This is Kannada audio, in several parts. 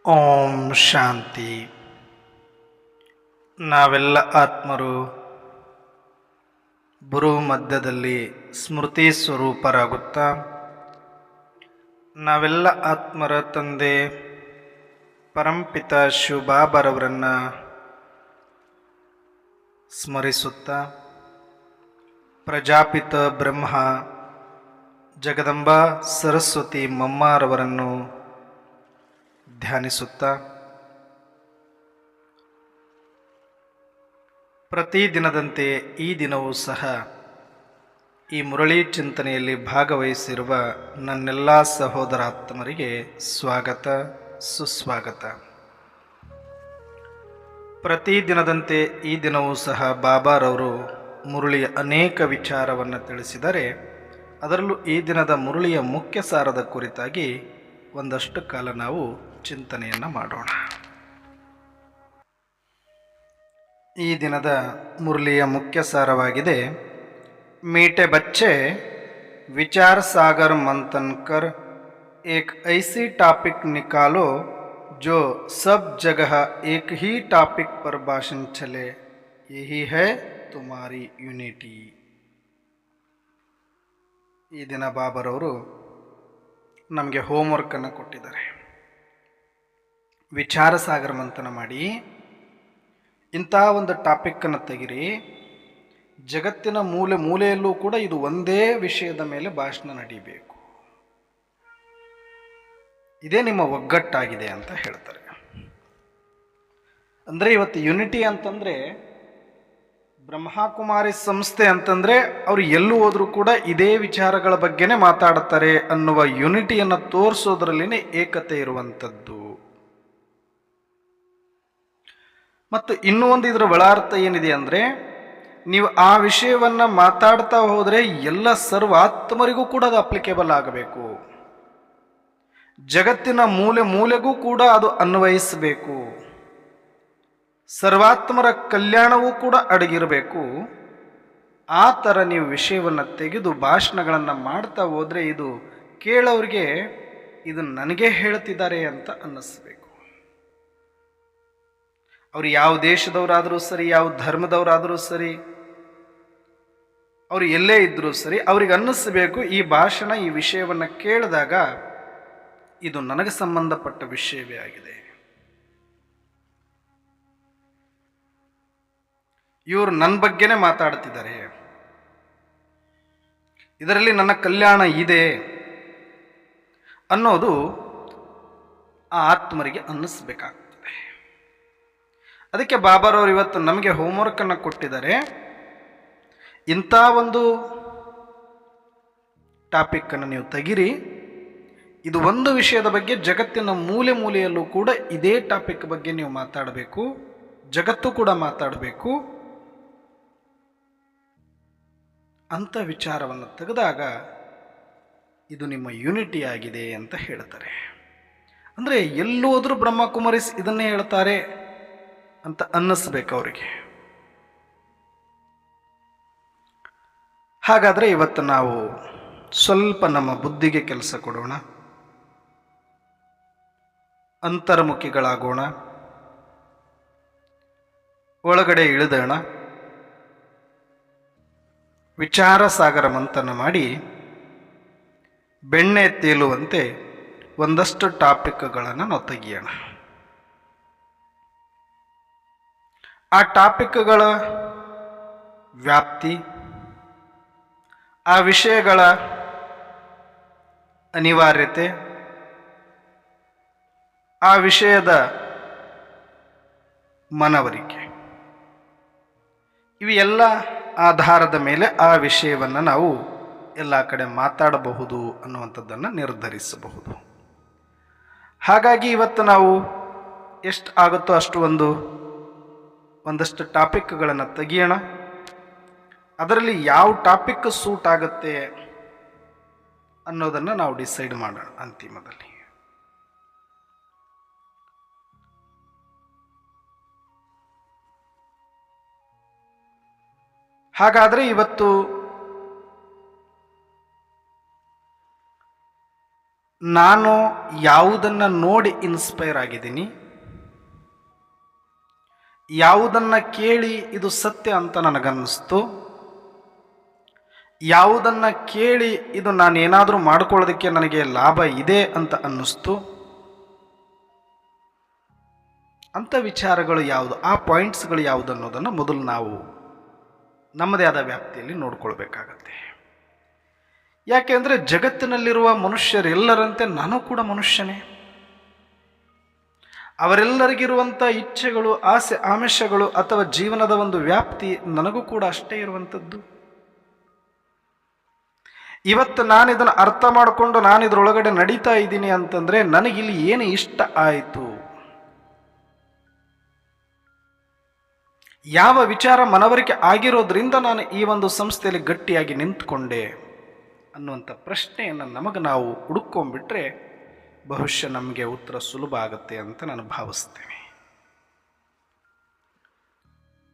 ಓಂ ಶಾಂತಿ. ನಾವೆಲ್ಲ ಆತ್ಮರು ಗುರು ಮಧ್ಯದಲ್ಲಿ ಸ್ಮೃತಿ ಸ್ವರೂಪರಾಗುತ್ತಾ ನಾವೆಲ್ಲ ಆತ್ಮರ ತಂದೆ ಪರಂಪಿತ ಶಿವಬಾಬರವರನ್ನು ಸ್ಮರಿಸುತ್ತಾ ಪ್ರಜಾಪಿತ ಬ್ರಹ್ಮ ಜಗದಂಬಾ ಸರಸ್ವತಿ ಮಮ್ಮಾರವರನ್ನು ಧ್ಯಾನಿಸುತ್ತಾ ಪ್ರತಿದಿನದಂತೆ ಈ ದಿನವೂ ಸಹ ಈ ಮುರಳಿ ಚಿಂತನೆಯಲ್ಲಿ ಭಾಗವಹಿಸಿರುವ ನನ್ನೆಲ್ಲ ಸಹೋದರಾತ್ಮರಿಗೆ ಸ್ವಾಗತ ಸುಸ್ವಾಗತ. ಪ್ರತಿದಿನದಂತೆ ಈ ದಿನವೂ ಸಹ ಬಾಬಾರವರು ಮುರಳಿಯ ಅನೇಕ ವಿಚಾರವನ್ನು ತಿಳಿಸಿದರೆ, ಅದರಲ್ಲೂ ಈ ದಿನದ ಮುರಳಿಯ ಮುಖ್ಯ ಸಾರದ ಕುರಿತಾಗಿ ಒಂದಷ್ಟು ಕಾಲ ನಾವು ಚಿಂತನೆಯನ್ನು ಮಾಡೋಣ. ಈ ದಿನದ ಮುರಳಿಯ ಮುಖ್ಯ ಸಾರವಾಗಿದೆ, मीठे बच्चे विचार सागर मंथन कर एक ऐसी टॉपिक निकालो जो सब जगह एक ही टॉपिक पर भाषण चले, यही है तुम्हारी यूनिटी. ಈ ದಿನ ಬಾಬರವರು ನಮಗೆ ಹೋಮ್ವರ್ಕನ್ನು ಕೊಟ್ಟಿದ್ದಾರೆ. ವಿಚಾರ ಸಾಗರ ಮಂಥನ ಮಾಡಿ ಇಂಥ ಒಂದು ಟಾಪಿಕ್ಕನ್ನು ತೆಗಿರಿ, ಜಗತ್ತಿನ ಮೂಲೆ ಮೂಲೆಯಲ್ಲೂ ಕೂಡ ಇದು ಒಂದೇ ವಿಷಯದ ಮೇಲೆ ಭಾಷಣ ನಡೀಬೇಕು, ಇದೇ ನಿಮ್ಮ ಒಗ್ಗಟ್ಟಾಗಿದೆ ಅಂತ ಹೇಳ್ತಾರೆ. ಅಂದರೆ ಇವತ್ತು ಯುನಿಟಿ ಅಂತಂದರೆ, ಬ್ರಹ್ಮಕುಮಾರಿ ಸಂಸ್ಥೆ ಅಂತಂದರೆ ಅವರು ಎಲ್ಲೂ ಹೋದರೂ ಕೂಡ ಇದೇ ವಿಚಾರಗಳ ಬಗ್ಗೆನೇ ಮಾತಾಡ್ತಾರೆ ಅನ್ನುವ ಯುನಿಟಿಯನ್ನು ತೋರಿಸೋದ್ರಲ್ಲಿನೇ ಏಕತೆ ಇರುವಂಥದ್ದು. ಮತ್ತು ಇನ್ನೂ ಒಂದು ಇದರ ಒಳಾರ್ಥ ಏನಿದೆ ಅಂದರೆ, ನೀವು ಆ ವಿಷಯವನ್ನು ಮಾತಾಡ್ತಾ ಹೋದರೆ ಎಲ್ಲ ಸರ್ವಾತ್ಮರಿಗೂ ಕೂಡ ಅದು ಅಪ್ಲಿಕೇಬಲ್ ಆಗಬೇಕು, ಜಗತ್ತಿನ ಮೂಲೆ ಮೂಲೆಗೂ ಕೂಡ ಅದು ಅನ್ವಯಿಸಬೇಕು, ಸರ್ವಾತ್ಮರ ಕಲ್ಯಾಣವೂ ಕೂಡ ಅಡಗಿರಬೇಕು. ಆ ಥರ ನೀವು ವಿಷಯವನ್ನು ತೆಗೆದು ಭಾಷಣಗಳನ್ನು ಮಾಡ್ತಾ ಹೋದರೆ ಇದು ಕೇಳೋರಿಗೆ ಇದು ನನಗೆ ಹೇಳ್ತಿದ್ದಾರೆ ಅಂತ ಅನ್ನಿಸ್ಬೇಕು. ಅವರು ಯಾವ ದೇಶದವರಾದರೂ ಸರಿ, ಯಾವ ಧರ್ಮದವರಾದರೂ ಸರಿ, ಅವರು ಎಲ್ಲೇ ಇದ್ದರೂ ಸರಿ, ಅವ್ರಿಗೆ ಅನ್ನಿಸ್ಬೇಕು ಈ ಭಾಷಣ, ಈ ವಿಷಯವನ್ನು ಕೇಳಿದಾಗ ಇದು ನನಗೆ ಸಂಬಂಧಪಟ್ಟ ವಿಷಯವೇ ಆಗಿದೆ, ಇವರು ನನ್ನ ಬಗ್ಗೆನೇ ಮಾತಾಡ್ತಿದ್ದಾರೆ, ಇದರಲ್ಲಿ ನನ್ನ ಕಲ್ಯಾಣ ಇದೆ ಅನ್ನೋದು ಆ ಆತ್ಮರಿಗೆ ಅನ್ನಿಸ್ಬೇಕಾಗ್ತದೆ. ಅದಕ್ಕೆ ಬಾಬಾರವರು ಇವತ್ತು ನಮಗೆ ಹೋಮ್ವರ್ಕನ್ನು ಕೊಟ್ಟಿದ್ದಾರೆ. ಇಂಥ ಒಂದು ಟಾಪಿಕ್ಕನ್ನು ನೀವು ತೆಗಿರಿ, ಇದು ಒಂದು ವಿಷಯದ ಬಗ್ಗೆ ಜಗತ್ತಿನ ಮೂಲೆ ಮೂಲೆಯಲ್ಲೂ ಕೂಡ ಇದೇ ಟಾಪಿಕ್ ಬಗ್ಗೆ ನೀವು ಮಾತಾಡಬೇಕು, ಜಗತ್ತು ಕೂಡ ಮಾತಾಡಬೇಕು ಅಂಥ ವಿಚಾರವನ್ನು ತೆಗೆದಾಗ ಇದು ನಿಮ್ಮ ಯೂನಿಟಿ ಆಗಿದೆ ಅಂತ ಹೇಳ್ತಾರೆ. ಅಂದರೆ ಎಲ್ಲೋದ್ರೂ ಬ್ರಹ್ಮಕುಮಾರಿಸ್ ಇದನ್ನೇ ಹೇಳ್ತಾರೆ ಅಂತ ಅನ್ನಿಸ್ಬೇಕು ಅವರಿಗೆ. ಹಾಗಾದರೆ ಇವತ್ತು ನಾವು ಸ್ವಲ್ಪ ನಮ್ಮ ಬುದ್ಧಿಗೆ ಕೆಲಸ ಕೊಡೋಣ, ಅಂತರ್ಮುಖಿಗಳಾಗೋಣ, ಒಳಗಡೆ ಇಳಿದೋಣ, ವಿಚಾರ ಸಾಗರ ಮಂಥನ ಮಾಡಿ ಬೆಣ್ಣೆ ತೇಲುವಂತೆ ಒಂದಷ್ಟು ಟಾಪಿಕ್ಗಳನ್ನು ನಾವು ತೆಗಿಯೋಣ. ಆ ಟಾಪಿಕ್ಗಳ ವ್ಯಾಪ್ತಿ, ಆ ವಿಷಯಗಳ ಅನಿವಾರ್ಯತೆ, ಆ ವಿಷಯದ ಮನವರಿಕೆ, ಇವೆಲ್ಲ ಆಧಾರದ ಮೇಲೆ ಆ ವಿಷಯವನ್ನು ನಾವು ಎಲ್ಲ ಕಡೆ ಮಾತಾಡಬಹುದು ಅನ್ನುವಂಥದ್ದನ್ನು ನಿರ್ಧರಿಸಬಹುದು. ಹಾಗಾಗಿ ಇವತ್ತು ನಾವು ಎಷ್ಟು ಆಗುತ್ತೋ ಅಷ್ಟು ಒಂದಷ್ಟು ಟಾಪಿಕ್ಗಳನ್ನು ತೆಗಿಯೋಣ. ಅದರಲ್ಲಿ ಯಾವ ಟಾಪಿಕ್ ಸೂಟ್ ಆಗುತ್ತೆ ಅನ್ನೋದನ್ನು ನಾವು ಡಿಸೈಡ್ ಮಾಡೋಣ ಅಂತಿಮದಲ್ಲಿ. ಹಾಗಾದರೆ ಇವತ್ತು ನಾನು ಯಾವುದನ್ನು ನೋಡಿ ಇನ್ಸ್ಪೈರ್ ಆಗಿದ್ದೀನಿ, ಯಾವುದನ್ನು ಕೇಳಿ ಇದು ಸತ್ಯ ಅಂತ ನನಗನ್ನಿಸ್ತು, ಯಾವುದನ್ನು ಕೇಳಿ ಇದು ನಾನೇನಾದರೂ ಮಾಡ್ಕೊಳ್ಳೋದಕ್ಕೆ ನನಗೆ ಲಾಭ ಇದೆ ಅಂತ ಅನ್ನಿಸ್ತು, ಅಂಥ ವಿಚಾರಗಳು ಯಾವುದು, ಆ ಪಾಯಿಂಟ್ಸ್ಗಳು ಯಾವುದು ಅನ್ನೋದನ್ನು ಮೊದಲು ನಾವು ನಮ್ಮದೇ ಆದ ವ್ಯಾಪ್ತಿಯಲ್ಲಿ ನೋಡ್ಕೊಳ್ಬೇಕಾಗತ್ತೆ. ಯಾಕೆಂದರೆ ಜಗತ್ತಿನಲ್ಲಿರುವ ಮನುಷ್ಯರೆಲ್ಲರಂತೆ ನಾನು ಕೂಡ ಮನುಷ್ಯನೇ. ಅವರೆಲ್ಲರಿಗಿರುವಂಥ ಇಚ್ಛೆಗಳು, ಆಸೆ ಆಮಿಷಗಳು ಅಥವಾ ಜೀವನದ ಒಂದು ವ್ಯಾಪ್ತಿ ನನಗೂ ಕೂಡ ಅಷ್ಟೇ ಇರುವಂಥದ್ದು. ಇವತ್ತು ನಾನಿದನ್ನು ಅರ್ಥ ಮಾಡಿಕೊಂಡು ನಾನಿದ್ರೊಳಗಡೆ ನಡೀತಾ ಇದ್ದೀನಿ ಅಂತಂದರೆ ನನಗಿಲ್ಲಿ ಏನು ಇಷ್ಟ ಆಯಿತು, ಯಾವ ವಿಚಾರ ಮನವರಿಕೆ ಆಗಿರೋದ್ರಿಂದ ನಾನು ಈ ಒಂದು ಸಂಸ್ಥೆಯಲ್ಲಿ ಗಟ್ಟಿಯಾಗಿ ನಿಂತ್ಕೊಂಡೆ ಅನ್ನುವಂಥ ಪ್ರಶ್ನೆಯನ್ನು ನಮಗೆ ನಾವು ಹುಡುಕೊಂಡ್ಬಿಟ್ರೆ ಬಹುಶಃ ನಮಗೆ ಉತ್ತರ ಸುಲಭ ಆಗುತ್ತೆ ಅಂತ ನಾನು ಭಾವಿಸ್ತೇನೆ.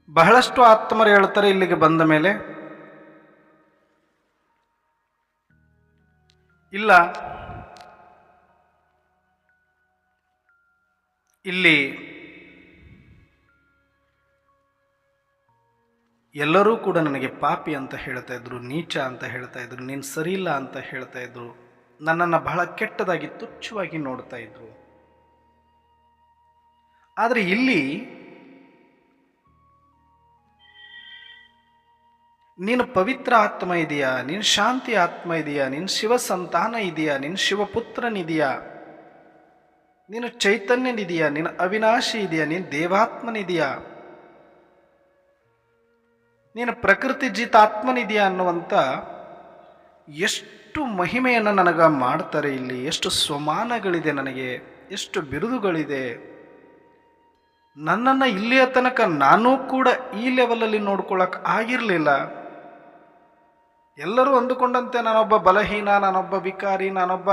ಬಹಳಷ್ಟು ಆತ್ಮರು ಹೇಳ್ತಾರೆ ಇಲ್ಲಿಗೆ ಬಂದ ಮೇಲೆ, ಇಲ್ಲ ಇಲ್ಲಿ ಎಲ್ಲರೂ ಕೂಡ ನನಗೆ ಪಾಪಿ ಅಂತ ಹೇಳ್ತಾ ಇದ್ರು, ನೀಚ ಅಂತ ಹೇಳ್ತಾ ಇದ್ರು, ನೀನು ಸರಿ ಇಲ್ಲ ಅಂತ ಹೇಳ್ತಾ ಇದ್ರು, ನನ್ನನ್ನು ಬಹಳ ಕೆಟ್ಟದಾಗಿ ತುಚ್ಛವಾಗಿ ನೋಡ್ತಾ ಇದ್ರು. ಆದರೆ ಇಲ್ಲಿ ನೀನು ಪವಿತ್ರ ಆತ್ಮ ಇದೆಯಾ, ನೀನು ಶಾಂತಿ ಆತ್ಮ ಇದೆಯಾ, ನೀನು ಶಿವ ಸಂತಾನ ಇದೆಯಾ, ನೀನು ಶಿವಪುತ್ರನಿದೆಯಾ, ನೀನು ಚೈತನ್ಯನಿದೆಯಾ, ನೀನು ಅವಿನಾಶಿ ಇದೆಯಾ, ನೀನು ದೇವಾತ್ಮನಿದೆಯಾ, ನೀನು ಪ್ರಕೃತಿ ಜಿತಾತ್ಮನಿದೆಯಾ ಅನ್ನುವಂಥ ಎಷ್ಟು ಮಹಿಮೆಯನ್ನು ನನಗೆ ಮಾಡ್ತಾರೆ. ಇಲ್ಲಿ ಎಷ್ಟು ಸ್ವಮಾನಗಳಿದೆ, ನನಗೆ ಎಷ್ಟು ಬಿರುದುಗಳಿದೆ. ನನ್ನನ್ನು ಇಲ್ಲಿಯ ತನಕ ನಾನೂ ಕೂಡ ಈ ಲೆವೆಲಲ್ಲಿ ನೋಡ್ಕೊಳ್ಳೋಕೆ ಆಗಿರಲಿಲ್ಲ. ಎಲ್ಲರೂ ಅಂದುಕೊಂಡಂತೆ ನಾನೊಬ್ಬ ಬಲಹೀನ, ನಾನೊಬ್ಬ ವಿಕಾರಿ, ನಾನೊಬ್ಬ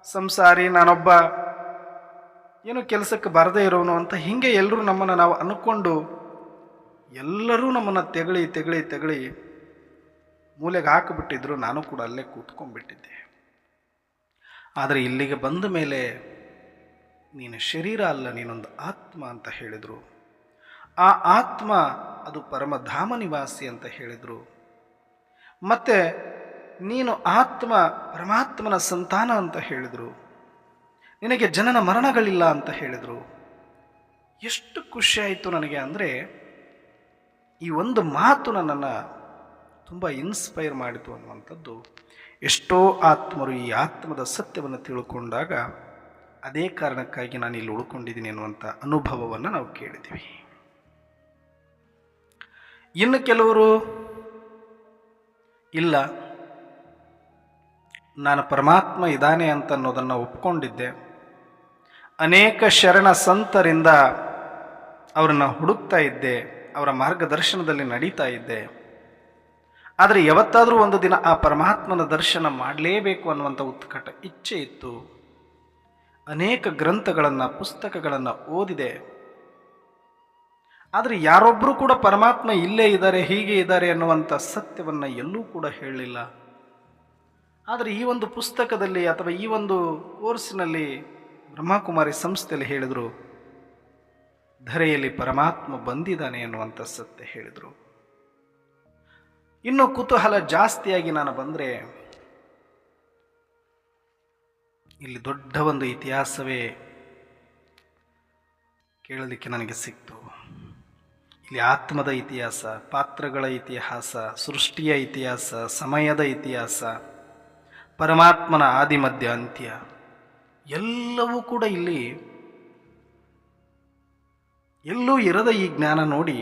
ಸಂಸಾರಿ, ನಾನೊಬ್ಬ ಏನು ಕೆಲಸಕ್ಕೆ ಬರದೇ ಇರೋನು ಅಂತ ಹೀಗೆ ಎಲ್ಲರೂ ನಮ್ಮನ್ನು ನಾವು ಅಂದ್ಕೊಂಡು ಎಲ್ಲರೂ ನಮ್ಮನ್ನು ತೆಗಳಿ ತೆಗಳಿ ತೆಗಳಿ ಮೂಲೆಗೆ ಹಾಕಿಬಿಟ್ಟಿದ್ರು. ನಾನು ಕೂಡ ಅಲ್ಲೇ ಕೂತ್ಕೊಂಡ್ಬಿಟ್ಟಿದ್ದೆ. ಆದರೆ ಇಲ್ಲಿಗೆ ಬಂದ ಮೇಲೆ ನೀನು ಶರೀರ ಅಲ್ಲ, ನೀನೊಂದು ಆತ್ಮ ಅಂತ ಹೇಳಿದರು. ಆ ಆತ್ಮ ಅದು ಪರಮಧಾಮ ನಿವಾಸಿ ಅಂತ ಹೇಳಿದರು. ಮತ್ತು ನೀನು ಆತ್ಮ ಪರಮಾತ್ಮನ ಸಂತಾನ ಅಂತ ಹೇಳಿದರು. ನಿನಗೆ ಜನನ ಮರಣಗಳಿಲ್ಲ ಅಂತ ಹೇಳಿದರು. ಎಷ್ಟು ಖುಷಿಯಾಯಿತು ನನಗೆ ಅಂದರೆ ಈ ಒಂದು ಮಾತು ನನ್ನನ್ನು ತುಂಬ ಇನ್ಸ್ಪೈರ್ ಮಾಡಿತು ಅನ್ನುವಂಥದ್ದು. ಎಷ್ಟೋ ಆತ್ಮರು ಈ ಆತ್ಮದ ಸತ್ಯವನ್ನು ತಿಳ್ಕೊಂಡಾಗ ಅದೇ ಕಾರಣಕ್ಕಾಗಿ ನಾನು ಇಲ್ಲಿ ಉಳ್ಕೊಂಡಿದ್ದೀನಿ ಅನ್ನುವಂಥ ಅನುಭವವನ್ನು ನಾವು ಕೇಳಿದ್ದೀವಿ. ಇನ್ನು ಕೆಲವರು ಇಲ್ಲ, ನಾನು ಪರಮಾತ್ಮ ಇದ್ದಾನೆ ಅಂತ ಅನ್ನೋದನ್ನು ಒಪ್ಕೊಂಡಿದ್ದೆ, ಅನೇಕ ಶರಣ ಸಂತರಿಂದ ಅವರನ್ನು ಹುಡುಕ್ತಾ ಇದ್ದೆ, ಅವರ ಮಾರ್ಗದರ್ಶನದಲ್ಲಿ ನಡೀತಾ ಇದ್ದೆ. ಆದರೆ ಯಾವತ್ತಾದರೂ ಒಂದು ದಿನ ಆ ಪರಮಾತ್ಮನ ದರ್ಶನ ಮಾಡಲೇಬೇಕು ಅನ್ನುವಂಥ ಉತ್ಕಟ ಇಚ್ಛೆ ಇತ್ತು. ಅನೇಕ ಗ್ರಂಥಗಳನ್ನು, ಪುಸ್ತಕಗಳನ್ನು ಓದಿದೆ. ಆದರೆ ಯಾರೊಬ್ಬರೂ ಕೂಡ ಪರಮಾತ್ಮ ಇಲ್ಲೇ ಇದ್ದಾರೆ, ಹೀಗೆ ಇದ್ದಾರೆ ಅನ್ನುವಂಥ ಸತ್ಯವನ್ನು ಎಲ್ಲೂ ಕೂಡ ಹೇಳಲಿಲ್ಲ. ಆದರೆ ಈ ಒಂದು ಪುಸ್ತಕದಲ್ಲಿ ಅಥವಾ ಈ ಒಂದು ಕೋರ್ಸಿನಲ್ಲಿ ಬ್ರಹ್ಮಕುಮಾರಿ ಸಂಸ್ಥೆಯಲ್ಲಿ ಹೇಳಿದರು, ಧರೆಯಲ್ಲಿ ಪರಮಾತ್ಮ ಬಂದಿದ್ದಾನೆ ಅನ್ನುವಂಥ ಸತ್ಯ ಹೇಳಿದರು. ಇನ್ನು ಕುತೂಹಲ ಜಾಸ್ತಿಯಾಗಿ ನಾನು ಬಂದರೆ ಇಲ್ಲಿ ದೊಡ್ಡ ಒಂದು ಇತಿಹಾಸವೇ ಕೇಳಲಿಕ್ಕೆ ನನಗೆ ಸಿಕ್ತು. ಇಲ್ಲಿ ಆತ್ಮದ ಇತಿಹಾಸ, ಪಾತ್ರಗಳ ಇತಿಹಾಸ, ಸೃಷ್ಟಿಯ ಇತಿಹಾಸ, ಸಮಯದ ಇತಿಹಾಸ, ಪರಮಾತ್ಮನ ಆದಿ ಮಧ್ಯ ಅಂತ್ಯ ಎಲ್ಲವೂ ಕೂಡ ಇಲ್ಲಿ ಎಲ್ಲೂ ಇರದ ಈ ಜ್ಞಾನ ನೋಡಿ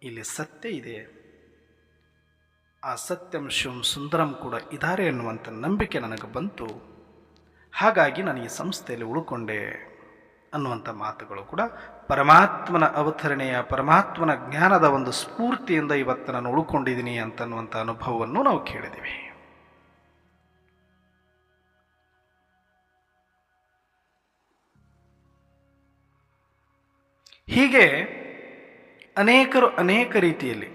ಇಲ್ಲಿ ಸತ್ಯ ಇದೆ, ಆ ಸತ್ಯಂ ಶಿವಂ ಸುಂದರಂ ಕೂಡ ಇದ್ದಾರೆ ಎನ್ನುವಂಥ ನಂಬಿಕೆ ನನಗೆ ಬಂತು. ಹಾಗಾಗಿ ನಾನು ಈ ಸಂಸ್ಥೆಯಲ್ಲಿ ಉಳ್ಕೊಂಡೆ ಅನ್ನುವಂಥ ಮಾತುಗಳು ಕೂಡ ಪರಮಾತ್ಮನ ಅವತರಣೆಯ, ಪರಮಾತ್ಮನ ಜ್ಞಾನದ ಒಂದು ಸ್ಫೂರ್ತಿಯಿಂದ ಇವತ್ತು ನಾನು ಉಳ್ಕೊಂಡಿದ್ದೀನಿ ಅಂತನ್ನುವಂಥ ಅನುಭವವನ್ನು ನಾವು ಕೇಳಿದ್ದೀವಿ. ಹೀಗೆ ಅನೇಕರು ಅನೇಕ ರೀತಿಯಲ್ಲಿ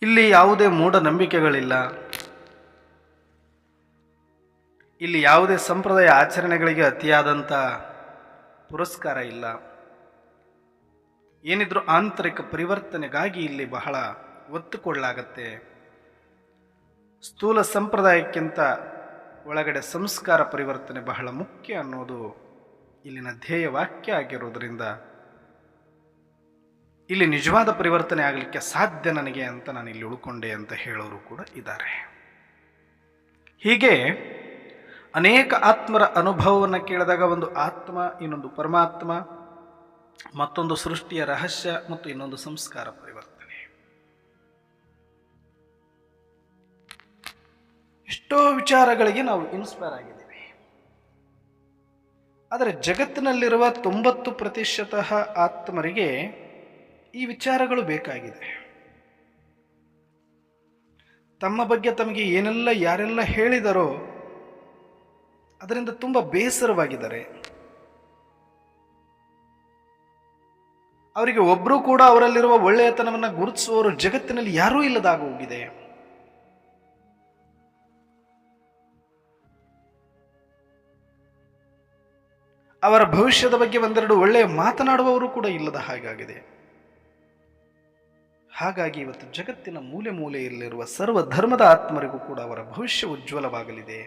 ಇಲ್ಲಿ ಯಾವುದೇ ಮೂಢನಂಬಿಕೆಗಳಿಲ್ಲ. ಇಲ್ಲಿ ಯಾವುದೇ ಸಂಪ್ರದಾಯ ಆಚರಣೆಗಳಿಗೆ ಅತಿಯಾದಂಥ ಪುರಸ್ಕಾರ ಇಲ್ಲ. ಏನಿದ್ರೂ ಆಂತರಿಕ ಪರಿವರ್ತನೆಗಾಗಿ ಇಲ್ಲಿ ಬಹಳ ಒತ್ತು ಕೊಡಲಾಗತ್ತೆ. ಸ್ಥೂಲ ಸಂಪ್ರದಾಯಕ್ಕಿಂತ ಒಳಗಡೆ ಸಂಸ್ಕಾರ ಪರಿವರ್ತನೆ ಬಹಳ ಮುಖ್ಯ ಅನ್ನೋದು ಇಲ್ಲಿನ ಧ್ಯೇಯ ವಾಕ್ಯ ಆಗಿರೋದ್ರಿಂದ ಇಲ್ಲಿ ನಿಜವಾದ ಪರಿವರ್ತನೆ ಆಗಲಿಕ್ಕೆ ಸಾಧ್ಯ ನನಗೆ ಅಂತ ನಾನು ಇಲ್ಲಿ ಉಳ್ಕೊಂಡೆ ಅಂತ ಹೇಳೋರು ಕೂಡ ಇದ್ದಾರೆ. ಹೀಗೆ ಅನೇಕ ಆತ್ಮರ ಅನುಭವವನ್ನು ಕೇಳಿದಾಗ ಒಂದು ಆತ್ಮ, ಇನ್ನೊಂದು ಪರಮಾತ್ಮ, ಮತ್ತೊಂದು ಸೃಷ್ಟಿಯ ರಹಸ್ಯ ಮತ್ತು ಇನ್ನೊಂದು ಸಂಸ್ಕಾರ ಪರಿವರ್ತನೆ. ಎಷ್ಟೋ ವಿಚಾರಗಳಿಗೆ ನಾವು ಇನ್ಸ್ಪೈರ್ ಆಗಿದ್ದೀವಿ. ಆದರೆ ಜಗತ್ತಿನಲ್ಲಿರುವ 90% ಆತ್ಮರಿಗೆ ಈ ವಿಚಾರಗಳು ಬೇಕಾಗಿದೆ. ತಮ್ಮ ಬಗ್ಗೆ ತಮಗೆ ಏನೆಲ್ಲ ಯಾರೆಲ್ಲ ಹೇಳಿದರೋ ಅದರಿಂದ ತುಂಬ ಬೇಸರವಾಗಿದ್ದಾರೆ. ಅವರಿಗೆ ಒಬ್ಬರೂ ಕೂಡ ಅವರಲ್ಲಿರುವ ಒಳ್ಳೆಯತನವನ್ನು ಗುರುತಿಸುವವರು ಜಗತ್ತಿನಲ್ಲಿ ಯಾರೂ ಇಲ್ಲದಾಗ ಹೋಗಿದೆ. ಅವರ ಭವಿಷ್ಯದ ಬಗ್ಗೆ ಒಂದೆರಡು ಒಳ್ಳೆಯ ಮಾತನಾಡುವವರು ಕೂಡ ಇಲ್ಲದ ಹಾಗಾಗಿದೆ. ಹಾಗಾಗಿ ಇವತ್ತು ಜಗತ್ತಿನ ಮೂಲೆ ಮೂಲೆಯಲ್ಲಿರುವ ಸರ್ವ ಧರ್ಮದ ಆತ್ಮರಿಗೂ ಕೂಡ ಅವರ ಭವಿಷ್ಯ ಉಜ್ವಲವಾಗಲಿದೆ.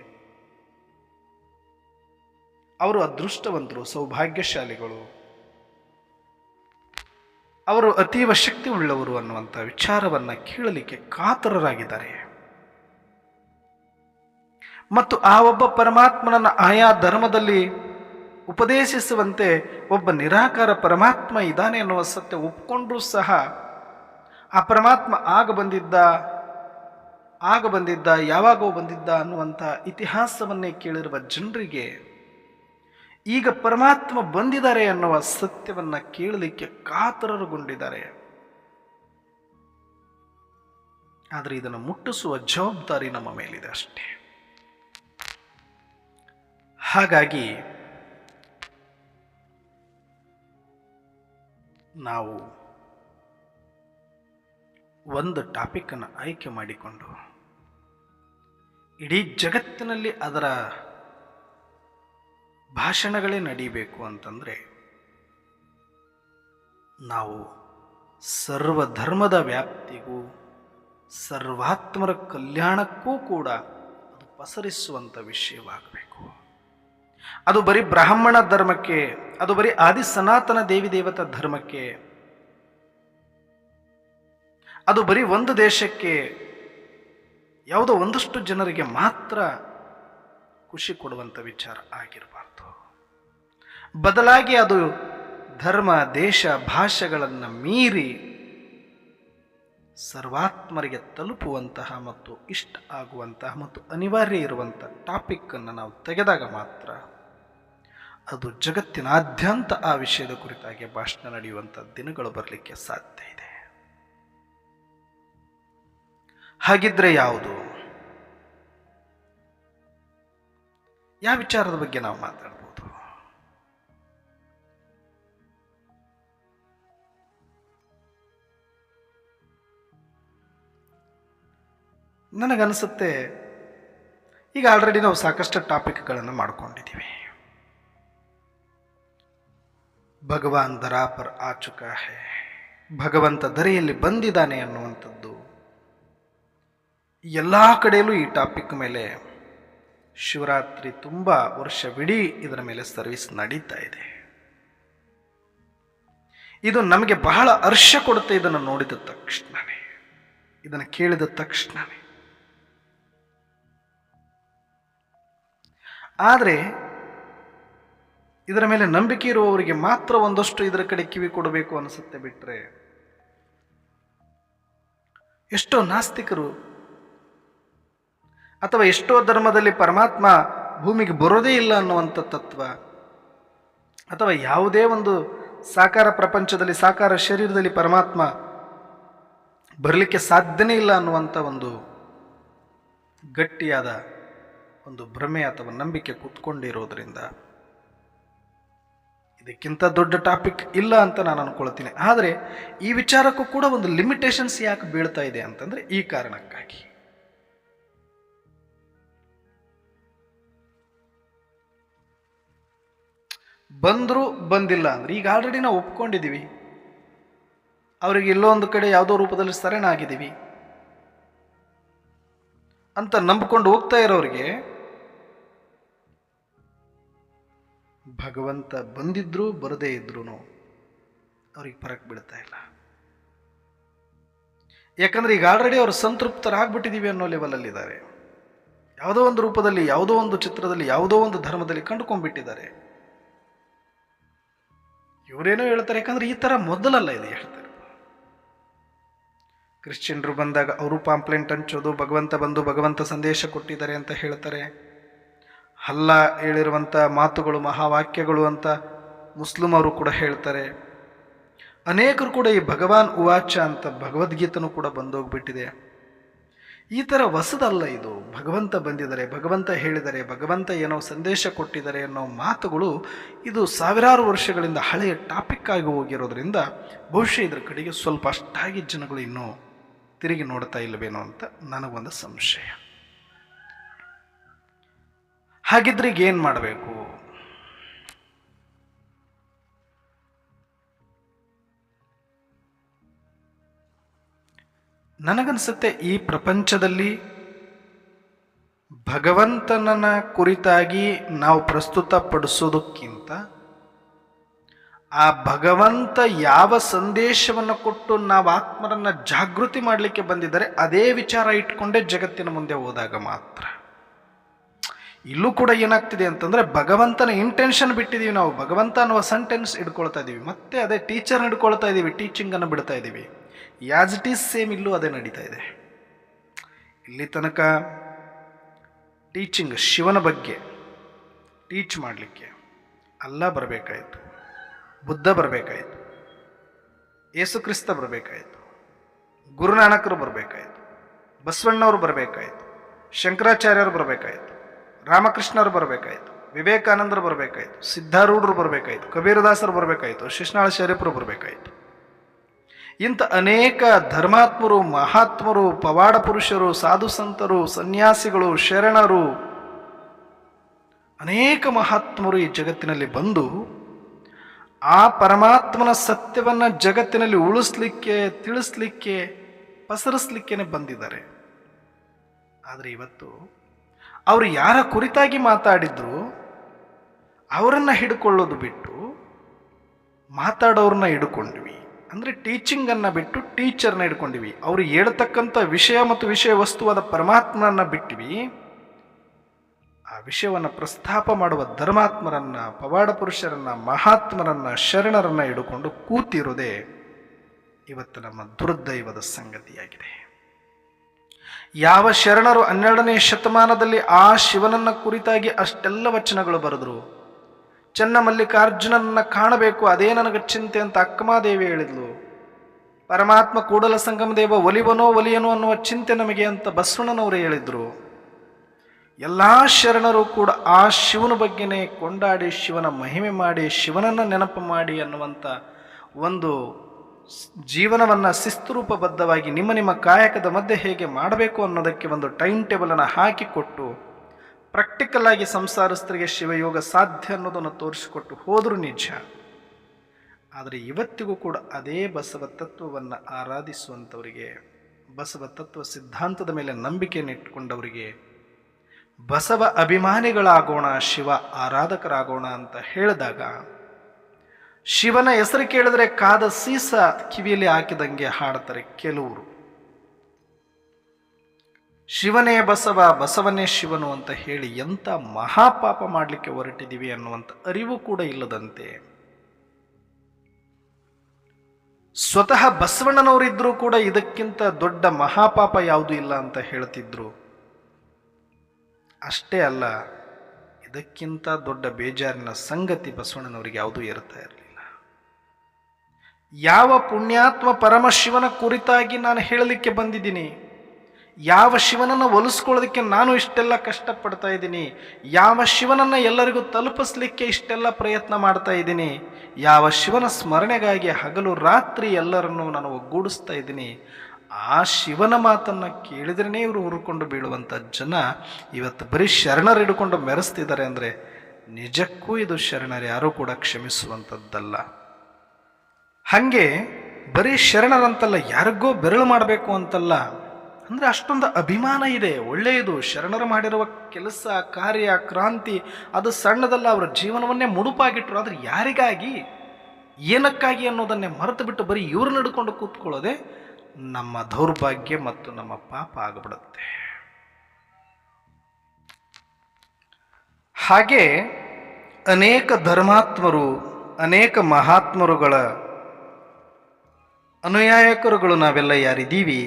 ಅವರು ಅದೃಷ್ಟವಂತರು, ಸೌಭಾಗ್ಯಶಾಲಿಗಳು, ಅವರು ಅತೀವ ಶಕ್ತಿ ಉಳ್ಳವರು ಅನ್ನುವಂಥ ವಿಚಾರವನ್ನು ಕೇಳಲಿಕ್ಕೆ ಕಾತರರಾಗಿದ್ದಾರೆ. ಮತ್ತು ಆ ಒಬ್ಬ ಪರಮಾತ್ಮನನ್ನು ಆಯಾ ಧರ್ಮದಲ್ಲಿ ಉಪದೇಶಿಸುವಂತೆ ಒಬ್ಬ ನಿರಾಕಾರ ಪರಮಾತ್ಮ ಇದ್ದಾನೆ ಅನ್ನುವ ಸತ್ಯ ಒಪ್ಪಿಕೊಂಡ್ರೂ ಸಹ ಆ ಪರಮಾತ್ಮ ಆಗ ಬಂದಿದ್ದ ಯಾವಾಗೋ ಬಂದಿದ್ದ ಅನ್ನುವಂಥ ಇತಿಹಾಸವನ್ನೇ ಕೇಳಿರುವ ಜನರಿಗೆ ಈಗ ಪರಮಾತ್ಮ ಬಂದಿದ್ದಾರೆ ಅನ್ನುವ ಸತ್ಯವನ್ನು ಕೇಳಲಿಕ್ಕೆ ಕಾತರರುಗೊಂಡಿದ್ದಾರೆ. ಆದರೆ ಇದನ್ನು ಮುಟ್ಟಿಸುವ ಜವಾಬ್ದಾರಿ ನಮ್ಮ ಮೇಲಿದೆ ಅಷ್ಟೇ. ಹಾಗಾಗಿ ನಾವು ಒಂದು ಟಾಪಿಕನ್ನು ಆಯ್ಕೆ ಮಾಡಿಕೊಂಡು ಇಡೀ ಜಗತ್ತಿನಲ್ಲಿ ಅದರ ಭಾಷಣಗಳೇ ನಡೀಬೇಕು ಅಂತಂದರೆ ನಾವು ಸರ್ವಧರ್ಮದ ವ್ಯಾಪ್ತಿಗೂ ಸರ್ವಾತ್ಮರ ಕಲ್ಯಾಣಕ್ಕೂ ಕೂಡ ಅದು ಪಸರಿಸುವಂಥ ವಿಷಯವಾಗಬೇಕು. ಅದು ಬರೀ ಬ್ರಾಹ್ಮಣ ಧರ್ಮಕ್ಕೆ, ಅದು ಬರೀ ಆದಿ ಸನಾತನ ದೇವಿ ದೇವತಾ ಧರ್ಮಕ್ಕೆ, ಅದು ಬರೀ ಒಂದು ದೇಶಕ್ಕೆ, ಯಾವುದೋ ಒಂದಷ್ಟು ಜನರಿಗೆ ಮಾತ್ರ ಖುಷಿ ಕೊಡುವಂಥ ವಿಚಾರ ಆಗಿರಬಾರ್ದು. ಬದಲಾಗಿ ಅದು ಧರ್ಮ, ದೇಶ, ಭಾಷೆಗಳನ್ನು ಮೀರಿ ಸರ್ವಾತ್ಮರಿಗೆ ತಲುಪುವಂತಹ ಮತ್ತು ಇಷ್ಟ ಆಗುವಂತಹ ಮತ್ತು ಅನಿವಾರ್ಯ ಇರುವಂಥ ಟಾಪಿಕ್ಕನ್ನು ನಾವು ತೆಗೆದಾಗ ಮಾತ್ರ ಅದು ಜಗತ್ತಿನಾದ್ಯಂತ ಆ ವಿಷಯದ ಕುರಿತಾಗಿ ಭಾಷಣ ನಡೆಯುವಂಥ ದಿನಗಳು ಬರಲಿಕ್ಕೆ ಸಾಧ್ಯ ಇದೆ. ಹಾಗಿದ್ರೆ ಯಾವುದು? ಯಾವ ವಿಚಾರದ ಬಗ್ಗೆ ನಾವು ಮಾತಾಡ್ಬೋದು? ನನಗನ್ಸುತ್ತೆ ಈಗ ಆಲ್ರೆಡಿ ನಾವು ಸಾಕಷ್ಟು ಟಾಪಿಕ್ಗಳನ್ನು ಮಾಡ್ಕೊಂಡಿದ್ದೀವಿ. ಭಗವಾನ್ ದರಾ ಪರ್ ಆ ಚುಕಾ ಹೈ, ಭಗವಂತ ಧರೆಯಲ್ಲಿ ಬಂದಿದ್ದಾನೆ ಅನ್ನುವಂಥದ್ದು ಎಲ್ಲ ಕಡೆಯಲ್ಲೂ ಈ ಟಾಪಿಕ್ ಮೇಲೆ ಶಿವರಾತ್ರಿ ತುಂಬ ವರ್ಷವಿಡೀ ಇದರ ಮೇಲೆ ಸರ್ವಿಸ್ ನಡೀತಾ ಇದೆ. ಇದು ನಮಗೆ ಬಹಳ ಹರ್ಷ ಕೊಡುತ್ತೆ ಇದನ್ನು ನೋಡಿದ ತಕ್ಷಣವೇ, ಇದನ್ನು ಕೇಳಿದ ತಕ್ಷಣವೇ. ಆದರೆ ಇದರ ಮೇಲೆ ನಂಬಿಕೆ ಇರುವವರಿಗೆ ಮಾತ್ರ ಒಂದಷ್ಟು ಇದರ ಕಡೆ ಕಿವಿ ಕೊಡಬೇಕು ಅನಿಸುತ್ತೆ. ಬಿಟ್ಟರೆ ಎಷ್ಟೋ ನಾಸ್ತಿಕರು ಅಥವಾ ಎಷ್ಟೋ ಧರ್ಮದಲ್ಲಿ ಪರಮಾತ್ಮ ಭೂಮಿಗೆ ಬರೋದೇ ಇಲ್ಲ ಅನ್ನುವಂಥ ತತ್ವ, ಅಥವಾ ಯಾವುದೇ ಒಂದು ಸಾಕಾರ ಪ್ರಪಂಚದಲ್ಲಿ, ಸಾಕಾರ ಶರೀರದಲ್ಲಿ ಪರಮಾತ್ಮ ಬರಲಿಕ್ಕೆ ಸಾಧ್ಯನೇ ಇಲ್ಲ ಅನ್ನುವಂಥ ಒಂದು ಗಟ್ಟಿಯಾದ ಒಂದು ಭ್ರಮೆ ಅಥವಾ ನಂಬಿಕೆ ಕೂತ್ಕೊಂಡಿರೋದ್ರಿಂದ ಇದಕ್ಕಿಂತ ದೊಡ್ಡ ಟಾಪಿಕ್ ಇಲ್ಲ ಅಂತ ನಾನು ಅನ್ಕೊಳ್ತೀನಿ. ಆದರೆ ಈ ವಿಚಾರಕ್ಕೂ ಕೂಡ ಒಂದು ಲಿಮಿಟೇಷನ್ಸ್ ಯಾಕೆ ಬೀಳ್ತಾ ಇದೆ ಅಂತಂದ್ರೆ ಈ ಕಾರಣಕ್ಕಾಗಿ. ಬಂದ್ರು ಬಂದಿಲ್ಲ ಅಂದ್ರೆ ಈಗ ಆಲ್ರೆಡಿ ನಾವು ಒಪ್ಕೊಂಡಿದ್ದೀವಿ, ಅವರಿಗೆ ಎಲ್ಲೋ ಒಂದು ಕಡೆ ಯಾವುದೋ ರೂಪದಲ್ಲಿ ಶರಣಾಗಿದ್ದೀವಿ ಅಂತ ನಂಬಿಕೊಂಡು ಹೋಗ್ತಾ ಇರೋರಿಗೆ ಭಗವಂತ ಬಂದಿದ್ರು ಬರದೇ ಇದ್ರು ಅವ್ರಿಗೆ ಫರಕ್ ಬೀಳ್ತಾ ಇಲ್ಲ. ಯಾಕಂದ್ರೆ ಈಗ ಆಲ್ರೆಡಿ ಅವರು ಸಂತೃಪ್ತರಾಗ್ಬಿಟ್ಟಿದೀವಿ ಅನ್ನೋ ಲೆವೆಲಲ್ಲಿದ್ದಾರೆ. ಯಾವುದೋ ಒಂದು ರೂಪದಲ್ಲಿ, ಯಾವುದೋ ಒಂದು ಚಿತ್ರದಲ್ಲಿ, ಯಾವುದೋ ಒಂದು ಧರ್ಮದಲ್ಲಿ ಕಂಡುಕೊಂಡ್ಬಿಟ್ಟಿದ್ದಾರೆ. ಇವರೇನೋ ಹೇಳ್ತಾರೆ, ಯಾಕಂದ್ರೆ ಈ ತರ ಮೊದಲಲ್ಲ ಇದು ಹೇಳ್ತಾರೆ. ಕ್ರಿಶ್ಚಿಯನ್ರು ಬಂದಾಗ ಅವರು ಪಾಂಪ್ಲೆಂಟ್ ಹಂಚೋದು, ಭಗವಂತ ಬಂದು ಭಗವಂತ ಸಂದೇಶ ಕೊಟ್ಟಿದ್ದಾರೆ ಅಂತ ಹೇಳ್ತಾರೆ. ಅಲ್ಲ ಹೇಳಿರುವಂಥ ಮಾತುಗಳು ಮಹಾವಾಕ್ಯಗಳು ಅಂತ ಮುಸ್ಲಿಂ ಅವರು ಕೂಡ ಹೇಳ್ತಾರೆ. ಅನೇಕರು ಕೂಡ ಈ ಭಗವಾನ್ ಉವಾಚ ಅಂತ ಭಗವದ್ಗೀತನೂ ಕೂಡ ಬಂದೋಗ್ಬಿಟ್ಟಿದೆ. ಈ ಥರ ಹೊಸದಲ್ಲ ಇದು. ಭಗವಂತ ಬಂದಿದ್ದಾರೆ, ಭಗವಂತ ಹೇಳಿದ್ದಾರೆ, ಭಗವಂತ ಏನೋ ಸಂದೇಶ ಕೊಟ್ಟಿದ್ದಾರೆ ಅನ್ನೋ ಮಾತುಗಳು ಇದು ಸಾವಿರಾರು ವರ್ಷಗಳಿಂದ ಹಳೆಯ ಟಾಪಿಕ್ ಆಗಿ ಹೋಗಿರೋದ್ರಿಂದ ಬಹುಶಃ ಇದರ ಕಡೆಗೆ ಸ್ವಲ್ಪ ಅಷ್ಟಾಗಿ ಜನಗಳು ಇನ್ನೂ ತಿರುಗಿ ನೋಡ್ತಾ ಇಲ್ಲವೇನೋ ಅಂತ ನನಗೊಂದು ಸಂಶಯ. ಹಾಗಿದ್ರೆ ಈಗ ಏನು ಮಾಡಬೇಕು? ನನಗನ್ಸುತ್ತೆ ಈ ಪ್ರಪಂಚದಲ್ಲಿ ಭಗವಂತನ ಕುರಿತಾಗಿ ನಾವು ಪ್ರಸ್ತುತಪಡಿಸೋದಕ್ಕಿಂತ ಆ ಭಗವಂತ ಯಾವ ಸಂದೇಶವನ್ನು ಕೊಟ್ಟು ನಾವು ಆತ್ಮರನ್ನ ಜಾಗೃತಿ ಮಾಡಲಿಕ್ಕೆ ಬಂದಿದ್ದಾರೆ ಅದೇ ವಿಚಾರ ಇಟ್ಕೊಂಡೇ ಜಗತ್ತಿನ ಮುಂದೆ ಹೋದಾಗ ಮಾತ್ರ. ಇಲ್ಲೂ ಕೂಡ ಏನಾಗ್ತಿದೆ ಅಂತಂದ್ರೆ ಭಗವಂತನ ಇಂಟೆನ್ಷನ್ ಬಿಟ್ಟಿದೀವಿ ನಾವು. ಭಗವಂತ ಅನ್ನುವ ಸೆಂಟೆನ್ಸ್ ಹಿಡ್ಕೊಳ್ತಾ ಇದೀವಿ, ಮತ್ತೆ ಅದೇ ಟೀಚರ್ ಹಿಡ್ಕೊಳ್ತಾ ಇದೀವಿ, ಟೀಚಿಂಗ್ ಅನ್ನು ಬಿಡ್ತಾ ಇದೀವಿ. ಯಾಸ್ ಇಟ್ ಈಸ್ ಸೇಮ್ ಇಲ್ಲೂ ಅದೇ ನಡೀತಾ ಇದೆ. ಇಲ್ಲಿ ತನಕ ಟೀಚಿಂಗ್ ಶಿವನ ಬಗ್ಗೆ ಟೀಚ್ ಮಾಡಲಿಕ್ಕೆ ಅಲ್ಲ ಬರಬೇಕಾಯಿತು, ಬುದ್ಧ ಬರಬೇಕಾಯಿತು, ಯೇಸುಕ್ರಿಸ್ತ ಬರಬೇಕಾಯಿತು, ಗುರುನಾನಕರು ಬರಬೇಕಾಯಿತು, ಬಸವಣ್ಣವರು ಬರಬೇಕಾಯಿತು, ಶಂಕರಾಚಾರ್ಯರು ಬರಬೇಕಾಯಿತು, ರಾಮಕೃಷ್ಣರು ಬರಬೇಕಾಯಿತು, ವಿವೇಕಾನಂದರು ಬರಬೇಕಾಯಿತು, ಸಿದ್ಧಾರೂಢರು ಬರಬೇಕಾಯಿತು, ಕಬೀರದಾಸರು ಬರಬೇಕಾಯಿತು, ಶಿಶ್ನಾಳ ಶರೀಫರು ಬರಬೇಕಾಯಿತು. ಇಂಥ ಅನೇಕ ಧರ್ಮಾತ್ಮರು, ಮಹಾತ್ಮರು, ಪವಾಡ ಪುರುಷರು, ಸಾಧು ಸಂತರು, ಸನ್ಯಾಸಿಗಳು, ಶರಣರು, ಅನೇಕ ಮಹಾತ್ಮರು ಈ ಜಗತ್ತಿನಲ್ಲಿ ಬಂದು ಆ ಪರಮಾತ್ಮನ ಸತ್ಯವನ್ನ ಜಗತ್ತಿನಲ್ಲಿ ಉಳಿಸ್ಲಿಕ್ಕೆ, ತಿಳಿಸ್ಲಿಕ್ಕೆ, ಪಸರಿಸ್ಲಿಕ್ಕೇನೆ ಬಂದಿದ್ದಾರೆ. ಆದರೆ ಇವತ್ತು ಅವರು ಯಾರ ಕುರಿತಾಗಿ ಮಾತಾಡಿದ್ರು ಅವರನ್ನ ಹಿಡ್ಕೊಳ್ಳೋದು ಬಿಟ್ಟು ಮಾತಾಡೋರನ್ನ ಹಿಡ್ಕೊಂಡ್ವಿ. ಅಂದರೆ ಟೀಚಿಂಗನ್ನು ಬಿಟ್ಟು ಟೀಚರ್ನ ಹಿಡ್ಕೊಂಡಿವಿ. ಅವರು ಹೇಳ್ತಕ್ಕಂಥ ವಿಷಯ ಮತ್ತು ವಿಷಯ ವಸ್ತುವಾದ ಪರಮಾತ್ಮನನ್ನ ಬಿಟ್ಟಿವಿ. ಆ ವಿಷಯವನ್ನು ಪ್ರಸ್ತಾಪ ಮಾಡುವ ಧರ್ಮಾತ್ಮರನ್ನ, ಪವಾಡ ಪುರುಷರನ್ನ, ಮಹಾತ್ಮರನ್ನ, ಶರಣರನ್ನ ಹಿಡ್ಕೊಂಡು ಕೂತಿರೋದೇ ಇವತ್ತು ನಮ್ಮ ದುರ್ದೈವದ ಸಂಗತಿಯಾಗಿದೆ. ಯಾವ ಶರಣರು 12ನೇ ಶತಮಾನದಲ್ಲಿ ಆ ಶಿವನನ್ನ ಕುರಿತಾಗಿ ಅಷ್ಟೆಲ್ಲ ವಚನಗಳು ಬರೆದ್ರು. ಚನ್ನಮಲ್ಲಿಕಾರ್ಜುನನ್ನ ಕಾಣಬೇಕು, ಅದೇ ನನಗೆ ಚಿಂತೆ ಅಂತ ಅಕ್ಕಮಾದೇವಿ ಹೇಳಿದ್ಲು. ಪರಮಾತ್ಮ ಕೂಡಲ ಸಂಗಮ ದೇವ ಒಲಿವನೋ ಒಲಿಯನೋ ಅನ್ನುವ ಚಿಂತೆ ನಮಗೆ ಅಂತ ಬಸವಣ್ಣನವರು ಹೇಳಿದ್ರು. ಎಲ್ಲಾ ಶರಣರು ಕೂಡ ಆ ಶಿವನ ಬಗ್ಗೆನೇ ಕೊಂಡಾಡಿ, ಶಿವನ ಮಹಿಮೆ ಮಾಡಿ, ಶಿವನನ್ನ ನೆನಪು ಮಾಡಿ ಅನ್ನುವಂಥ ಒಂದು ಜೀವನವನ್ನು ಶಿಸ್ತುರೂಪಬದ್ಧವಾಗಿ ನಿಮ್ಮ ನಿಮ್ಮ ಕಾಯಕದ ಮಧ್ಯೆ ಹೇಗೆ ಮಾಡಬೇಕು ಅನ್ನೋದಕ್ಕೆ ಒಂದು ಟೈಮ್ ಟೇಬಲನ್ನು ಹಾಕಿಕೊಟ್ಟು ಪ್ರಾಕ್ಟಿಕಲ್ ಆಗಿ ಸಂಸಾರಸ್ಥರಿಗೆ ಶಿವಯೋಗ ಸಾಧ್ಯ ಅನ್ನೋದನ್ನು ತೋರಿಸಿಕೊಟ್ಟು ಹೋದರೂ ನಿಜ. ಆದರೆ ಇವತ್ತಿಗೂ ಕೂಡ ಅದೇ ಬಸವ ತತ್ವವನ್ನು ಆರಾಧಿಸುವಂಥವರಿಗೆ, ಬಸವ ತತ್ವ ಸಿದ್ಧಾಂತದ ಮೇಲೆ ನಂಬಿಕೆಯನ್ನು ಇಟ್ಟುಕೊಂಡವರಿಗೆ ಬಸವ ಅಭಿಮಾನಿಗಳಾಗೋಣ, ಶಿವ ಆರಾಧಕರಾಗೋಣ ಅಂತ ಹೇಳಿದಾಗ ಶಿವನ ಹೆಸರು ಕೇಳಿದ್ರೆ ಕಾದ ಸೀಸ ಕಿವಿಯಲ್ಲಿ ಹಾಕಿದಂಗೆ ಹಾಡ್ತಾರೆ ಕೆಲವರು. ಶಿವನೇ ಬಸವ, ಬಸವನೇ ಶಿವನು ಅಂತ ಹೇಳಿ ಎಂಥ ಮಹಾಪಾಪ ಮಾಡಲಿಕ್ಕೆ ಹೊರಟಿದ್ದೀವಿ ಅನ್ನುವಂಥ ಅರಿವು ಕೂಡ ಇಲ್ಲದಂತೆ, ಸ್ವತಃ ಬಸವಣ್ಣನವರಿದ್ರೂ ಕೂಡ ಇದಕ್ಕಿಂತ ದೊಡ್ಡ ಮಹಾಪಾಪ ಯಾವುದೂ ಇಲ್ಲ ಅಂತ ಹೇಳ್ತಿದ್ರು. ಅಷ್ಟೇ ಅಲ್ಲ, ಇದಕ್ಕಿಂತ ದೊಡ್ಡ ಬೇಜಾರಿನ ಸಂಗತಿ ಬಸವಣ್ಣನವರಿಗೆ ಯಾವುದೂ ಇರ್ತಾ ಇರಲಿಲ್ಲ. ಯಾವ ಪುಣ್ಯಾತ್ಮ ಪರಮಶಿವನ ಕುರಿತಾಗಿ ನಾನು ಹೇಳಲಿಕ್ಕೆ ಬಂದಿದ್ದೀನಿ, ಯಾವ ಶಿವನನ್ನು ಒಲಿಸ್ಕೊಳ್ಳೋದಕ್ಕೆ ನಾನು ಇಷ್ಟೆಲ್ಲ ಕಷ್ಟಪಡ್ತಾ ಇದ್ದೀನಿ, ಯಾವ ಶಿವನನ್ನು ಎಲ್ಲರಿಗೂ ತಲುಪಿಸ್ಲಿಕ್ಕೆ ಇಷ್ಟೆಲ್ಲ ಪ್ರಯತ್ನ ಮಾಡ್ತಾ ಇದ್ದೀನಿ, ಯಾವ ಶಿವನ ಸ್ಮರಣೆಗಾಗಿ ಹಗಲು ರಾತ್ರಿ ಎಲ್ಲರನ್ನೂ ನಾನು ಒಗ್ಗೂಡಿಸ್ತಾ ಇದ್ದೀನಿ, ಆ ಶಿವನ ಮಾತನ್ನು ಕೇಳಿದ್ರೇ ಇವರು ಹುರ್ಕೊಂಡು ಬೀಳುವಂಥ ಜನ ಇವತ್ತು ಬರೀ ಶರಣರು ಹಿಡ್ಕೊಂಡು ಮೆರೆಸ್ತಿದ್ದಾರೆ ಅಂದರೆ ನಿಜಕ್ಕೂ ಇದು ಶರಣರು ಯಾರೂ ಕೂಡ ಕ್ಷಮಿಸುವಂಥದ್ದಲ್ಲ. ಹಾಗೆ ಬರೀ ಶರಣರಂತಲ್ಲ, ಯಾರಿಗೋ ಬೆರಳು ಮಾಡಬೇಕು ಅಂತಲ್ಲ, ಅಂದರೆ ಅಷ್ಟೊಂದು ಅಭಿಮಾನ ಇದೆ, ಒಳ್ಳೆಯದು. ಶರಣರು ಮಾಡಿರುವ ಕೆಲಸ ಕಾರ್ಯ ಕ್ರಾಂತಿ ಅದು ಸಣ್ಣದಲ್ಲ, ಅವರ ಜೀವನವನ್ನೇ ಮುಡುಪಾಗಿಟ್ಟರು. ಆದರೆ ಯಾರಿಗಾಗಿ, ಏನಕ್ಕಾಗಿ ಅನ್ನೋದನ್ನೇ ಮರೆತು ಬಿಟ್ಟು ಬರೀ ಇವ್ರು ನಡ್ಕೊಂಡು ಕೂತ್ಕೊಳ್ಳೋದೆ ನಮ್ಮ ದೌರ್ಭಾಗ್ಯ ಮತ್ತು ನಮ್ಮ ಪಾಪ ಆಗಿಬಿಡುತ್ತೆ. ಹಾಗೆ ಅನೇಕ ಧರ್ಮಾತ್ಮರು, ಅನೇಕ ಮಹಾತ್ಮರುಗಳ ಅನುಯಾಯಕರುಗಳು ನಾವೆಲ್ಲ ಯಾರಿದ್ದೀವಿ,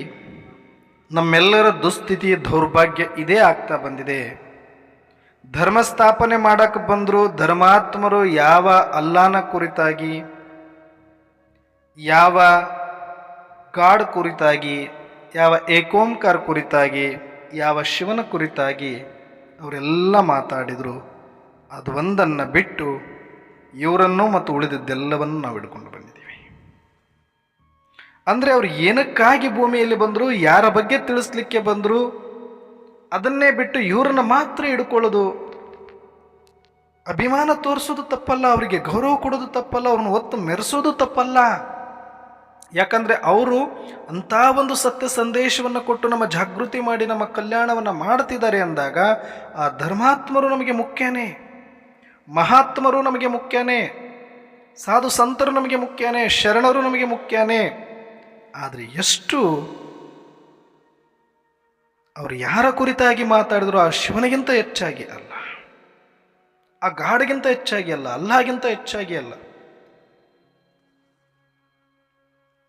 ನಮ್ಮೆಲ್ಲರ ದುಸ್ಥಿತಿ ದೌರ್ಭಾಗ್ಯ ಇದೇ ಆಗ್ತಾ ಬಂದಿದೆ. ಧರ್ಮ ಸ್ಥಾಪನೆ ಮಾಡಕ್ಕೆ ಬಂದರು ಧರ್ಮಾತ್ಮರು ಯಾವ ಅಲ್ಲಾನ ಕುರಿತಾಗಿ, ಯಾವ ಗಾಡ್ ಕುರಿತಾಗಿ, ಯಾವ ಏಕೋಂಕಾರ ಕುರಿತಾಗಿ, ಯಾವ ಶಿವನ ಕುರಿತಾಗಿ ಅವರೆಲ್ಲ ಮಾತಾಡಿದರು. ಅದು ಒಂದನ್ನು ಬಿಟ್ಟು ಇವರನ್ನು ಮತ್ತು ಉಳಿದಿದ್ದೆಲ್ಲವನ್ನು ನಾವು ಹಿಡ್ಕೊಂಡು ಬಂದಿದ್ದೀವಿ. ಅಂದರೆ ಅವರು ಏನಕ್ಕಾಗಿ ಭೂಮಿಯಲ್ಲಿ ಬಂದರು, ಯಾರ ಬಗ್ಗೆ ತಿಳಿಸ್ಲಿಕ್ಕೆ ಬಂದರು, ಅದನ್ನೇ ಬಿಟ್ಟು ಇವರನ್ನು ಮಾತ್ರ ಹಿಡ್ಕೊಳ್ಳೋದು. ಅಭಿಮಾನ ತೋರಿಸೋದು ತಪ್ಪಲ್ಲ, ಅವರಿಗೆ ಗೌರವ ಕೊಡೋದು ತಪ್ಪಲ್ಲ, ಅವ್ರನ್ನ ಒತ್ತು ಮೆರೆಸೋದು ತಪ್ಪಲ್ಲ. ಯಾಕಂದರೆ ಅವರು ಅಂಥ ಒಂದು ಸತ್ಯ ಸಂದೇಶವನ್ನು ಕೊಟ್ಟು ನಮ್ಮ ಜಾಗೃತಿ ಮಾಡಿ ನಮ್ಮ ಕಲ್ಯಾಣವನ್ನು ಮಾಡ್ತಿದ್ದಾರೆ ಅಂದಾಗ ಆ ಧರ್ಮಾತ್ಮರು ನಮಗೆ ಮುಖ್ಯನೇ, ಮಹಾತ್ಮರು ನಮಗೆ ಮುಖ್ಯನೇ, ಸಾಧು ಸಂತರು ನಮಗೆ ಮುಖ್ಯನೇ, ಶರಣರು ನಮಗೆ ಮುಖ್ಯನೇ. ಆದರೆ ಎಷ್ಟು ಅವರು ಯಾರ ಕುರಿತಾಗಿ ಮಾತಾಡಿದ್ರು ಆ ಶಿವನಿಗಿಂತ ಹೆಚ್ಚಾಗಿ ಅಲ್ಲ, ಆ ಗಾಡಿಗಿಂತ ಹೆಚ್ಚಾಗಿ ಅಲ್ಲ, ಅಲ್ಲಾಗಿಂತ ಹೆಚ್ಚಾಗಿ ಅಲ್ಲ.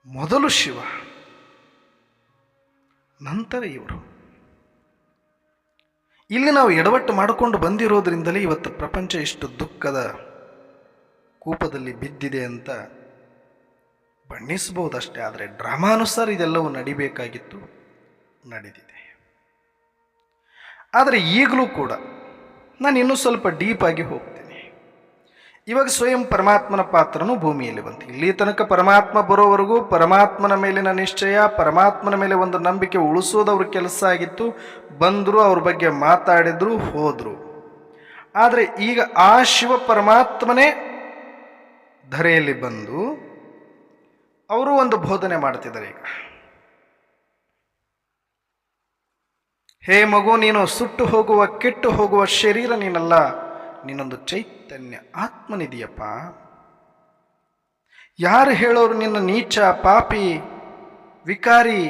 ಮೊದಲು ಶಿವ, ನಂತರ ಇವರು. ಇಲ್ಲಿ ನಾವು ಎಡವಟ್ಟು ಮಾಡಿಕೊಂಡು ಬಂದಿರೋದ್ರಿಂದಲೇ ಇವತ್ತು ಪ್ರಪಂಚ ಇಷ್ಟು ದುಃಖದ ಕೂಪದಲ್ಲಿ ಬಿದ್ದಿದೆ ಅಂತ ಬಣ್ಣಿಸಬಹುದಷ್ಟೇ. ಆದರೆ ಡ್ರಾಮಾನುಸಾರ ಇದೆಲ್ಲವೂ ನಡಿಬೇಕಾಗಿತ್ತು, ನಡೆದಿದೆ. ಆದರೆ ಈಗಲೂ ಕೂಡ ನಾನು ಇನ್ನೂ ಸ್ವಲ್ಪ ಡೀಪ್ ಆಗಿ ಹೋಗ್ತೀನಿ. ಇವಾಗ ಸ್ವಯಂ ಪರಮಾತ್ಮನ ಪಾತ್ರನೂ ಭೂಮಿಯಲ್ಲಿ ಬಂತು. ಇಲ್ಲಿ ತನಕ ಪರಮಾತ್ಮ ಬರೋವರೆಗೂ ಪರಮಾತ್ಮನ ಮೇಲಿನ ನಿಶ್ಚಯ, ಪರಮಾತ್ಮನ ಮೇಲೆ ಒಂದು ನಂಬಿಕೆ ಉಳಿಸೋದು ಅವ್ರ ಕೆಲಸ ಆಗಿತ್ತು. ಬಂದರು, ಅವ್ರ ಬಗ್ಗೆ ಮಾತಾಡಿದ್ರು, ಹೋದರು. ಆದರೆ ಈಗ ಆ ಶಿವ ಪರಮಾತ್ಮನೇ ಧರೆಯಲ್ಲಿ ಬಂದು ಅವರು ಒಂದು ಬೋಧನೆ ಮಾಡ್ತಿದ್ದಾರೆ. ಈಗ ಹೇ ಮಗು, ನೀನು ಸುಟ್ಟು ಹೋಗುವ ಕೆಟ್ಟು ಹೋಗುವ ಶರೀರ ನೀನಲ್ಲ, ನೀನೊಂದು ಚೈತನ್ಯ ಆತ್ಮನಿದೆಯಪ್ಪ. ಯಾರು ಹೇಳೋರು ನಿನ್ನ ನೀಚ, ಪಾಪಿ, ವಿಕಾರಿ,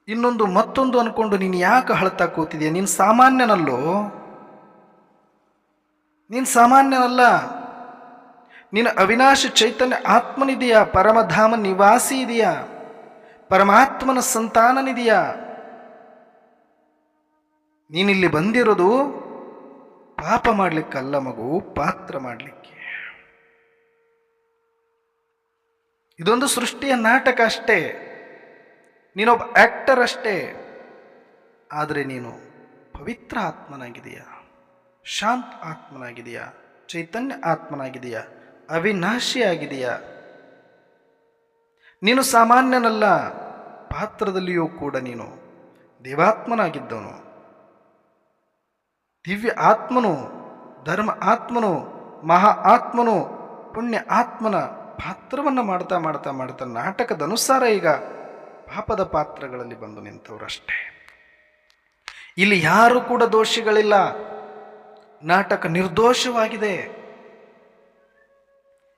ಇನ್ನೊಂದು ಮತ್ತೊಂದು ಅನ್ಕೊಂಡು ನೀನು ಯಾಕೆ ಹಳ್ತಾ ಕೂತಿದೀಯ? ನೀನು ಸಾಮಾನ್ಯನಲ್ಲೋ, ನೀನು ಸಾಮಾನ್ಯನಲ್ಲ. ನೀನು ಅವಿನಾಶಿ ಚೈತನ್ಯ ಆತ್ಮನಿದೆಯಾ, ಪರಮಧಾಮ ನಿವಾಸಿ ಇದೆಯಾ, ಪರಮಾತ್ಮನ ಸಂತಾನನಿದೆಯಾ. ನೀನಿಲ್ಲಿ ಬಂದಿರೋದು ಪಾಪ ಮಾಡಲಿಕ್ಕಲ್ಲ ಮಗು, ಪಾತ್ರ ಮಾಡಲಿಕ್ಕೆ. ಇದೊಂದು ಸೃಷ್ಟಿಯ ನಾಟಕ ಅಷ್ಟೇ, ನೀನೊಬ್ಬ ಆಕ್ಟರ್ ಅಷ್ಟೇ. ಆದರೆ ನೀನು ಪವಿತ್ರ ಆತ್ಮನಾಗಿದೆಯಾ, ಶಾಂತ ಆತ್ಮನಾಗಿದೆಯಾ, ಚೈತನ್ಯ ಆತ್ಮನಾಗಿದೆಯಾ, ಅವಿನಾಶಿ ಆಗಿದೆಯಾ. ನೀನು ಸಾಮಾನ್ಯನಲ್ಲ, ಪಾತ್ರದಲ್ಲಿಯೂ ಕೂಡ ನೀನು ದೇವಾತ್ಮನಾಗಿದ್ದವನು, ದಿವ್ಯ ಆತ್ಮನು, ಧರ್ಮ ಆತ್ಮನು, ಮಹಾ ಆತ್ಮನು, ಪುಣ್ಯ ಆತ್ಮನ ಪಾತ್ರವನ್ನು ಮಾಡ್ತಾ ಮಾಡ್ತಾ ಮಾಡ್ತಾ ನಾಟಕದ ಅನುಸಾರ ಈಗ ಪಾಪದ ಪಾತ್ರಗಳಲ್ಲಿ ಬಂದು ನಿಂತವರಷ್ಟೇ. ಇಲ್ಲಿ ಯಾರು ಕೂಡ ದೋಷಿಗಳಿಲ್ಲ, ನಾಟಕ ನಿರ್ದೋಷವಾಗಿದೆ.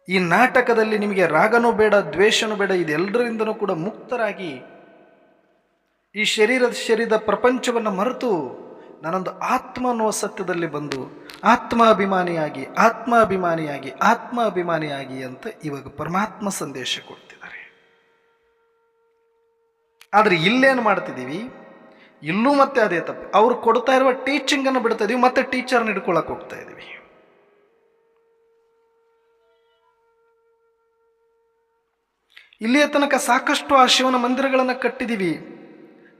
ಈ ನಾಟಕದಲ್ಲಿ ನಿಮಗೆ ರಾಗನೂ ಬೇಡ, ದ್ವೇಷನೂ ಬೇಡ, ಇದೆಲ್ಲರಿಂದನೂ ಕೂಡ ಮುಕ್ತರಾಗಿ ಈ ಶರೀರದ ಪ್ರಪಂಚವನ್ನು ಮರೆತು ನಾನೊಂದು ಆತ್ಮ ಅನ್ನುವ ಸತ್ಯದಲ್ಲಿ ಬಂದು ಆತ್ಮಾಭಿಮಾನಿಯಾಗಿ ಆತ್ಮಾಭಿಮಾನಿಯಾಗಿ ಆತ್ಮಾಭಿಮಾನಿಯಾಗಿ ಅಂತ ಇವಾಗ ಪರಮಾತ್ಮ ಸಂದೇಶ ಕೊಡ್ತಿದ್ದಾರೆ. ಆದರೆ ಇಲ್ಲೇನು ಮಾಡ್ತಿದ್ದೀವಿ, ಇಲ್ಲೂ ಮತ್ತೆ ಅದೇ ತಪ್ಪು. ಅವ್ರು ಕೊಡ್ತಾ ಇರುವ ಟೀಚಿಂಗನ್ನು ಬಿಡ್ತಾ ಇದೀವಿ, ಮತ್ತೆ ಟೀಚರ್ನ ಹಿಡ್ಕೊಳಕ್ಕೆ ಹೋಗ್ತಾ ಇದ್ದೀವಿ. ಇಲ್ಲಿಯ ತನಕ ಸಾಕಷ್ಟು ಆ ಶಿವನ ಮಂದಿರಗಳನ್ನು ಕಟ್ಟಿದೀವಿ,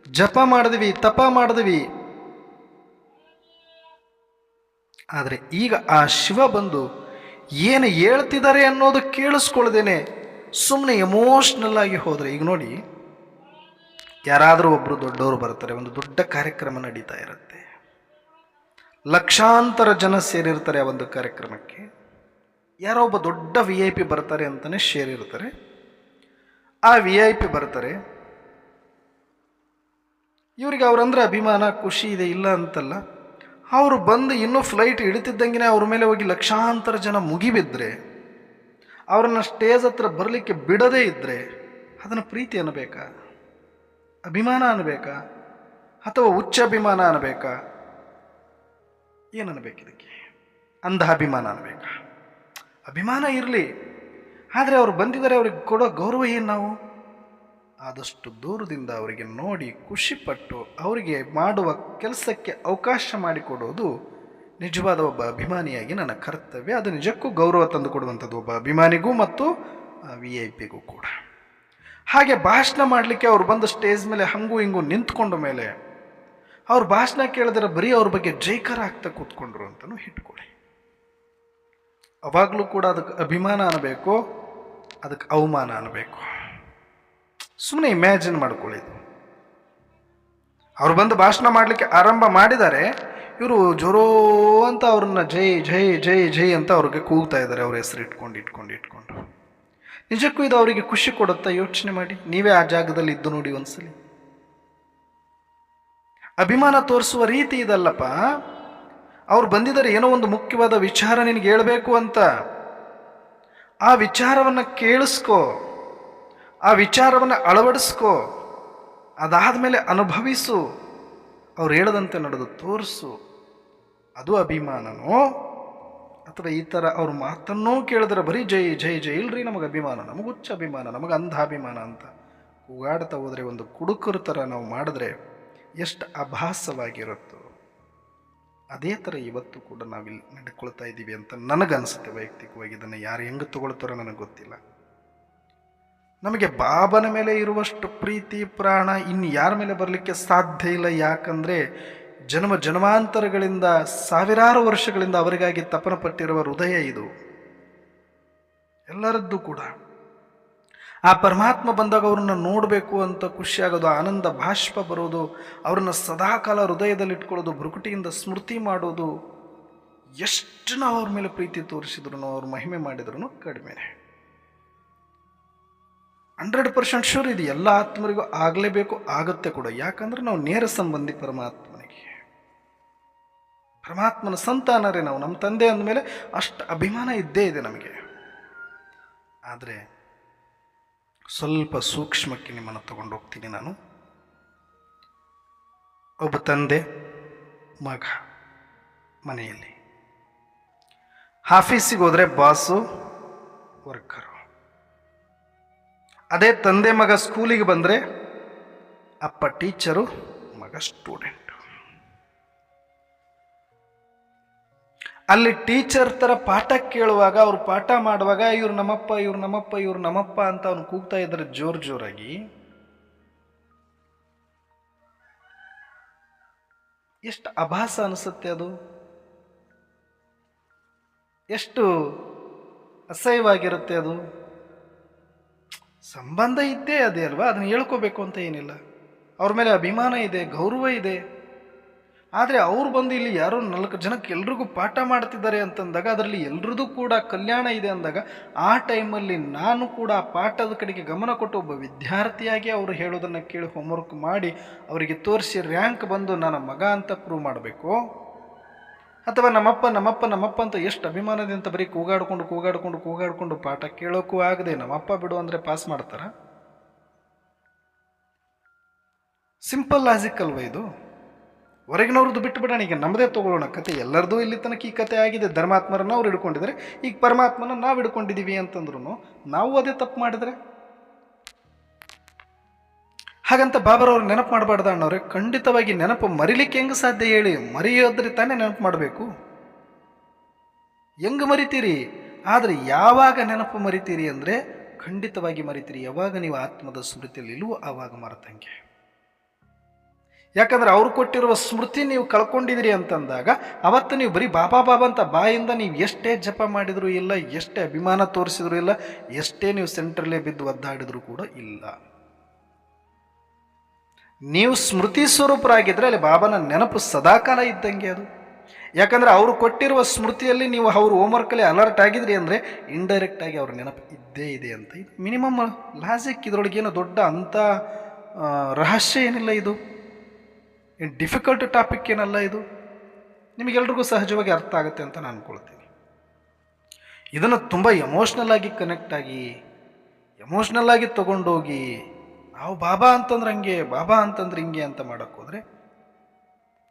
ಜಪ ಮಾಡಿದ್ವಿ, ತಪ ಮಾಡಿದ್ವಿ. ಆದರೆ ಈಗ ಆ ಶಿವ ಬಂದು ಏನು ಹೇಳ್ತಿದ್ದಾರೆ ಅನ್ನೋದು ಕೇಳಿಸ್ಕೊಳ್ದೇನೆ ಸುಮ್ಮನೆ ಎಮೋಷ್ನಲ್ ಆಗಿ ಹೋದರೆ, ಈಗ ನೋಡಿ, ಯಾರಾದರೂ ಒಬ್ಬರು ದೊಡ್ಡವರು ಬರ್ತಾರೆ, ಒಂದು ದೊಡ್ಡ ಕಾರ್ಯಕ್ರಮ ನಡೀತಾ ಇರುತ್ತೆ, ಲಕ್ಷಾಂತರ ಜನ ಸೇರಿರ್ತಾರೆ ಆ ಒಂದು ಕಾರ್ಯಕ್ರಮಕ್ಕೆ. ಯಾರೋ ಒಬ್ಬ ದೊಡ್ಡ VIP ಬರ್ತಾರೆ ಅಂತಲೇ ಸೇರಿರ್ತಾರೆ. ಆ VIP ಬರ್ತಾರೆ, ಇವರಿಗೆ ಅವರಂದ್ರೆ ಅಭಿಮಾನ, ಖುಷಿ ಇದೆ, ಇಲ್ಲ ಅಂತಲ್ಲ. ಅವರು ಬಂದು ಇನ್ನೂ ಫ್ಲೈಟ್ ಇಳಿತಿದ್ದಂಗೆ ಅವ್ರ ಮೇಲೆ ಹೋಗಿ ಲಕ್ಷಾಂತರ ಜನ ಮುಗಿಬಿದ್ರೆ, ಅವ್ರನ್ನ ಸ್ಟೇಜ್ ಹತ್ರ ಬರಲಿಕ್ಕೆ ಬಿಡದೇ ಇದ್ದರೆ ಅದನ್ನು ಪ್ರೀತಿ ಅನ್ನಬೇಕಾ, ಅಭಿಮಾನ ಅನ್ನಬೇಕಾ, ಅಥವಾ ಉಚ್ಚ ಅಭಿಮಾನ ಅನ್ನಬೇಕಾ, ಏನನ್ನಬೇಕು ಇದಕ್ಕೆ? ಅಂಧ ಅಭಿಮಾನ ಅನ್ನಬೇಕಾ? ಅಭಿಮಾನ ಇರಲಿ, ಆದರೆ ಅವ್ರು ಬಂದಿದ್ದಾರೆ, ಅವ್ರಿಗೆ ಕೊಡೋ ಗೌರವ ಏನು? ನಾವು ಆದಷ್ಟು ದೂರದಿಂದ ಅವರಿಗೆ ನೋಡಿ ಖುಷಿಪಟ್ಟು ಅವರಿಗೆ ಮಾಡುವ ಕೆಲಸಕ್ಕೆ ಅವಕಾಶ ಮಾಡಿಕೊಡೋದು ನಿಜವಾದ ಒಬ್ಬ ಅಭಿಮಾನಿಯಾಗಿ ನನ್ನ ಕರ್ತವ್ಯ. ಅದು ನಿಜಕ್ಕೂ ಗೌರವ ತಂದು ಕೊಡುವಂಥದ್ದು ಒಬ್ಬ ಅಭಿಮಾನಿಗೂ ಮತ್ತು VIP-ಗೂ ಕೂಡ. ಹಾಗೆ ಭಾಷಣ ಮಾಡಲಿಕ್ಕೆ ಅವ್ರು ಬಂದು ಸ್ಟೇಜ್ ಮೇಲೆ ಹಂಗೂ ಹಿಂಗೂ ನಿಂತ್ಕೊಂಡ ಮೇಲೆ ಅವ್ರ ಭಾಷಣ ಕೇಳಿದ್ರೆ ಬರೀ ಅವ್ರ ಬಗ್ಗೆ ಜೈಕಾರ ಆಗ್ತಾ ಕೂತ್ಕೊಂಡ್ರು ಅಂತಲೂ ಇಟ್ಕೊಳ್ಳಿ. ಅವಾಗಲೂ ಕೂಡ ಅದಕ್ಕೆ ಅಭಿಮಾನ ಅನ್ನಬೇಕು, ಅದಕ್ಕೆ ಅವಮಾನ ಅನ್ನಬೇಕು. ಸುಮ್ಮನೆ ಇಮ್ಯಾಜಿನ್ ಮಾಡ್ಕೊಳ್ಳಿದು. ಅವ್ರು ಬಂದು ಭಾಷಣ ಮಾಡಲಿಕ್ಕೆ ಆರಂಭ ಮಾಡಿದ್ದಾರೆ, ಇವರು ಜೋರೋ ಅಂತ ಅವ್ರನ್ನ ಜೈ ಜೈ ಜೈ ಜೈ ಅಂತ ಅವ್ರಿಗೆ ಕೂಗ್ತಾ ಇದ್ದಾರೆ, ಅವ್ರ ಹೆಸರು ಇಟ್ಕೊಂಡು. ನಿಜಕ್ಕೂ ಇದು ಅವರಿಗೆ ಖುಷಿ ಕೊಡುತ್ತಾ? ಯೋಚನೆ ಮಾಡಿ, ನೀವೇ ಆ ಜಾಗದಲ್ಲಿ ಇದ್ದು ನೋಡಿ ಒಂದ್ಸಲಿ. ಅಭಿಮಾನ ತೋರಿಸುವ ರೀತಿ ಇದಲ್ಲಪ್ಪ. ಅವ್ರು ಬಂದಿದ್ದಾರೆ, ಏನೋ ಒಂದು ಮುಖ್ಯವಾದ ವಿಚಾರ ನಿನಗೆ ಹೇಳಬೇಕು ಅಂತ. ಆ ವಿಚಾರವನ್ನು ಕೇಳಿಸ್ಕೋ, ಆ ವಿಚಾರವನ್ನು ಅಳವಡಿಸ್ಕೋ, ಅದಾದ ಮೇಲೆ ಅನುಭವಿಸು, ಅವ್ರು ಹೇಳದಂತೆ ನಡೆದು ತೋರಿಸು. ಅದು ಅಭಿಮಾನನೋ? ಅಥವಾ ಈ ಥರ ಅವ್ರ ಮಾತನ್ನೂ ಕೇಳಿದ್ರೆ ಬರೀ ಜೈ ಜೈ ಜೈ, ಇಲ್ರಿ ನಮಗೆ ಅಭಿಮಾನ, ನಮಗೆ ಉಚ್ಚ ಅಭಿಮಾನ, ನಮಗೆ ಅಂಧಾಭಿಮಾನ ಅಂತ ಕೂಗಾಡ್ತಾ ಹೋದರೆ, ಒಂದು ಕುಡುಕರ ಥರ ನಾವು ಮಾಡಿದ್ರೆ ಎಷ್ಟು ಅಭಾಸವಾಗಿರುತ್ತೋ ಅದೇ ಥರ ಇವತ್ತು ಕೂಡ ನಾವಿಲ್ಲಿ ನಡ್ಕೊಳ್ತಾ ಇದ್ದೀವಿ ಅಂತ ನನಗನ್ಸುತ್ತೆ ವೈಯಕ್ತಿಕವಾಗಿ. ಇದನ್ನು ಯಾರು ಹೆಂಗೆ ತಗೊಳ್ತಾರೋ ನನಗೆ ಗೊತ್ತಿಲ್ಲ. ನಮಗೆ ಬಾಬನ ಮೇಲೆ ಇರುವಷ್ಟು ಪ್ರೀತಿ ಪ್ರಾಣ ಇನ್ನು ಯಾರ ಮೇಲೆ ಬರಲಿಕ್ಕೆ ಸಾಧ್ಯ ಇಲ್ಲ. ಯಾಕಂದರೆ ಜನ್ಮಾಂತರಗಳಿಂದ, ಸಾವಿರಾರು ವರ್ಷಗಳಿಂದ ಅವರಿಗಾಗಿ ತಪನ ಪಟ್ಟಿರುವ ಹೃದಯ ಇದು ಎಲ್ಲರದ್ದು ಕೂಡ. ಆ ಪರಮಾತ್ಮ ಬಂದಾಗ ಅವ್ರನ್ನ ನೋಡಬೇಕು ಅಂತ ಖುಷಿಯಾಗೋದು, ಆನಂದ ಬಾಷ್ಪ ಬರೋದು, ಅವ್ರನ್ನ ಸದಾಕಾಲ ಹೃದಯದಲ್ಲಿ ಇಟ್ಕೊಳ್ಳೋದು, ಭ್ರುಕುಟಿಯಿಂದ ಸ್ಮೃತಿ ಮಾಡೋದು, ಎಷ್ಟು ನಾವು ಅವ್ರ ಮೇಲೆ ಪ್ರೀತಿ ತೋರಿಸಿದ್ರು, ಅವ್ರ ಮಹಿಮೆ ಮಾಡಿದ್ರು ಕಡಿಮೆನೆ. 100% ಶೂರ್ ಇದು ಎಲ್ಲ ಆತ್ಮರಿಗೂ ಆಗಲೇಬೇಕು, ಆಗುತ್ತೆ ಕೂಡ. ಯಾಕಂದ್ರೆ ನಾವು ನೇರ ಸಂಬಂಧಿ ಪರಮಾತ್ಮನಿಗೆ, ಪರಮಾತ್ಮನ ಸಂತಾನರೇ ನಾವು. ನಮ್ಮ ತಂದೆ ಅಂದಮೇಲೆ ಅಷ್ಟು ಅಭಿಮಾನ ಇದ್ದೇ ಇದೆ ನಮಗೆ. ಆದರೆ ಸ್ವಲ್ಪ ಸೂಕ್ಷ್ಮಕ್ಕೆ ನಿಮ್ಮನ್ನು ತಗೊಂಡು ಹೋಗ್ತೀನಿ ನಾನು. ಒಬ್ಬ ತಂದೆ ಮಗ ಮನೆಯಲ್ಲಿ, ಆಫೀಸಿಗೆ ಹೋದರೆ ಬಾಸು ವರ್ಕರು. ಅದೇ ತಂದೆ ಮಗ ಸ್ಕೂಲಿಗೆ ಬಂದರೆ ಅಪ್ಪ ಟೀಚರು, ಮಗ ಸ್ಟೂಡೆಂಟು. ಅಲ್ಲಿ ಟೀಚರ್ ಥರ ಪಾಠ ಕೇಳುವಾಗ, ಅವ್ರು ಪಾಠ ಮಾಡುವಾಗ ಇವ್ರು ನಮ್ಮಪ್ಪ, ಇವ್ರು ನಮ್ಮಪ್ಪ, ಇವ್ರು ನಮ್ಮಪ್ಪ ಅಂತ ಅವ್ನು ಕೂಗ್ತಾ ಇದ್ದಾರೆ ಜೋರಾಗಿ. ಎಷ್ಟು ಅಭಾಸ ಅನಿಸುತ್ತೆ ಅದು, ಎಷ್ಟು ಅಸಹ್ಯವಾಗಿರುತ್ತೆ ಅದು. ಸಂಬಂಧ ಇದ್ದೇ ಅದೇ ಅಲ್ವಾ, ಅದನ್ನು ಹೇಳ್ಕೋಬೇಕು ಅಂತ ಏನಿಲ್ಲ. ಅವ್ರ ಮೇಲೆ ಅಭಿಮಾನ ಇದೆ, ಗೌರವ ಇದೆ. ಆದರೆ ಅವ್ರು ಬಂದು ಇಲ್ಲಿ ಯಾರೋ 4 ಜನಕ್ಕೆ ಎಲ್ರಿಗೂ ಪಾಠ ಮಾಡ್ತಿದ್ದಾರೆ ಅಂತಂದಾಗ, ಅದರಲ್ಲಿ ಎಲ್ರದ್ದು ಕೂಡ ಕಲ್ಯಾಣ ಇದೆ ಅಂದಾಗ, ಆ ಟೈಮಲ್ಲಿ ನಾನು ಕೂಡ ಆ ಪಾಠದ ಕಡೆಗೆ ಗಮನ ಕೊಟ್ಟು ಒಬ್ಬ ವಿದ್ಯಾರ್ಥಿಯಾಗಿ ಅವರು ಹೇಳೋದನ್ನು ಕೇಳಿ ಹೋಮ್ವರ್ಕ್ ಮಾಡಿ ಅವರಿಗೆ ತೋರಿಸಿ ರ್ಯಾಂಕ್ ಬಂದು ನನ್ನ ಮಗ ಅಂತ ಪ್ರೂವ್ ಮಾಡಬೇಕು. ಅಥವಾ ನಮ್ಮಪ್ಪ ನಮ್ಮಪ್ಪ ನಮ್ಮಪ್ಪ ಅಂತ ಎಷ್ಟು ಅಭಿಮಾನದಿಂದ ಬರೀ ಕೂಗಾಡ್ಕೊಂಡು ಪಾಠ ಕೇಳೋಕ್ಕೂ ಆಗದೆ ನಮ್ಮಪ್ಪ ಬಿಡು ಅಂದರೆ ಪಾಸ್ ಮಾಡ್ತಾರ? ಸಿಂಪಲ್ ಲಾಜಿಕ್ ಅಲ್ವ ಇದು? ಹೊರಗಿನವ್ರದ್ದು ಬಿಟ್ಟು ಬಿಡೋಣ, ಈಗ ನಮ್ಮದೇ ತಗೊಳ್ಳೋಣ ಕತೆ. ಎಲ್ಲರದು ಇಲ್ಲಿ ತನಕ ಈ ಕತೆ ಆಗಿದೆ. ಧರ್ಮಾತ್ಮರನ್ನ ಅವ್ರು ಹಿಡ್ಕೊಂಡಿದ್ದಾರೆ, ಈಗ ಪರಮಾತ್ಮನ ನಾವು ಹಿಡ್ಕೊಂಡಿದ್ದೀವಿ ಅಂತಂದ್ರು ನಾವು ಅದೇ ತಪ್ಪು ಮಾಡಿದ್ರೆ ಹಾಗಂತ ಬಾಬರವ್ರು ನೆನಪು ಮಾಡಬಾರ್ದ ಅಣ್ಣವ್ರೆ? ಖಂಡಿತವಾಗಿ ನೆನಪು ಮರಿಲಿಕ್ಕೆ ಹೆಂಗೆ ಸಾಧ್ಯ ಹೇಳಿ? ಮರೆಯೋದ್ರೆ ತಾನೇ ನೆನಪು ಮಾಡಬೇಕು. ಹೆಂಗೆ ಮರಿತೀರಿ? ಆದರೆ ಯಾವಾಗ ನೆನಪು ಮರಿತೀರಿ ಅಂದರೆ ಖಂಡಿತವಾಗಿ ಮರಿತೀರಿ. ಯಾವಾಗ ನೀವು ಆತ್ಮದ ಸ್ಮೃತಿಯಲ್ಲಿ ಇಲ್ಲವೋ ಆವಾಗ ಮರೆತಂಗೆ. ಯಾಕಂದ್ರೆ ಅವ್ರು ಕೊಟ್ಟಿರುವ ಸ್ಮೃತಿ ನೀವು ಕಳ್ಕೊಂಡಿದ್ದೀರಿ ಅಂತಂದಾಗ ಅವತ್ತು ನೀವು ಬರೀ ಬಾಬಾ ಬಾಬಾ ಅಂತ ಬಾಯಿಂದ ನೀವು ಎಷ್ಟೇ ಜಪ ಮಾಡಿದರೂ ಇಲ್ಲ, ಎಷ್ಟೇ ಅಭಿಮಾನ ತೋರಿಸಿದ್ರು ಇಲ್ಲ, ಎಷ್ಟೇ ನೀವು ಸೆಂಟ್ರಲ್ಲೇ ಬಿದ್ದು ಒದ್ದಾಡಿದ್ರು ಕೂಡ ಇಲ್ಲ. ನೀವು ಸ್ಮೃತಿ ಸ್ವರೂಪರಾಗಿದ್ದರೆ ಅಲ್ಲಿ ಬಾಬಾನ ನೆನಪು ಸದಾಕಾಲ ಇದ್ದಂಗೆ ಅದು. ಯಾಕಂದರೆ ಅವರು ಕೊಟ್ಟಿರುವ ಸ್ಮೃತಿಯಲ್ಲಿ ನೀವು ಅವ್ರ ಹೋಮ್ವರ್ಕಲ್ಲಿ ಅಲರ್ಟ್ ಆಗಿದ್ರಿ ಅಂದರೆ ಇಂಡೈರೆಕ್ಟ್ ಆಗಿ ಅವ್ರ ನೆನಪು ಇದ್ದೇ ಇದೆ ಅಂತ. ಇದು ಮಿನಿಮಮ್ ಲಾಜಿಕ್. ಇದರೊಳಗೇನು ದೊಡ್ಡ ಅಂಥ ರಹಸ್ಯ ಏನಿಲ್ಲ. ಇದು ಏನು ಡಿಫಿಕಲ್ಟ್ ಟಾಪಿಕ್ ಏನಲ್ಲ. ಇದು ನಿಮಗೆಲ್ರಿಗೂ ಸಹಜವಾಗಿ ಅರ್ಥ ಆಗುತ್ತೆ ಅಂತ ನಾನು ಅನ್ಕೊಳ್ತೀನಿ. ಇದನ್ನು ತುಂಬ ಎಮೋಷ್ನಲ್ ಆಗಿ ಕನೆಕ್ಟ್ ಆಗಿ, ಎಮೋಷ್ನಲ್ ಆಗಿ ತೊಗೊಂಡೋಗಿ ನಾವು ಬಾಬಾ ಅಂತಂದ್ರೆ ಹಂಗೆ, ಬಾಬಾ ಅಂತಂದ್ರೆ ಹಿಂಗೆ ಅಂತ ಮಾಡೋಕ್ಕೆ ಹೋದರೆ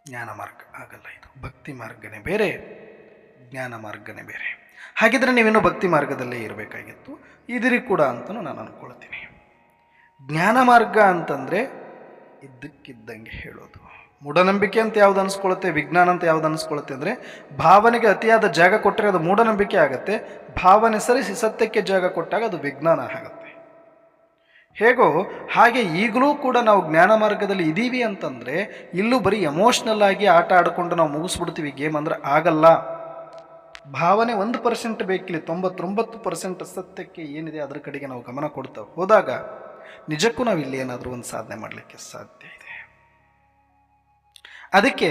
ಜ್ಞಾನ ಮಾರ್ಗ ಆಗಲ್ಲ. ಇದು ಭಕ್ತಿ ಮಾರ್ಗನೇ ಬೇರೆ, ಜ್ಞಾನ ಮಾರ್ಗನೇ ಬೇರೆ. ಹಾಗಿದ್ರೆ ನೀವಿನ್ನೂ ಭಕ್ತಿ ಮಾರ್ಗದಲ್ಲೇ ಇರಬೇಕಾಗಿತ್ತು, ಇದಿರಿ ಕೂಡ ಅಂತಲೂ ನಾನು ಅಂದ್ಕೊಳ್ತೀನಿ. ಜ್ಞಾನ ಮಾರ್ಗ ಅಂತಂದರೆ ಇದ್ದಕ್ಕಿದ್ದಂಗೆ ಹೇಳೋದು. ಮೂಢನಂಬಿಕೆ ಅಂತ ಯಾವ್ದು ಅನಿಸ್ಕೊಳ್ಳುತ್ತೆ, ವಿಜ್ಞಾನ ಅಂತ ಯಾವ್ದು ಅನಿಸ್ಕೊಳ್ಳುತ್ತೆ ಅಂದರೆ ಭಾವನೆಗೆ ಅತಿಯಾದ ಜಾಗ ಕೊಟ್ಟರೆ ಅದು ಮೂಢನಂಬಿಕೆ ಆಗುತ್ತೆ. ಭಾವನೆ ಸರಿಸಿ ಸತ್ಯಕ್ಕೆ ಜಾಗ ಕೊಟ್ಟಾಗ ಅದು ವಿಜ್ಞಾನ ಆಗುತ್ತೆ. ಹೇಗೋ ಹಾಗೆ ಈಗಲೂ ಕೂಡ ನಾವು ಜ್ಞಾನ ಮಾರ್ಗದಲ್ಲಿ ಇದ್ದೀವಿ ಅಂತಂದರೆ ಇಲ್ಲೂ ಬರೀ ಎಮೋಷ್ನಲ್ ಆಗಿ ಆಟ ಆಡಿಕೊಂಡು ನಾವು ಮುಗಿಸ್ಬಿಡ್ತೀವಿ ಗೇಮ್ ಅಂದರೆ ಆಗಲ್ಲ. ಭಾವನೆ 1% ಬೇಕಿಲ್ಲ, 99% ಸತ್ಯಕ್ಕೆ ಏನಿದೆ ಅದರ ಕಡೆಗೆ ನಾವು ಗಮನ ಕೊಡ್ತಾ ಹೋದಾಗ ನಿಜಕ್ಕೂ ನಾವು ಇಲ್ಲಿ ಏನಾದರೂ ಒಂದು ಸಾಧನೆ ಮಾಡಲಿಕ್ಕೆ ಸಾಧ್ಯ ಇದೆ. ಅದಕ್ಕೆ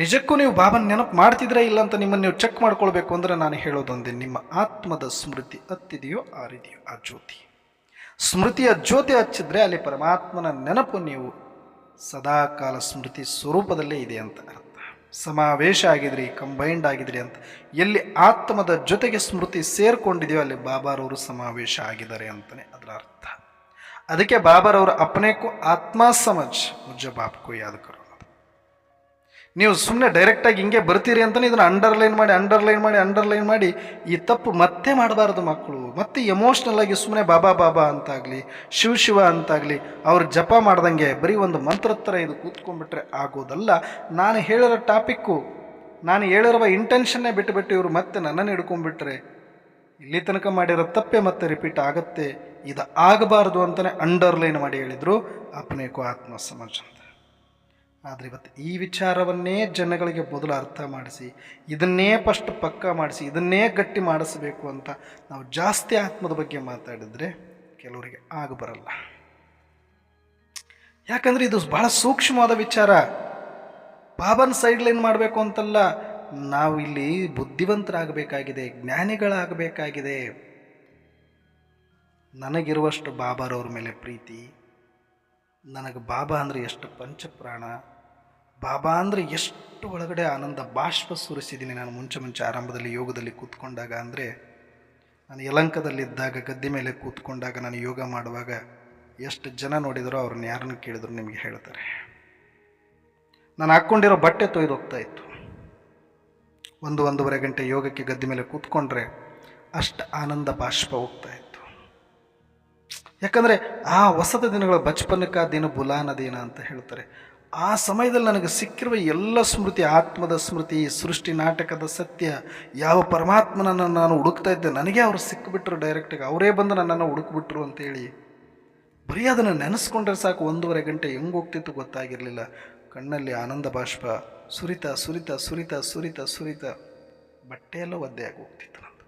ನಿಜಕ್ಕೂ ನೀವು ಬಾಬನ ನೆನಪು ಮಾಡ್ತಿದ್ರೆ ಇಲ್ಲ ಅಂತ ನಿಮ್ಮನ್ನು ನೀವು ಚೆಕ್ ಮಾಡ್ಕೊಳ್ಬೇಕು ಅಂದರೆ ನಾನು ಹೇಳೋದೊಂದೇ, ನಿಮ್ಮ ಆತ್ಮದ ಸ್ಮೃತಿ ಹತ್ತಿದೆಯೋ ಆರಿದೆಯೋ ಆ ಜ್ಯೋತಿ. ಸ್ಮೃತಿಯ ಜ್ಯೋತಿ ಹಚ್ಚಿದ್ರೆ ಅಲ್ಲಿ ಪರಮಾತ್ಮನ ನೆನಪು ನೀವು ಸದಾಕಾಲ ಸ್ಮೃತಿ ಸ್ವರೂಪದಲ್ಲೇ ಇದೆ ಅಂತ ಅರ್ಥ. ಸಮಾವೇಶ ಆಗಿದ್ರಿ, ಕಂಬೈಂಡ್ ಆಗಿದ್ರಿ ಅಂತ. ಎಲ್ಲಿ ಆತ್ಮದ ಜೊತೆಗೆ ಸ್ಮೃತಿ ಸೇರ್ಕೊಂಡಿದೆಯೋ ಅಲ್ಲಿ ಬಾಬಾರವರು ಸಮಾವೇಶ ಆಗಿದ್ದಾರೆ ಅಂತಲೇ ಅದರ ಅರ್ಥ. ಅದಕ್ಕೆ ಬಾಬಾರವರು ಅಪ್ನೇಕು ಆತ್ಮ ಸಮಜ್ ಮುಜ್ಜ ಬಾಪ್ಕೋ ಯಾದ್ ಕರೋ. ನೀವು ಸುಮ್ಮನೆ ಡೈರೆಕ್ಟಾಗಿ ಹಿಂಗೆ ಬರ್ತೀರಿ ಅಂತಲೇ ಇದನ್ನು ಅಂಡರ್ಲೈನ್ ಮಾಡಿ ಈ ತಪ್ಪು ಮತ್ತೆ ಮಾಡಬಾರ್ದು ಮಕ್ಕಳು. ಮತ್ತೆ ಎಮೋಷ್ನಲ್ ಆಗಿ ಸುಮ್ಮನೆ ಬಾಬಾ ಬಾಬಾ ಅಂತಾಗಲಿ, ಶಿವ ಅಂತಾಗಲಿ ಅವ್ರು ಜಪ ಮಾಡ್ದಂಗೆ ಬರೀ ಒಂದು ಮಂತ್ರ ಥರ ಇದು ಕೂತ್ಕೊಂಡ್ಬಿಟ್ರೆ ಆಗೋದಲ್ಲ. ನಾನು ಹೇಳಿರೋ ಟಾಪಿಕ್ಕು, ನಾನು ಹೇಳಿರುವ ಇಂಟೆನ್ಷನ್ನೇ ಬಿಟ್ಟು ಇವರು ಮತ್ತೆ ನನ್ನನ್ನು ಹಿಡ್ಕೊಂಡ್ಬಿಟ್ರೆ ಇಲ್ಲಿ ತನಕ ಮಾಡಿರೋ ತಪ್ಪೆ ಮತ್ತೆ ರಿಪೀಟ್ ಆಗುತ್ತೆ. ಇದು ಆಗಬಾರ್ದು ಅಂತಲೇ ಅಂಡರ್ಲೈನ್ ಮಾಡಿ ಹೇಳಿದರು ಅಪ್ನೇಕೋ ಆತ್ಮ ಸಮಾಜ ಅಂತ. ಆದರೆ ಇವತ್ತು ಈ ವಿಚಾರವನ್ನೇ ಜನಗಳಿಗೆ ಮೊದಲು ಅರ್ಥ ಮಾಡಿಸಿ, ಇದನ್ನೇ ಫಸ್ಟ್ ಪಕ್ಕಾ ಮಾಡಿಸಿ, ಇದನ್ನೇ ಗಟ್ಟಿ ಮಾಡಿಸಬೇಕು ಅಂತ ನಾವು ಜಾಸ್ತಿ ಆತ್ಮದ ಬಗ್ಗೆ ಮಾತಾಡಿದರೆ ಕೆಲವರಿಗೆ ಆಗಬರಲ್ಲ. ಯಾಕಂದರೆ ಇದು ಭಾಳ ಸೂಕ್ಷ್ಮವಾದ ವಿಚಾರ. ಬಾಬನ್ ಸೈಡ್ಲೈನ್ ಮಾಡಬೇಕು ಅಂತಲ್ಲ, ನಾವು ಇಲ್ಲಿ ಬುದ್ಧಿವಂತರಾಗಬೇಕಾಗಿದೆ, ಜ್ಞಾನಿಗಳಾಗಬೇಕಾಗಿದೆ. ನನಗಿರುವಷ್ಟು ಬಾಬಾರವ್ರ ಮೇಲೆ ಪ್ರೀತಿ, ನನಗೆ ಬಾಬಾ ಅಂದರೆ ಎಷ್ಟು ಪಂಚಪ್ರಾಣ, ಬಾಬಾ ಅಂದರೆ ಎಷ್ಟು ಒಳಗಡೆ ಆನಂದ ಬಾಷ್ಪ ಸುರಿಸಿದ್ದೀನಿ ನಾನು ಮುಂಚೆ ಆರಂಭದಲ್ಲಿ ಯೋಗದಲ್ಲಿ ಕೂತ್ಕೊಂಡಾಗ. ಅಂದರೆ ನಾನು ಯಲಂಕದಲ್ಲಿದ್ದಾಗ ಗದ್ದೆ ಮೇಲೆ ಕೂತ್ಕೊಂಡಾಗ ನಾನು ಯೋಗ ಮಾಡುವಾಗ ಎಷ್ಟು ಜನ ನೋಡಿದರೋ ಅವ್ರನ್ನ ಯಾರನ್ನು ಕೇಳಿದ್ರು ನಿಮಗೆ ಹೇಳ್ತಾರೆ. ನಾನು ಹಾಕ್ಕೊಂಡಿರೋ ಬಟ್ಟೆ ತೊಯ್ದು ಹೋಗ್ತಾ ಇತ್ತು. 1-1.5 ಗಂಟೆ ಯೋಗಕ್ಕೆ ಗದ್ದೆ ಮೇಲೆ ಕೂತ್ಕೊಂಡ್ರೆ ಅಷ್ಟು ಆನಂದ ಬಾಷ್ಪ ಹೋಗ್ತಾ ಇತ್ತು. ಯಾಕಂದರೆ ಆ ಹೊಸದ ದಿನಗಳ ಬಚ್ಪನಕ ದಿನ ಬುಲಾನ ದಿನ ಅಂತ ಹೇಳ್ತಾರೆ. ಆ ಸಮಯದಲ್ಲಿ ನನಗೆ ಸಿಕ್ಕಿರುವ ಎಲ್ಲ ಸ್ಮೃತಿ, ಆತ್ಮದ ಸ್ಮೃತಿ, ಸೃಷ್ಟಿ ನಾಟಕದ ಸತ್ಯ, ಯಾವ ಪರಮಾತ್ಮನನ್ನು ನಾನು ಹುಡುಕ್ತಾ ಇದ್ದೆ ನನಗೆ ಅವರು ಸಿಕ್ಕಿಬಿಟ್ರು ಡೈರೆಕ್ಟಾಗಿ, ಅವರೇ ಬಂದು ನನ್ನನ್ನು ಹುಡುಕ್ಬಿಟ್ರು ಅಂತೇಳಿ ಬರೀ ಅದನ್ನು ನೆನೆಸ್ಕೊಂಡ್ರೆ ಸಾಕು 1.5 ಗಂಟೆ ಹೆಂಗೆ ಹೋಗ್ತಿತ್ತು ಗೊತ್ತಾಗಿರಲಿಲ್ಲ. ಕಣ್ಣಲ್ಲಿ ಆನಂದ ಬಾಷ್ಪ ಸುರಿತಾ ಸುರಿತಾ ಸುರಿತಾ ಸುರಿತಾ ಸುರಿತಾ ಬಟ್ಟೆಯೆಲ್ಲ ಒದ್ದೆಯಾಗಿ ಹೋಗ್ತಿತ್ತು ನಂದು.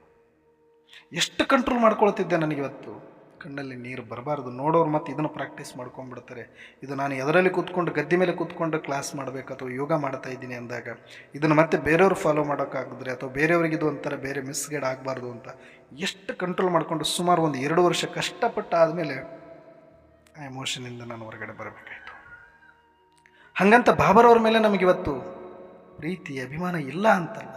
ಎಷ್ಟು ಕಂಟ್ರೋಲ್ ಮಾಡ್ಕೊಳ್ತಿದ್ದೆ. ನನಗಿವತ್ತು ಕಣ್ಣಲ್ಲಿ ನೀರು ಬರಬಾರ್ದು. ನೋಡೋರು ಮತ್ತೆ ಇದನ್ನು ಪ್ರಾಕ್ಟೀಸ್ ಮಾಡ್ಕೊಂಡ್ಬಿಡ್ತಾರೆ. ಇದು ನಾನು ಎದರಲ್ಲಿ ಕೂತ್ಕೊಂಡು ಗದ್ದೆ ಮೇಲೆ ಕೂತ್ಕೊಂಡು ಕ್ಲಾಸ್ ಮಾಡಬೇಕು ಅಥವಾ ಯೋಗ ಮಾಡ್ತಾ ಇದ್ದೀನಿ ಅಂದಾಗ ಇದನ್ನು ಮತ್ತೆ ಬೇರೆಯವರು ಫಾಲೋ ಮಾಡೋಕ್ಕಾಗಿದ್ರೆ ಅಥವಾ ಬೇರೆಯವ್ರಿಗೆ ಇದು ಒಂಥರ ಬೇರೆ ಮಿಸ್ಗೈಡ್ ಆಗಬಾರ್ದು ಅಂತ ಎಷ್ಟು ಕಂಟ್ರೋಲ್ ಮಾಡಿಕೊಂಡು ಸುಮಾರು 1-2 ವರ್ಷ ಕಷ್ಟಪಟ್ಟ ಆದಮೇಲೆ ಆ ಎಮೋಷನಿಂದ ನಾನು ಹೊರಗಡೆ ಬರಬೇಕಾಯಿತು. ಹಾಗಂತ ಬಾಬಾರವ್ರ ಮೇಲೆ ನಮಗಿವತ್ತು ಪ್ರೀತಿ ಅಭಿಮಾನ ಇಲ್ಲ ಅಂತಲ್ಲ,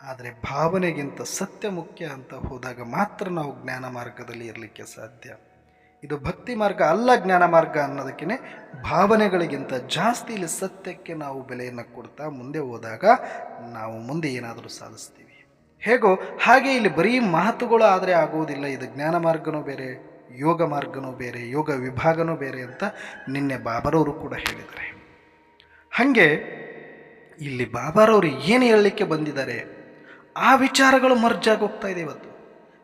ಆದರೆ ಭಾವನೆಗಿಂತ ಸತ್ಯ ಮುಖ್ಯ ಅಂತ ಹೋದಾಗ ಮಾತ್ರ ನಾವು ಜ್ಞಾನ ಮಾರ್ಗದಲ್ಲಿ ಇರಲಿಕ್ಕೆ ಸಾಧ್ಯ. ಇದು ಭಕ್ತಿ ಮಾರ್ಗ ಅಲ್ಲ, ಜ್ಞಾನ ಮಾರ್ಗ ಅನ್ನೋದಕ್ಕೇ ಭಾವನೆಗಳಿಗಿಂತ ಜಾಸ್ತಿ ಇಲ್ಲಿ ಸತ್ಯಕ್ಕೆ ನಾವು ಬೆಲೆಯನ್ನು ಕೊಡ್ತಾ ಮುಂದೆ ಹೋದಾಗ ನಾವು ಮುಂದೆ ಏನಾದರೂ ಸಾಧಿಸ್ತೀವಿ. ಹೇಗೋ ಹಾಗೆ ಇಲ್ಲಿ ಬರೀ ಮಾತುಗಳು ಆದರೆ ಆಗುವುದಿಲ್ಲ. ಇದು ಜ್ಞಾನ ಮಾರ್ಗನೂ ಬೇರೆ, ಯೋಗ ಮಾರ್ಗನೂ ಬೇರೆ, ಯೋಗ ವಿಭಾಗನೂ ಬೇರೆ ಅಂತ ನಿನ್ನೆ ಬಾಬಾರವರು ಕೂಡ ಹೇಳಿದ್ದಾರೆ. ಹಾಗೆ ಇಲ್ಲಿ ಬಾಬಾರವರು ಏನು ಹೇಳಲಿಕ್ಕೆ ಬಂದಿದ್ದಾರೆ ಆ ವಿಚಾರಗಳು ಮರ್ಜಾಗಿ ಹೋಗ್ತಾ ಇದೆ ಇವತ್ತು.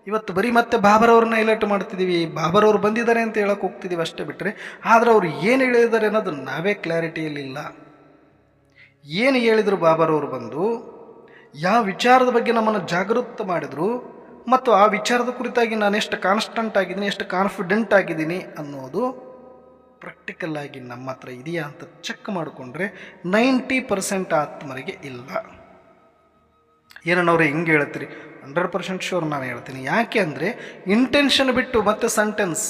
ಇವತ್ತು ಬರೀ ಮತ್ತೆ ಬಾಬರವ್ರನ್ನ ಹೈಲೈಟ್ ಮಾಡ್ತಿದ್ದೀವಿ, ಬಾಬರವ್ರು ಬಂದಿದ್ದಾರೆ ಅಂತ ಹೇಳಕ್ಕೆ ಹೋಗ್ತಿದ್ದೀವಿ ಅಷ್ಟೇ ಬಿಟ್ಟರೆ, ಆದರೆ ಅವರು ಏನು ಹೇಳಿದ್ದಾರೆ ಅನ್ನೋದು ನಾವೇ ಕ್ಲಾರಿಟಿಯಲ್ಲಿಲ್ಲ. ಏನು ಹೇಳಿದರು ಬಾಬರವರು ಬಂದು, ಯಾವ ವಿಚಾರದ ಬಗ್ಗೆ ನಮ್ಮನ್ನು ಜಾಗೃತ ಮಾಡಿದರು, ಮತ್ತು ಆ ವಿಚಾರದ ಕುರಿತಾಗಿ ನಾನು ಎಷ್ಟು ಕಾನ್ಸ್ಟಂಟ್ ಆಗಿದ್ದೀನಿ, ಎಷ್ಟು ಕಾನ್ಫಿಡೆಂಟ್ ಆಗಿದ್ದೀನಿ ಅನ್ನೋದು ಪ್ರಾಕ್ಟಿಕಲ್ ಆಗಿ ನಮ್ಮ ಹತ್ರ ಇದೆಯಾ ಅಂತ ಚೆಕ್ ಮಾಡಿಕೊಂಡ್ರೆ 90% ಆತ್ಮರಿಗೆ ಇಲ್ಲ. ಏನನ್ನವ್ರೆ ಹಿಂಗೆ ಹೇಳ್ತೀರಿ? 100% ಶೋರ್ ನಾನು ಹೇಳ್ತೀನಿ. ಯಾಕೆ ಅಂದರೆ ಇಂಟೆನ್ಷನ್ ಬಿಟ್ಟು ಮತ್ತೆ ಸೆಂಟೆನ್ಸ್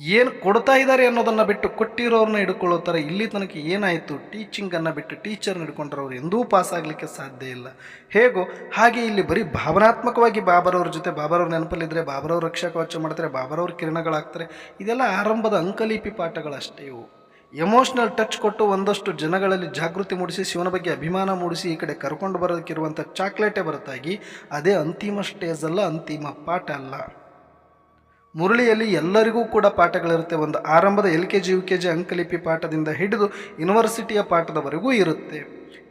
ಏನು ಕೊಡ್ತಾ ಇದ್ದಾರೆ ಅನ್ನೋದನ್ನು ಬಿಟ್ಟು ಕೊಟ್ಟಿರೋರನ್ನ ಹಿಡ್ಕೊಳ್ಳೋ ಥರ ಇಲ್ಲಿ ತನಕ ಏನಾಯಿತು, ಟೀಚಿಂಗನ್ನು ಬಿಟ್ಟು ಟೀಚರ್ನ ಹಿಡ್ಕೊಂಡ್ರೆ ಅವ್ರು ಎಂದೂ ಪಾಸ್ ಆಗಲಿಕ್ಕೆ ಸಾಧ್ಯ ಇಲ್ಲ. ಹೇಗೋ ಹಾಗೆ ಇಲ್ಲಿ ಬರೀ ಭಾವನಾತ್ಮಕವಾಗಿ ಬಾಬರವ್ರ ಜೊತೆ, ಬಾಬರವ್ರ ನೆನಪಲ್ಲಿದ್ದರೆ ಬಾಬರವ್ರ ರಕ್ಷಾ ಕವಚ ಮಾಡ್ತಾರೆ, ಬಾಬರವ್ರ ಕಿರಣಗಳಾಗ್ತಾರೆ. ಇದೆಲ್ಲ ಆರಂಭದ ಅಂಕಲಿಪಿ ಪಾಠಗಳಷ್ಟೇ. ಇವು ಎಮೋಷ್ನಲ್ ಟಚ್ ಕೊಟ್ಟು ಒಂದಷ್ಟು ಜನಗಳಲ್ಲಿ ಜಾಗೃತಿ ಮೂಡಿಸಿ, ಶಿವನ ಬಗ್ಗೆ ಅಭಿಮಾನ ಮೂಡಿಸಿ ಈ ಕಡೆ ಕರ್ಕೊಂಡು ಬರೋದಕ್ಕಿರುವಂಥ ಚಾಕ್ಲೇಟೇ ಹೊರತಾಗಿ ಅದೇ ಅಂತಿಮ ಸ್ಟೇಜ್ ಅಲ್ಲ, ಅಂತಿಮ ಪಾಠ ಅಲ್ಲ. ಮುರಳಿಯಲ್ಲಿ ಎಲ್ಲರಿಗೂ ಕೂಡ ಪಾಠಗಳಿರುತ್ತೆ. ಒಂದು ಆರಂಭದ LKG UKG ಅಂಕಲಿಪಿ ಪಾಠದಿಂದ ಹಿಡಿದು ಯೂನಿವರ್ಸಿಟಿಯ ಪಾಠದವರೆಗೂ ಇರುತ್ತೆ.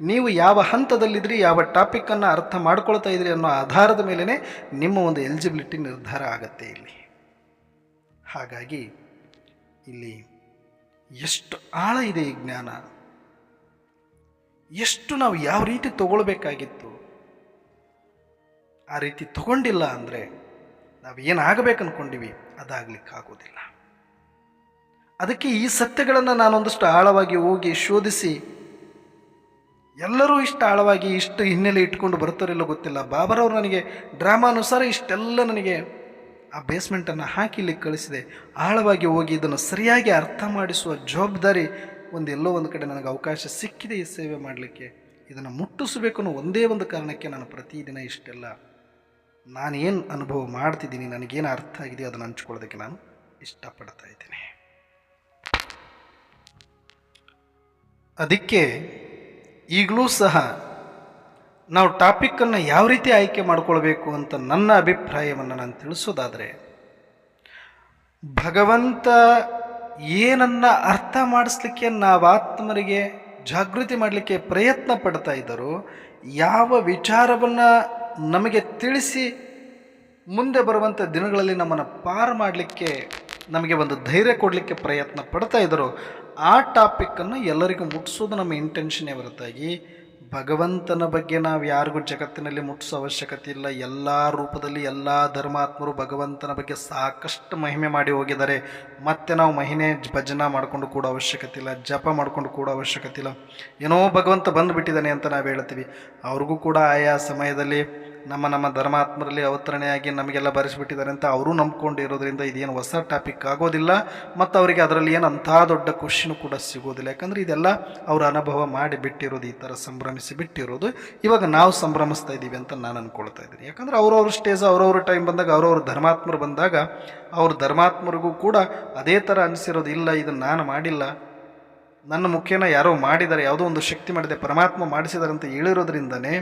ನೀವು ಯಾವ ಹಂತದಲ್ಲಿದ್ರಿ, ಯಾವ ಟಾಪಿಕ್ಕನ್ನು ಅರ್ಥ ಮಾಡ್ಕೊಳ್ತಾ ಇದ್ರಿ ಅನ್ನೋ ಆಧಾರದ ಮೇಲೇ ನಿಮ್ಮ ಒಂದು ಎಲಿಜಿಬಿಲಿಟಿ ನಿರ್ಧಾರ ಆಗತ್ತೆ ಇಲ್ಲಿ. ಹಾಗಾಗಿ ಇಲ್ಲಿ ಎಷ್ಟು ಆಳ ಇದೆ ಈ ಜ್ಞಾನ, ಎಷ್ಟು ನಾವು ಯಾವ ರೀತಿ ತಗೊಳ್ಬೇಕಾಗಿತ್ತು ಆ ರೀತಿ ತಗೊಂಡಿಲ್ಲ ಅಂದರೆ ನಾವು ಏನಾಗಬೇಕು ಅಂದ್ಕೊಂಡಿವಿ ಅದಾಗಲಿಕ್ಕಾಗೋದಿಲ್ಲ. ಅದಕ್ಕೆ ಈ ಸತ್ಯಗಳನ್ನು ನಾನೊಂದಷ್ಟು ಆಳವಾಗಿ ಹೋಗಿ ಶೋಧಿಸಿ, ಎಲ್ಲರೂ ಇಷ್ಟು ಆಳವಾಗಿ ಇಷ್ಟು ಹಿನ್ನೆಲೆ ಇಟ್ಕೊಂಡು ಬರ್ತಾರಿಲ್ಲ ಗೊತ್ತಿಲ್ಲ. ಬಾಬರವ್ರು ನನಗೆ ಡ್ರಾಮಾನುಸಾರ ಇಷ್ಟೆಲ್ಲ ನನಗೆ ಆ ಬೇಸ್ಮೆಂಟನ್ನು ಹಾಕಿ ಇಲ್ಲಿ ಕಳಿಸಿದೆ. ಆಳವಾಗಿ ಹೋಗಿ ಇದನ್ನು ಸರಿಯಾಗಿ ಅರ್ಥ ಮಾಡಿಸುವ ಜವಾಬ್ದಾರಿ ಎಲ್ಲೋ ಒಂದು ಕಡೆ ನನಗೆ ಅವಕಾಶ ಸಿಕ್ಕಿದೆ ಈ ಸೇವೆ ಮಾಡಲಿಕ್ಕೆ. ಇದನ್ನು ಮುಟ್ಟಿಸಬೇಕು ಅನ್ನೋ ಒಂದೇ ಒಂದು ಕಾರಣಕ್ಕೆ ನಾನು ಪ್ರತಿದಿನ ಇಷ್ಟೆಲ್ಲ ನಾನೇನು ಅನುಭವ ಮಾಡ್ತಿದ್ದೀನಿ, ನನಗೇನು ಅರ್ಥ ಆಗಿದೆಯೋ ಅದನ್ನು ಹಂಚ್ಕೊಳ್ಳೋದಕ್ಕೆ ನಾನು ಇಷ್ಟಪಡ್ತಾ ಇದ್ದೀನಿ. ಅದಕ್ಕೆ ಈಗಲೂ ಸಹ ನಾವು ಟಾಪಿಕ್ಕನ್ನು ಯಾವ ರೀತಿ ಆಯ್ಕೆ ಮಾಡಿಕೊಳ್ಬೇಕು ಅಂತ ನನ್ನ ಅಭಿಪ್ರಾಯವನ್ನು ನಾನು ತಿಳಿಸೋದಾದರೆ, ಭಗವಂತ ಏನನ್ನು ಅರ್ಥ ಮಾಡಿಸ್ಲಿಕ್ಕೆ ನಾವು ಆತ್ಮರಿಗೆ ಜಾಗೃತಿ ಮಾಡಲಿಕ್ಕೆ ಪ್ರಯತ್ನ ಪಡ್ತಾ ಇದ್ದಾರೋ, ಯಾವ ವಿಚಾರವನ್ನು ನಮಗೆ ತಿಳಿಸಿ ಮುಂದೆ ಬರುವಂಥ ದಿನಗಳಲ್ಲಿ ನಮ್ಮನ್ನು ಪಾರು ಮಾಡಲಿಕ್ಕೆ ನಮಗೆ ಒಂದು ಧೈರ್ಯ ಕೊಡಲಿಕ್ಕೆ ಪ್ರಯತ್ನ ಪಡ್ತಾ ಇದ್ದಾರೋ ಆ ಟಾಪಿಕ್ಕನ್ನು ಎಲ್ಲರಿಗೂ ಮುಟ್ಟಿಸೋದು ನಮ್ಮ ಇಂಟೆನ್ಷನ್ನೇ ಹೊರತಾಗಿ ಭಗವಂತನ ಬಗ್ಗೆ ನಾವು ಯಾರಿಗೂ ಜಗತ್ತಿನಲ್ಲಿ ಮುಟ್ಟಿಸೋ ಅವಶ್ಯಕತೆ ಇಲ್ಲ. ಎಲ್ಲ ರೂಪದಲ್ಲಿ ಎಲ್ಲ ಧರ್ಮಾತ್ಮರು ಭಗವಂತನ ಬಗ್ಗೆ ಸಾಕಷ್ಟು ಮಹಿಮೆ ಮಾಡಿ ಹೋಗಿದ್ದಾರೆ. ಮತ್ತೆ ನಾವು ಮಹಿಮೆ ಭಜನ ಮಾಡಿಕೊಂಡು ಕೂಡ ಅವಶ್ಯಕತೆ ಇಲ್ಲ, ಜಪ ಮಾಡಿಕೊಂಡು ಕೂಡ ಅವಶ್ಯಕತೆ ಇಲ್ಲ. ಏನೋ ಭಗವಂತ ಬಂದುಬಿಟ್ಟಿದ್ದಾನೆ ಅಂತ ನಾವು ಹೇಳ್ತೀವಿ. ಅವ್ರಿಗೂ ಕೂಡ ಆಯಾ ಸಮಯದಲ್ಲಿ ನಮ್ಮ ಧರ್ಮಾತ್ಮರಲ್ಲಿ ಅವತರಣೆಯಾಗಿ ನಮಗೆಲ್ಲ ಬರೆಸಿಬಿಟ್ಟಿದ್ದಾರೆ ಅಂತ ಅವರು ನಂಬ್ಕೊಂಡು ಇರೋದ್ರಿಂದ ಇದೇನು ಹೊಸ ಟಾಪಿಕ್ ಆಗೋದಿಲ್ಲ. ಮತ್ತು ಅವರಿಗೆ ಅದರಲ್ಲಿ ಏನು ಅಂಥ ದೊಡ್ಡ ಖುಷಿನೂ ಕೂಡ ಸಿಗೋದಿಲ್ಲ. ಯಾಕಂದರೆ ಇದೆಲ್ಲ ಅವರ ಅನುಭವ ಮಾಡಿ ಬಿಟ್ಟಿರೋದು, ಈ ಥರ ಸಂಭ್ರಮಿಸಿ ಬಿಟ್ಟಿರೋದು ಇವಾಗ ನಾವು ಸಂಭ್ರಮಿಸ್ತಾ ಇದ್ದೀವಿ ಅಂತ ನಾನು ಅಂದ್ಕೊಳ್ತಾ ಇದ್ದೀನಿ. ಯಾಕಂದರೆ ಅವ್ರವ್ರ ಸ್ಟೇಜ್, ಅವ್ರವ್ರ ಟೈಮ್ ಬಂದಾಗ, ಅವ್ರವ್ರ ಧರ್ಮಾತ್ಮರು ಬಂದಾಗ ಅವ್ರ ಧರ್ಮಾತ್ಮರಿಗೂ ಕೂಡ ಅದೇ ಥರ ಅನಿಸಿರೋದು. ಇಲ್ಲ, ಇದನ್ನು ನಾನು ಮಾಡಿಲ್ಲ, ನನ್ನ ಮುಖೇನ ಯಾರೋ ಮಾಡಿದ್ದಾರೆ, ಯಾವುದೋ ಒಂದು ಶಕ್ತಿ ಮಾಡಿದೆ, ಪರಮಾತ್ಮ ಮಾಡಿಸಿದ್ದಾರೆ ಅಂತ ಹೇಳಿರೋದ್ರಿಂದನೇ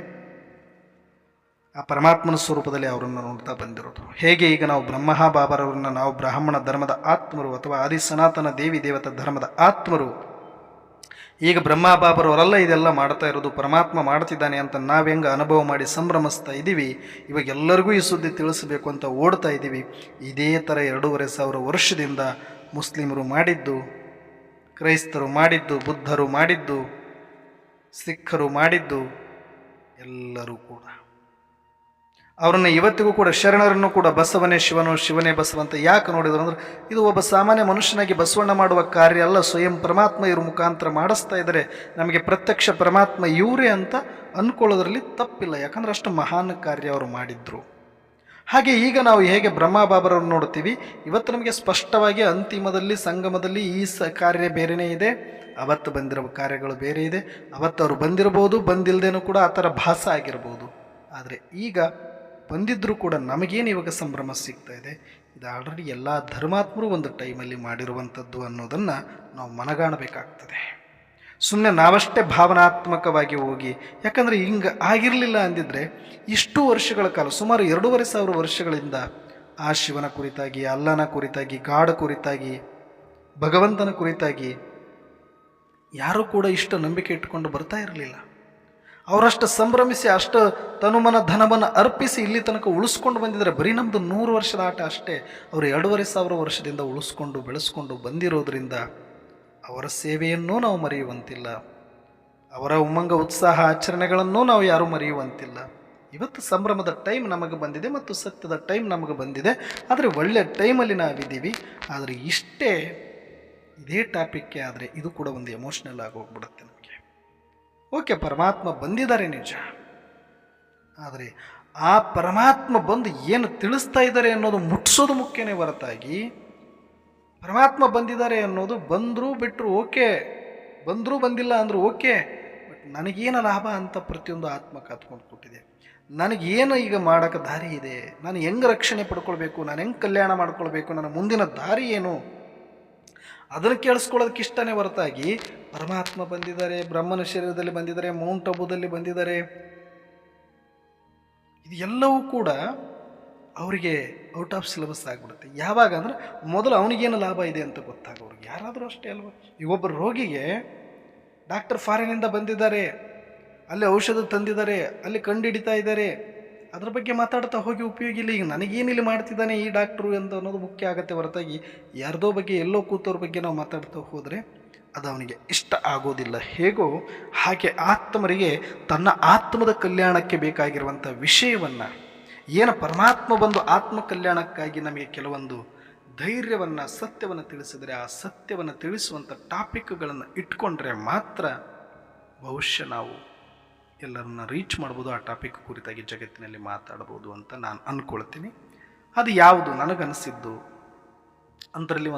ಆ ಪರಮಾತ್ಮನ ಸ್ವರೂಪದಲ್ಲಿ ಅವರನ್ನು ನೋಡ್ತಾ ಬಂದಿರೋದು. ಹೇಗೆ ಈಗ ನಾವು ಬ್ರಹ್ಮ ಬಾಬರವ್ರನ್ನ ನಾವು ಬ್ರಾಹ್ಮಣ ಧರ್ಮದ ಆತ್ಮರು ಅಥವಾ ಆದಿ ಸನಾತನ ದೇವಿ ದೇವತಾ ಧರ್ಮದ ಆತ್ಮರು, ಈಗ ಬ್ರಹ್ಮ ಬಾಬರವರೆಲ್ಲ ಇದೆಲ್ಲ ಮಾಡ್ತಾ ಇರೋದು ಪರಮಾತ್ಮ ಮಾಡ್ತಿದ್ದಾನೆ ಅಂತ ನಾವು ಹೆಂಗೆ ಅನುಭವ ಮಾಡಿ ಸಂಭ್ರಮಿಸ್ತಾ ಇದ್ದೀವಿ. ಇವಾಗ ಎಲ್ಲರಿಗೂ ಈ ಸುದ್ದಿ ತಿಳಿಸಬೇಕು ಅಂತ ಓಡ್ತಾ ಇದ್ದೀವಿ. ಇದೇ ಥರ 2500 ವರ್ಷದಿಂದ ಮುಸ್ಲಿಮರು ಮಾಡಿದ್ದು, ಕ್ರೈಸ್ತರು ಮಾಡಿದ್ದು, ಬುದ್ಧರು ಮಾಡಿದ್ದು, ಸಿಖ್ಖರು ಮಾಡಿದ್ದು, ಎಲ್ಲರೂ ಕೂಡ ಅವರನ್ನು ಇವತ್ತಿಗೂ ಕೂಡ ಶರಣರನ್ನು ಕೂಡ ಬಸವನೇ ಶಿವನು, ಶಿವನೇ ಬಸವ ಅಂತ ಯಾಕೆ ನೋಡಿದ್ರು ಅಂದ್ರೆ, ಇದು ಒಬ್ಬ ಸಾಮಾನ್ಯ ಮನುಷ್ಯನಾಗಿ ಬಸವಣ್ಣ ಮಾಡುವ ಕಾರ್ಯ ಅಲ್ಲ, ಸ್ವಯಂ ಪರಮಾತ್ಮ ಇವ್ರ ಮುಖಾಂತರ ಮಾಡಿಸ್ತಾ ಇದ್ದಾರೆ. ನಮಗೆ ಪ್ರತ್ಯಕ್ಷ ಪರಮಾತ್ಮ ಇವರೇ ಅಂತ ಅಂದ್ಕೊಳ್ಳೋದ್ರಲ್ಲಿ ತಪ್ಪಿಲ್ಲ. ಯಾಕಂದ್ರೆ ಅಷ್ಟು ಮಹಾನ್ ಕಾರ್ಯ ಅವರು ಮಾಡಿದ್ರು. ಹಾಗೆ ಈಗ ನಾವು ಹೇಗೆ ಬ್ರಹ್ಮ ಬಾಬರವ್ರನ್ನ ನೋಡ್ತೀವಿ, ಇವತ್ತು ನಮಗೆ ಸ್ಪಷ್ಟವಾಗಿ ಅಂತಿಮದಲ್ಲಿ ಸಂಗಮದಲ್ಲಿ ಈ ಕಾರ್ಯ ಬೇರೆಯೇ ಇದೆ, ಅವತ್ತು ಬಂದಿರೋ ಕಾರ್ಯಗಳು ಬೇರೆ ಇದೆ. ಅವತ್ತು ಅವರು ಬಂದಿರಬಹುದು, ಬಂದಿಲ್ಲದೇನೂ ಕೂಡ ಆ ಥರ ಭಾಸ ಆಗಿರ್ಬೋದು. ಆದರೆ ಈಗ ಬಂದಿದ್ದರೂ ಕೂಡ ನಮಗೇನು ಇವಾಗ ಸಂಭ್ರಮ ಸಿಗ್ತಾ ಇದೆ, ಇದು ಆಲ್ರೆಡಿ ಎಲ್ಲ ಧರ್ಮಾತ್ಮರು ಒಂದು ಟೈಮಲ್ಲಿ ಮಾಡಿರುವಂಥದ್ದು ಅನ್ನೋದನ್ನು ನಾವು ಮನಗಾಣಬೇಕಾಗ್ತದೆ. ಸುಮ್ಮನೆ ನಾವಷ್ಟೇ ಭಾವನಾತ್ಮಕವಾಗಿ ಹೋಗಿ, ಯಾಕಂದರೆ ಹಿಂಗೆ ಆಗಿರಲಿಲ್ಲ ಅಂದಿದ್ರೆ ಇಷ್ಟು ವರ್ಷಗಳ ಕಾಲ, ಸುಮಾರು 2500 ವರ್ಷಗಳಿಂದ ಆ ಶಿವನ ಕುರಿತಾಗಿ, ಅಲ್ಲನ ಕುರಿತಾಗಿ, ಗಾಢ ಕುರಿತಾಗಿ, ಭಗವಂತನ ಕುರಿತಾಗಿ ಯಾರೂ ಕೂಡ ಇಷ್ಟು ನಂಬಿಕೆ ಇಟ್ಕೊಂಡು ಬರ್ತಾ ಇರಲಿಲ್ಲ. ಅವರಷ್ಟು ಸಂಭ್ರಮಿಸಿ ಅಷ್ಟು ತನುಮನ ಧನವನ್ನು ಅರ್ಪಿಸಿ ಇಲ್ಲಿ ತನಕ ಉಳಿಸ್ಕೊಂಡು ಬಂದಿದ್ದಾರೆ. ಬರೀ ನಮ್ಮದು 100 ವರ್ಷದ ಆಟ ಅಷ್ಟೇ. ಅವರು 2500 ವರ್ಷದಿಂದ ಉಳಿಸ್ಕೊಂಡು ಬೆಳೆಸ್ಕೊಂಡು ಬಂದಿರೋದ್ರಿಂದ ಅವರ ಸೇವೆಯನ್ನೂ ನಾವು ಮರೆಯುವಂತಿಲ್ಲ, ಅವರ ಉಮ್ಮಂಗ ಉತ್ಸಾಹ ಆಚರಣೆಗಳನ್ನೂ ನಾವು ಯಾರೂ ಮರೆಯುವಂತಿಲ್ಲ. ಇವತ್ತು ಸಂಭ್ರಮದ ಟೈಮ್ ನಮಗೆ ಬಂದಿದೆ ಮತ್ತು ಸತ್ಯದ ಟೈಮ್ ನಮಗೆ ಬಂದಿದೆ. ಆದರೆ ಒಳ್ಳೆಯ ಟೈಮಲ್ಲಿ ನಾವಿದ್ದೀವಿ. ಆದರೆ ಇದೇ ಟಾಪಿಕ್ಗೆ ಆದರೆ ಇದು ಕೂಡ ಒಂದು ಎಮೋಷ್ನಲ್ ಆಗಿ ಹೋಗ್ಬಿಡುತ್ತೆ ನಮಗೆ. ಓಕೆ, ಪರಮಾತ್ಮ ಬಂದಿದ್ದಾರೆ ನಿಜ, ಆದರೆ ಆ ಪರಮಾತ್ಮ ಬಂದು ಏನು ತಿಳಿಸ್ತಾ ಇದ್ದಾರೆ ಅನ್ನೋದು ಮುಟ್ಸೋದು ಮುಖ್ಯನೇ ಹೊರತಾಗಿ, ಪರಮಾತ್ಮ ಬಂದಿದ್ದಾರೆ ಅನ್ನೋದು ಬಂದರೂ ಬಿಟ್ಟರು ಓಕೆ, ಬಂದರೂ ಬಂದಿಲ್ಲ ಅಂದರೂ ಓಕೆ, ಬಟ್ ನನಗೇನು ಲಾಭ ಅಂತ ಪ್ರತಿಯೊಂದು ಆತ್ಮ ಕಾತ್ಕೊಂಡು ಕೊಟ್ಟಿದೆ. ನನಗೇನು ಈಗ ಮಾಡೋಕ್ಕೆ ದಾರಿ ಇದೆ, ನಾನು ಹೆಂಗೆ ರಕ್ಷಣೆ ಪಡ್ಕೊಳ್ಬೇಕು, ನಾನು ಹೆಂಗೆ ಕಲ್ಯಾಣ ಮಾಡ್ಕೊಳ್ಬೇಕು, ನನ್ನ ಮುಂದಿನ ದಾರಿ ಏನು, ಅದನ್ನು ಕೇಳಿಸ್ಕೊಳ್ಳೋದಕ್ಕೆ ಇಷ್ಟನೇ ಹೊರತಾಗಿ ಪರಮಾತ್ಮ ಬಂದಿದ್ದಾರೆ, ಬ್ರಹ್ಮನ ಶರೀರದಲ್ಲಿ ಬಂದಿದ್ದಾರೆ, ಮೌಂಟ್ ಅಬುದಲ್ಲಿ ಬಂದಿದ್ದಾರೆ, ಇದು ಎಲ್ಲವೂ ಕೂಡ ಅವರಿಗೆ ಔಟ್ ಆಫ್ ಸಿಲೆಬಸ್ ಆಗಿಬಿಡುತ್ತೆ. ಯಾವಾಗ ಅಂದರೆ ಮೊದಲು ಅವನಿಗೇನು ಲಾಭ ಇದೆ ಅಂತ ಗೊತ್ತಾಗೋರಿಗೆ. ಯಾರಾದರೂ ಅಷ್ಟೇ ಅಲ್ವ. ಈಗ ಒಬ್ಬ ರೋಗಿಗೆ ಡಾಕ್ಟರ್ ಫಾರಿನಿಂದ ಬಂದಿದ್ದಾರೆ, ಅಲ್ಲಿ ಔಷಧ ತಂದಿದ್ದಾರೆ, ಅಲ್ಲಿ ಕಂಡುಹಿಡಿತಾ ಇದ್ದಾರೆ, ಅದ್ರ ಬಗ್ಗೆ ಮಾತಾಡ್ತಾ ಹೋಗಿ ಉಪಯೋಗ ಇಲ್ಲ. ಈಗ ನನಗೇನಿಲ್ಲಿ ಮಾಡ್ತಿದ್ದಾನೆ ಈ ಡಾಕ್ಟ್ರು ಅಂತ ಅನ್ನೋದು ಮುಖ್ಯ ಆಗುತ್ತೆ ಹೊರತಾಗಿ ಯಾರ್ದೋ ಬಗ್ಗೆ ಎಲ್ಲೋ ಕೂತವ್ರ ಬಗ್ಗೆ ನಾವು ಮಾತಾಡ್ತಾ ಹೋದರೆ ಅದು ಅವನಿಗೆ ಇಷ್ಟ ಆಗೋದಿಲ್ಲ. ಹೇಗೋ ಹಾಗೆ ಆತ್ಮರಿಗೆ ತನ್ನ ಆತ್ಮದ ಕಲ್ಯಾಣಕ್ಕೆ ಬೇಕಾಗಿರುವಂಥ ವಿಷಯವನ್ನು ಏನು ಪರಮಾತ್ಮ ಬಂದು ಆತ್ಮ ಕಲ್ಯಾಣಕ್ಕಾಗಿ ನಮಗೆ ಕೆಲವೊಂದು ಧೈರ್ಯವನ್ನು ಸತ್ಯವನ್ನು ತಿಳಿಸಿದರೆ, ಆ ಸತ್ಯವನ್ನು ತಿಳಿಸುವಂಥ ಟಾಪಿಕ್ಗಳನ್ನು ಇಟ್ಕೊಂಡ್ರೆ ಮಾತ್ರ ಬಹುಶಃ ನಾವು ಎಲ್ಲರನ್ನ ರೀಚ್ ಮಾಡ್ಬೋದು, ಆ ಟಾಪಿಕ್ ಕುರಿತಾಗಿ ಜಗತ್ತಿನಲ್ಲಿ ಮಾತಾಡ್ಬೋದು ಅಂತ ನಾನು ಅಂದ್ಕೊಳ್ತೀನಿ. ಅದು ಯಾವುದು ನನಗನ್ನಿಸಿದ್ದು ಅದರಲ್ಲಿ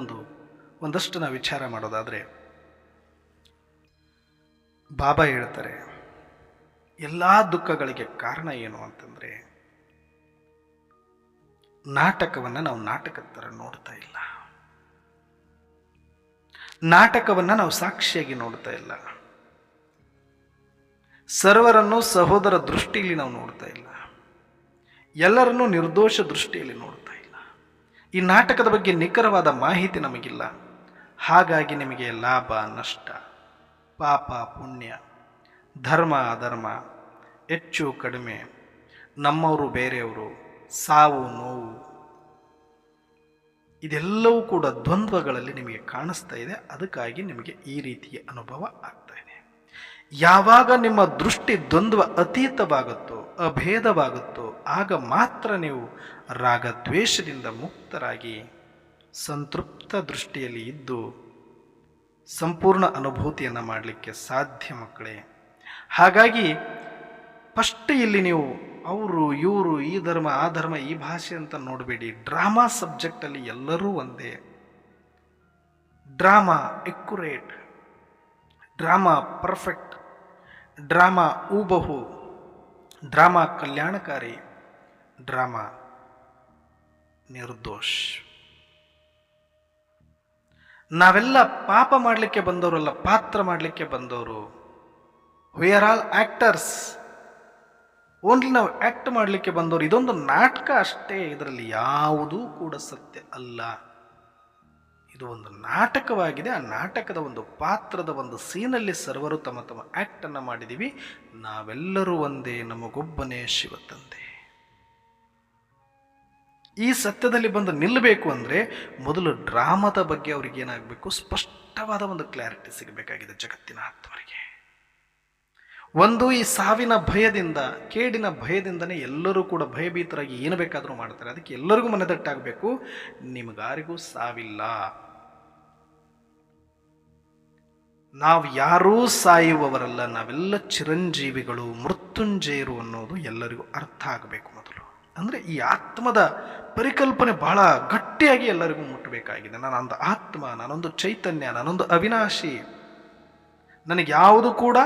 ಒಂದಷ್ಟು ನಾವು ವಿಚಾರ ಮಾಡೋದಾದರೆ, ಬಾಬಾ ಹೇಳ್ತಾರೆ ಎಲ್ಲ ದುಃಖಗಳಿಗೆ ಕಾರಣ ಏನು ಅಂತಂದರೆ ನಾಟಕವನ್ನು ನಾವು ನಾಟಕದ ಥರ ನೋಡ್ತಾ ಇಲ್ಲ, ನಾಟಕವನ್ನು ನಾವು ಸಾಕ್ಷಿಯಾಗಿ ನೋಡ್ತಾ ಇಲ್ಲ, ಸರ್ವರನ್ನು ಸಹೋದರ ದೃಷ್ಟಿಯಲ್ಲಿ ನಾವು ನೋಡ್ತಾ ಇಲ್ಲ, ಎಲ್ಲರನ್ನೂ ನಿರ್ದೋಷ ದೃಷ್ಟಿಯಲ್ಲಿ ನೋಡ್ತಾ ಇಲ್ಲ. ಈ ನಾಟಕದ ಬಗ್ಗೆ ನಿಖರವಾದ ಮಾಹಿತಿ ನಮಗಿಲ್ಲ. ಹಾಗಾಗಿ ನಿಮಗೆ ಲಾಭ ನಷ್ಟ, ಪಾಪ ಪುಣ್ಯ, ಧರ್ಮ ಅಧರ್ಮ, ಹೆಚ್ಚು ಕಡಿಮೆ, ನಮ್ಮವರು ಬೇರೆಯವರು, ಸಾವು ನೋವು, ಇದೆಲ್ಲವೂ ಕೂಡ ದ್ವಂದ್ವಗಳಲ್ಲಿ ನಿಮಗೆ ಕಾಣಿಸ್ತಾ ಇದೆ. ಅದಕ್ಕಾಗಿ ನಿಮಗೆ ಈ ರೀತಿಯ ಅನುಭವ ಆಗ್ತಾ ಇದೆ. ಯಾವಾಗ ನಿಮ್ಮ ದೃಷ್ಟಿ ದ್ವಂದ್ವ ಅತೀತವಾಗುತ್ತೋ, ಅಭೇದವಾಗುತ್ತೋ, ಆಗ ಮಾತ್ರ ನೀವು ರಾಗದ್ವೇಷದಿಂದ ಮುಕ್ತರಾಗಿ ಸಂತೃಪ್ತ ದೃಷ್ಟಿಯಲ್ಲಿ ಇದ್ದು ಸಂಪೂರ್ಣ ಅನುಭೂತಿಯನ್ನು ಮಾಡಲಿಕ್ಕೆ ಸಾಧ್ಯ ಮಕ್ಕಳೇ. ಹಾಗಾಗಿ ಫಸ್ಟ್ ಇಲ್ಲಿ ನೀವು ಅವರು ಇವರು, ಈ ಧರ್ಮ ಆ ಧರ್ಮ, ಈ ಭಾಷೆ ಅಂತ ನೋಡಬೇಡಿ. ಡ್ರಾಮಾ ಸಬ್ಜೆಕ್ಟಲ್ಲಿ ಎಲ್ಲರೂ ಒಂದೇ. Drama accurate, drama perfect, drama ಹೂಬಹು, ಡ್ರಾಮಾ ಕಲ್ಯಾಣಕಾರಿ, ಡ್ರಾಮಾ ನಿರ್ದೋಷ್. ನಾವೆಲ್ಲ ಪಾಪ ಮಾಡಲಿಕ್ಕೆ ಬಂದವರಲ್ಲ, ಪಾತ್ರ ಮಾಡಲಿಕ್ಕೆ ಬಂದವರು. We are all actors. Only ನಾವು ಆ್ಯಕ್ಟ್ ಮಾಡಲಿಕ್ಕೆ ಬಂದವರು. ಇದೊಂದು ನಾಟಕ ಅಷ್ಟೇ, ಇದರಲ್ಲಿ ಯಾವುದೂ ಕೂಡ ಸತ್ಯ ಅಲ್ಲ. ಇದು ಒಂದು ನಾಟಕವಾಗಿದೆ. ಆ ನಾಟಕದ ಒಂದು ಪಾತ್ರದ ಒಂದು ಸೀನಲ್ಲಿ ಸರ್ವರು ತಮ್ಮ ತಮ್ಮ ಆ್ಯಕ್ಟನ್ನು ಮಾಡಿದ್ದೀವಿ. ನಾವೆಲ್ಲರೂ ಒಂದೇ, ನಮಗೊಬ್ಬನೇ ಶಿವ ತಂದೆ. ಈ ಸತ್ಯದಲ್ಲಿ ಬಂದು ನಿಲ್ಲಬೇಕು ಅಂದರೆ ಮೊದಲು ಡ್ರಾಮದ ಬಗ್ಗೆ ಅವ್ರಿಗೆ ಏನಾಗಬೇಕು, ಸ್ಪಷ್ಟವಾದ ಒಂದು ಕ್ಲಾರಿಟಿ ಸಿಗಬೇಕಾಗಿದೆ ಜಗತ್ತಿನ ಆತ್ಮರಿಗೆ. ಒಂದು ಈ ಸಾವಿನ ಭಯದಿಂದ, ಕೇಡಿನ ಭಯದಿಂದನೇ ಎಲ್ಲರೂ ಕೂಡ ಭಯಭೀತರಾಗಿ ಏನು ಬೇಕಾದರೂ ಮಾಡ್ತಾರೆ. ಅದಕ್ಕೆ ಎಲ್ಲರಿಗೂ ಮನದಟ್ಟಾಗಬೇಕು, ನಿಮಗಾರಿಗೂ ಸಾವಿಲ್ಲ, ನಾವು ಯಾರೂ ಸಾಯುವವರಲ್ಲ, ನಾವೆಲ್ಲ ಚಿರಂಜೀವಿಗಳು, ಮೃತ್ಯುಂಜಯರು ಅನ್ನೋದು ಎಲ್ಲರಿಗೂ ಅರ್ಥ ಆಗಬೇಕು ಮೊದಲು. ಅಂದರೆ ಈ ಆತ್ಮದ ಪರಿಕಲ್ಪನೆ ಬಹಳ ಗಟ್ಟಿಯಾಗಿ ಎಲ್ಲರಿಗೂ ಮುಟ್ಟಬೇಕಾಗಿದೆ. ನಾನೊಂದು ಆತ್ಮ, ನಾನೊಂದು ಚೈತನ್ಯ, ನಾನೊಂದು ಅವಿನಾಶಿ, ನನಗೆ ಯಾವುದು ಕೂಡ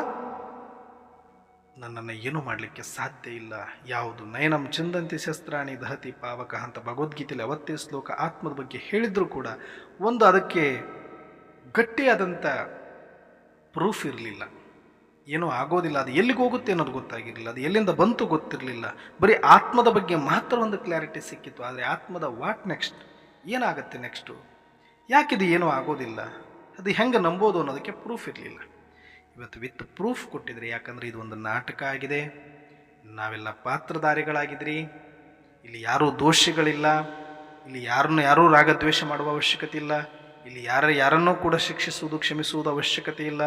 ನನ್ನನ್ನು ಏನು ಮಾಡಲಿಕ್ಕೆ ಸಾಧ್ಯ ಇಲ್ಲ. ಯಾವುದು ನಯನಂ ಚಂದಂತಿ ಶಸ್ತ್ರಾಣಿ ದಹತಿ ಪಾವಕ ಅಂತ ಭಗವದ್ಗೀತೆಯಲ್ಲಿ 50 ಶ್ಲೋಕ ಆತ್ಮದ ಬಗ್ಗೆ ಹೇಳಿದರೂ ಕೂಡ ಒಂದು ಅದಕ್ಕೆ ಗಟ್ಟಿಯಾದಂಥ ಪ್ರೂಫ್ ಇರಲಿಲ್ಲ. ಏನೂ ಆಗೋದಿಲ್ಲ, ಅದು ಎಲ್ಲಿಗೆ ಹೋಗುತ್ತೆ ಅನ್ನೋದು ಗೊತ್ತಾಗಿರಲಿಲ್ಲ, ಅದು ಎಲ್ಲಿಂದ ಬಂತು ಗೊತ್ತಿರಲಿಲ್ಲ. ಬರೀ ಆತ್ಮದ ಬಗ್ಗೆ ಮಾತ್ರ ಒಂದು ಕ್ಲಾರಿಟಿ ಸಿಕ್ಕಿತ್ತು. ಆದರೆ ಆತ್ಮದ ವಾಟ್ ನೆಕ್ಸ್ಟ್, ಏನಾಗುತ್ತೆ ನೆಕ್ಸ್ಟು, ಯಾಕಿದು ಏನೂ ಆಗೋದಿಲ್ಲ, ಅದು ಹೆಂಗೆ ನಂಬೋದು ಅನ್ನೋದಕ್ಕೆ ಪ್ರೂಫ್ ಇರಲಿಲ್ಲ. ಇವತ್ತು ವಿತ್ ಪ್ರೂಫ್ ಕೊಟ್ಟಿದ್ರಿ. ಯಾಕಂದರೆ ಇದು ಒಂದು ನಾಟಕ ಆಗಿದೆ, ನಾವೆಲ್ಲ ಪಾತ್ರಧಾರಿಗಳಾಗಿದ್ರಿ. ಇಲ್ಲಿ ಯಾರೂ ದೋಷಿಗಳಿಲ್ಲ, ಇಲ್ಲಿ ಯಾರೂ ರಾಗದ್ವೇಷ ಮಾಡುವ ಅವಶ್ಯಕತೆ ಇಲ್ಲ, ಇಲ್ಲಿ ಯಾರನ್ನೂ ಕೂಡ ಶಿಕ್ಷಿಸುವುದು ಕ್ಷಮಿಸುವುದು ಅವಶ್ಯಕತೆ ಇಲ್ಲ.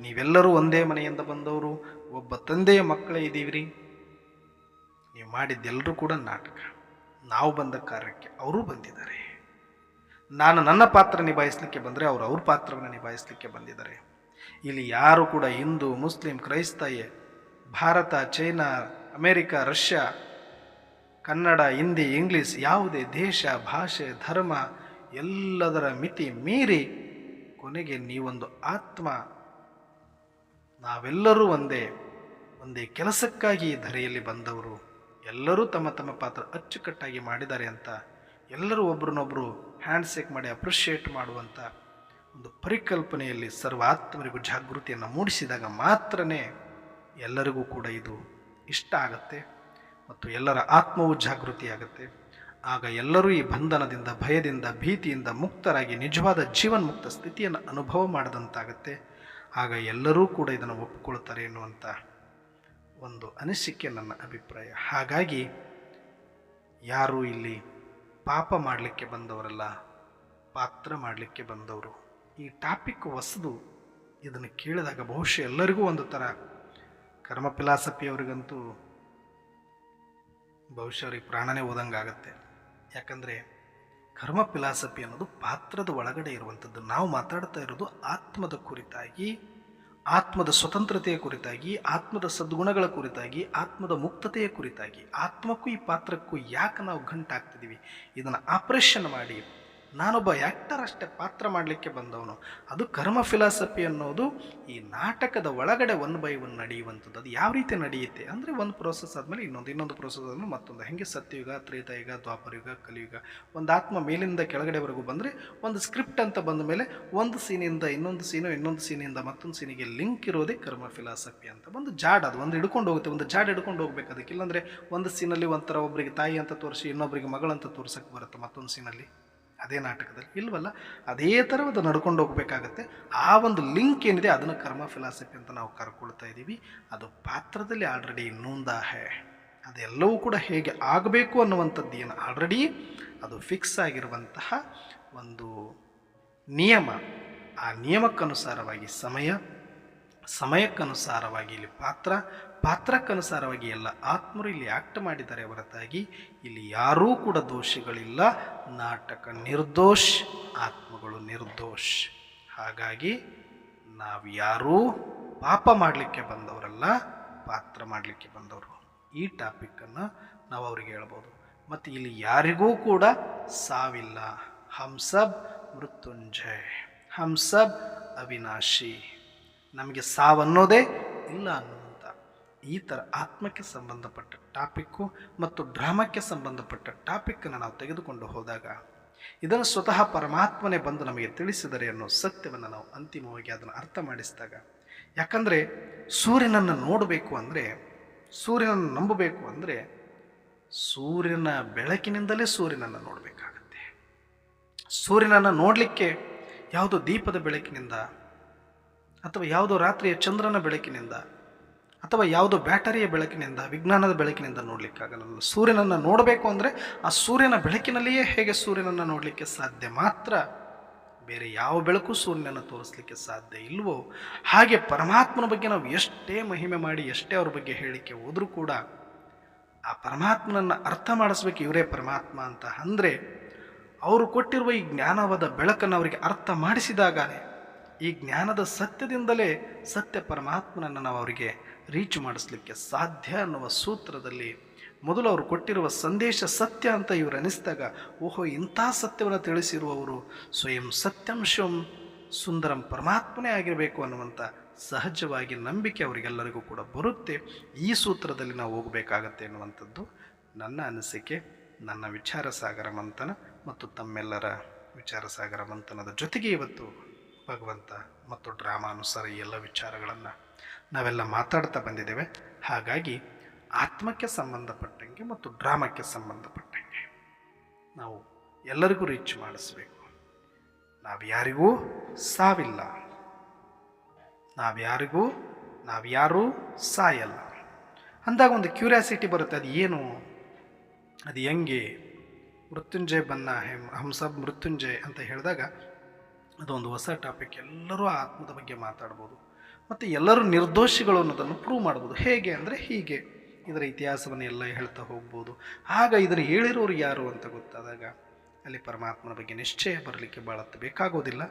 ನೀವೆಲ್ಲರೂ ಒಂದೇ ಮನೆಯಿಂದ ಬಂದವರು, ಒಬ್ಬ ತಂದೆಯ ಮಕ್ಕಳೇ ಇದ್ದೀವ್ರಿ. ನೀವು ಮಾಡಿದ್ದೆಲ್ಲರೂ ಕೂಡ ನಾಟಕ. ನಾವು ಬಂದ ಕಾರ್ಯಕ್ಕೆ ಅವರೂ ಬಂದಿದ್ದಾರೆ. ನಾನು ನನ್ನ ಪಾತ್ರ ನಿಭಾಯಿಸಲಿಕ್ಕೆ ಬಂದರೆ ಅವ್ರ ಪಾತ್ರವನ್ನು ನಿಭಾಯಿಸಲಿಕ್ಕೆ ಬಂದಿದ್ದಾರೆ. ಇಲ್ಲಿ ಯಾರು ಕೂಡ ಹಿಂದೂ, ಮುಸ್ಲಿಂ, ಕ್ರೈಸ್ತ, Bharat, China, America, Russia, Kannada, Hindi, English, ಯಾವುದೇ ದೇಶ, ಭಾಷೆ, ಧರ್ಮ ಎಲ್ಲದರ ಮಿತಿ ಮೀರಿ ಕೊನೆಗೆ ನೀವೊಂದು ಆತ್ಮ. ನಾವೆಲ್ಲರೂ ಒಂದೇ ಕೆಲಸಕ್ಕಾಗಿ ಈ ಧರೆಯಲ್ಲಿ ಬಂದವರು. ಎಲ್ಲರೂ ತಮ್ಮ ತಮ್ಮ ಪಾತ್ರ ಅಚ್ಚುಕಟ್ಟಾಗಿ ಮಾಡಿದ್ದಾರೆ ಅಂತ ಎಲ್ಲರೂ ಒಬ್ರನ್ನೊಬ್ಬರು ಹ್ಯಾಂಡ್ಶೇಕ್ ಮಾಡಿ ಅಪ್ರಿಷಿಯೇಟ್ ಮಾಡುವಂಥ ಒಂದು ಪರಿಕಲ್ಪನೆಯಲ್ಲಿ ಸರ್ವಾತ್ಮರಿಗೂ ಜಾಗೃತಿಯನ್ನು ಮೂಡಿಸಿದಾಗ ಮಾತ್ರನೇ ಎಲ್ಲರಿಗೂ ಕೂಡ ಇದು ಇಷ್ಟ ಆಗತ್ತೆ ಮತ್ತು ಎಲ್ಲರ ಆತ್ಮವು ಜಾಗೃತಿಯಾಗತ್ತೆ. ಆಗ ಎಲ್ಲರೂ ಈ ಬಂಧನದಿಂದ, ಭಯದಿಂದ, ಭೀತಿಯಿಂದ ಮುಕ್ತರಾಗಿ ನಿಜವಾದ ಜೀವನ್ಮುಕ್ತ ಸ್ಥಿತಿಯನ್ನು ಅನುಭವ ಮಾಡಿದಂತಾಗತ್ತೆ. ಆಗ ಎಲ್ಲರೂ ಕೂಡ ಇದನ್ನು ಒಪ್ಪಿಕೊಳ್ತಾರೆ ಎನ್ನುವಂಥ ಒಂದು ಅನಿಸಿಕೆ ನನ್ನ ಅಭಿಪ್ರಾಯ. ಹಾಗಾಗಿ ಯಾರು ಇಲ್ಲಿ ಪಾಪ ಮಾಡಲಿಕ್ಕೆ ಬಂದವರಲ್ಲ, ಪಾತ್ರ ಮಾಡಲಿಕ್ಕೆ ಬಂದವರು. ಈ ಟಾಪಿಕ್ ಹೊಸದು. ಇದನ್ನು ಕೇಳಿದಾಗ ಬಹುಶಃ ಎಲ್ಲರಿಗೂ ಒಂದು ಥರ, ಕರ್ಮ ಫಿಲಾಸಫಿಯವರಿಗಂತೂ ಬಹುಶಃ ಅವ್ರಿಗೆ ಪ್ರಾಣನೇ ಓದಂಗಾಗತ್ತೆ. ಯಾಕಂದರೆ ಕರ್ಮ ಫಿಲಾಸಫಿ ಅನ್ನೋದು ಪಾತ್ರದ ಒಳಗಡೆ ಇರುವಂಥದ್ದು. ನಾವು ಮಾತಾಡ್ತಾ ಇರೋದು ಆತ್ಮದ ಕುರಿತಾಗಿ, ಆತ್ಮದ ಸ್ವತಂತ್ರತೆಯ ಕುರಿತಾಗಿ, ಆತ್ಮದ ಸದ್ಗುಣಗಳ ಕುರಿತಾಗಿ, ಆತ್ಮದ ಮುಕ್ತತೆಯ ಕುರಿತಾಗಿ. ಆತ್ಮಕ್ಕೂ ಈ ಪಾತ್ರಕ್ಕೂ ಯಾಕೆ ನಾವು ಗಂಟಾಗ್ತಿದ್ದೀವಿ? ಇದನ್ನು ಆಪರೇಷನ್ ಮಾಡಿ, ನಾನೊಬ್ಬ ಆ್ಯಕ್ಟರ್ ಅಷ್ಟೇ, ಪಾತ್ರ ಮಾಡಲಿಕ್ಕೆ ಬಂದವನು. ಅದು ಕರ್ಮ ಫಿಲಾಸಫಿ ಅನ್ನೋದು ಈ ನಾಟಕದ ಒಳಗಡೆ 1 by 1 ನಡೆಯುವಂಥದ್ದು. ಅದು ಯಾವ ರೀತಿ ನಡೆಯುತ್ತೆ ಅಂದರೆ, ಒಂದು ಪ್ರೋಸೆಸ್ ಆದಮೇಲೆ ಇನ್ನೊಂದು ಪ್ರೋಸೆಸ್ ಆದಮೇಲೆ ಮತ್ತೊಂದು. ಹೆಂಗೆ ಸತ್ಯಯುಗ, ತ್ರೇತಾಯುಗ, ದ್ವಾಪರಯುಗ, ಕಲಿಯುಗ. ಒಂದು ಆತ್ಮ ಮೇಲಿಂದ ಕೆಳಗಡೆವರೆಗೂ ಬಂದರೆ ಒಂದು ಸ್ಕ್ರಿಪ್ಟ್ ಅಂತ ಬಂದ ಮೇಲೆ ಒಂದು ಸೀನಿಂದ ಇನ್ನೊಂದು ಸೀನಿಂದ ಮತ್ತೊಂದು ಸೀನಿಗೆ ಲಿಂಕ್ ಇರೋದೇ ಕರ್ಮ ಫಿಲಾಸಫಿ ಅಂತ. ಒಂದು ಜಾಡ್, ಅದು ಒಂದು ಹಿಡ್ಕೊಂಡು ಹೋಗುತ್ತೆ, ಒಂದು ಜಾಡ್ ಹಿಡ್ಕೊಂಡು ಹೋಗ್ಬೇಕು ಅದಕ್ಕೆ. ಇಲ್ಲಾಂದರೆ ಒಂದು ಸೀನಲ್ಲಿ ಒಂಥರ ಒಬ್ಬರಿಗೆ ತಾಯಿ ಅಂತ ತೋರಿಸಿ ಇನ್ನೊಬ್ಬರಿಗೆ ಮಗಳಂತ ತೋರ್ಸಕ್ಕೆ ಬರುತ್ತೆ ಮತ್ತೊಂದು ಸೀನಲ್ಲಿ. ಅದೇ ನಾಟಕದಲ್ಲಿ ಇಲ್ವಲ್ಲ, ಅದೇ ಥರ ಅದು ನಡ್ಕೊಂಡು ಹೋಗ್ಬೇಕಾಗತ್ತೆ. ಆ ಒಂದು ಲಿಂಕ್ ಏನಿದೆ ಅದನ್ನು ಕರ್ಮ ಫಿಲಾಸಫಿ ಅಂತ ನಾವು ಕರ್ಕೊಳ್ತಾ ಇದ್ದೀವಿ. ಅದು ಪಾತ್ರದಲ್ಲಿ ಆಲ್ರೆಡಿ ನೂಂದಾ ಹೇ. ಅದೆಲ್ಲವೂ ಕೂಡ ಹೇಗೆ ಆಗಬೇಕು ಅನ್ನುವಂಥದ್ದು ಏನು ಆಲ್ರೆಡಿ ಅದು ಫಿಕ್ಸ್ ಆಗಿರುವಂತಹ ಒಂದು ನಿಯಮ. ಆ ನಿಯಮಕ್ಕನುಸಾರವಾಗಿ ಸಮಯಕ್ಕನುಸಾರವಾಗಿ ಇಲ್ಲಿ ಪಾತ್ರಕ್ಕನುಸಾರವಾಗಿ ಎಲ್ಲ ಆತ್ಮರು ಇಲ್ಲಿ ಆ್ಯಕ್ಟ್ ಮಾಡಿದ್ದಾರೆ ಹೊರತಾಗಿ ಇಲ್ಲಿ ಯಾರೂ ಕೂಡ ದೋಷಿಗಳಿಲ್ಲ. ನಾಟಕ ನಿರ್ದೋಷ್, ಆತ್ಮಗಳು ನಿರ್ದೋಷ್. ಹಾಗಾಗಿ ನಾವು ಯಾರೂ ಪಾಪ ಮಾಡಲಿಕ್ಕೆ ಬಂದವರಲ್ಲ, ಪಾತ್ರ ಮಾಡಲಿಕ್ಕೆ ಬಂದವರು. ಈ ಟಾಪಿಕ್ಕನ್ನು ನಾವು ಅವ್ರಿಗೆ ಹೇಳ್ಬೋದು. ಮತ್ತು ಇಲ್ಲಿ ಯಾರಿಗೂ ಕೂಡ ಸಾವಿಲ್ಲ. ಹಮ್ ಸಬ್ ಮೃತ್ಯುಂಜಯ್, ಹಮ್ ಸಬ್ ಅವಿನಾಶಿ. ನಮಗೆ ಸಾವನ್ನೋದೇ ಇಲ್ಲ ಅನ್ನುವಂಥ ಈ ಥರ ಆತ್ಮಕ್ಕೆ ಸಂಬಂಧಪಟ್ಟ ಟಾಪಿಕ್ಕು ಮತ್ತು ಡ್ರಾಮಕ್ಕೆ ಸಂಬಂಧಪಟ್ಟ ಟಾಪಿಕ್ಕನ್ನು ನಾವು ತೆಗೆದುಕೊಂಡು ಹೋದಾಗ ಇದನ್ನು ಸ್ವತಃ ಪರಮಾತ್ಮನೇ ಬಂದು ನಮಗೆ ತಿಳಿಸಿದರೆ ಅನ್ನೋ ಸತ್ಯವನ್ನು ನಾವು ಅಂತಿಮವಾಗಿ ಅದನ್ನು ಅರ್ಥ ಮಾಡಿಸಿದಾಗ, ಯಾಕಂದರೆ ಸೂರ್ಯನನ್ನು ನೋಡಬೇಕು ಅಂದರೆ, ಸೂರ್ಯನನ್ನು ನಂಬಬೇಕು ಅಂದರೆ ಸೂರ್ಯನ ಬೆಳಕಿನಿಂದಲೇ ಸೂರ್ಯನನ್ನು ನೋಡಬೇಕಾಗತ್ತೆ. ಸೂರ್ಯನನ್ನು ನೋಡಲಿಕ್ಕೆ ಯಾವುದೋ ದೀಪದ ಬೆಳಕಿನಿಂದ ಅಥವಾ ಯಾವುದೋ ರಾತ್ರಿಯ ಚಂದ್ರನ ಬೆಳಕಿನಿಂದ ಅಥವಾ ಯಾವುದೋ ಬ್ಯಾಟರಿಯ ಬೆಳಕಿನಿಂದ, ವಿಜ್ಞಾನದ ಬೆಳಕಿನಿಂದ ನೋಡಲಿಕ್ಕಾಗಲ್ಲ. ಸೂರ್ಯನನ್ನು ನೋಡಬೇಕು ಅಂದರೆ ಆ ಸೂರ್ಯನ ಬೆಳಕಿನಲ್ಲಿಯೇ ಹೇಗೆ ಸೂರ್ಯನನ್ನು ನೋಡಲಿಕ್ಕೆ ಸಾಧ್ಯ, ಮಾತ್ರ ಬೇರೆ ಯಾವ ಬೆಳಕು ಸೂರ್ಯನನ್ನು ತೋರಿಸಲಿಕ್ಕೆ ಸಾಧ್ಯ ಇಲ್ವೋ ಹಾಗೆ ಪರಮಾತ್ಮನ ಬಗ್ಗೆ ನಾವು ಎಷ್ಟೇ ಮಹಿಮೆ ಮಾಡಿ, ಎಷ್ಟೇ ಅವ್ರ ಬಗ್ಗೆ ಹೇಳಿಕೆ ಹೋದರೂ ಕೂಡ ಆ ಪರಮಾತ್ಮನನ್ನು ಅರ್ಥ ಮಾಡಿಸ್ಬೇಕು. ಇವರೇ ಪರಮಾತ್ಮ ಅಂತ ಅಂದರೆ ಅವರು ಕೊಟ್ಟಿರುವ ಈ ಜ್ಞಾನವಾದ ಬೆಳಕನ್ನು ಅವರಿಗೆ ಅರ್ಥ ಮಾಡಿಸಿದಾಗಲೇ, ಈ ಜ್ಞಾನದ ಸತ್ಯದಿಂದಲೇ ಸತ್ಯ ಪರಮಾತ್ಮನನ್ನು ನಾವು ಅವರಿಗೆ ರೀಚ್ ಮಾಡಿಸ್ಲಿಕ್ಕೆ ಸಾಧ್ಯ ಅನ್ನುವ ಸೂತ್ರದಲ್ಲಿ ಮೊದಲು ಅವರು ಕೊಟ್ಟಿರುವ ಸಂದೇಶ ಸತ್ಯ ಅಂತ ಇವರು ಅನಿಸಿದಾಗ, ಓಹೋ ಇಂಥ ಸತ್ಯವನ್ನು ತಿಳಿಸಿರುವವರು ಸ್ವಯಂ ಸತ್ಯಂ ಶಿವಂ ಸುಂದರಂ ಪರಮಾತ್ಮನೇ ಆಗಿರಬೇಕು ಅನ್ನುವಂಥ ಸಹಜವಾಗಿ ನಂಬಿಕೆ ಅವರಿಗೆಲ್ಲರಿಗೂ ಕೂಡ ಬರುತ್ತೆ. ಈ ಸೂತ್ರದಲ್ಲಿ ನಾವು ಹೋಗಬೇಕಾಗತ್ತೆ ಎನ್ನುವಂಥದ್ದು ನನ್ನ ಅನಿಸಿಕೆ, ನನ್ನ ವಿಚಾರ ಸಾಗರ ಮಂಥನ ಮತ್ತು ತಮ್ಮೆಲ್ಲರ ವಿಚಾರ ಸಾಗರ ಮಂಥನದ ಜೊತೆಗೆ ಇವತ್ತು ಭಗವಂತ ಮತ್ತು ಡ್ರಾಮಾನುಸಾರ ಈ ಎಲ್ಲ ವಿಚಾರಗಳನ್ನು ನಾವೆಲ್ಲ ಮಾತಾಡ್ತಾ ಬಂದಿದ್ದೇವೆ. ಹಾಗಾಗಿ ಆತ್ಮಕ್ಕೆ ಸಂಬಂಧಪಟ್ಟಂಗೆ ಮತ್ತು ಡ್ರಾಮಕ್ಕೆ ಸಂಬಂಧಪಟ್ಟಂಗೆ ನಾವು ಎಲ್ಲರಿಗೂ ರೀಚ್ ಮಾಡಿಸ್ಬೇಕು. ನಾವು ಯಾರಿಗೂ ಸಾವಿಲ್ಲ, ನಾವ್ಯಾರೂ ಸಾಯಲ್ಲ ಅಂದಾಗ ಒಂದು ಕ್ಯೂರಿಯಾಸಿಟಿ ಬರುತ್ತೆ. ಅದು ಏನು, ಅದು ಹೆಂಗೆ? ಮೃತ್ಯುಂಜಯ ಬನ್ನ ಹಮ್ ಸಬ್ ಮೃತ್ಯುಂಜಯ ಅಂತ ಹೇಳಿದಾಗ ಅದೊಂದು ಹೊಸ ಟಾಪಿಕ್. ಎಲ್ಲರೂ ಆತ್ಮದ ಬಗ್ಗೆ ಮಾತಾಡ್ಬೋದು ಮತ್ತು ಎಲ್ಲರೂ ನಿರ್ದೋಷಿಗಳು ಅನ್ನೋದನ್ನು ಪ್ರೂವ್ ಮಾಡ್ಬೋದು. ಹೇಗೆ ಅಂದರೆ ಹೀಗೆ ಇದರ ಇತಿಹಾಸವನ್ನು ಎಲ್ಲ ಹೇಳ್ತಾ ಹೋಗ್ಬೋದು. ಆಗ ಇದನ್ನು ಹೇಳಿರೋರು ಯಾರು ಅಂತ ಗೊತ್ತಾದಾಗ ಅಲ್ಲಿ ಪರಮಾತ್ಮನ ಬಗ್ಗೆ ನಿಶ್ಚಯ ಬರಲಿಕ್ಕೆ ಭಾಳ ಬೇಕಾಗೋದಿಲ್ಲ.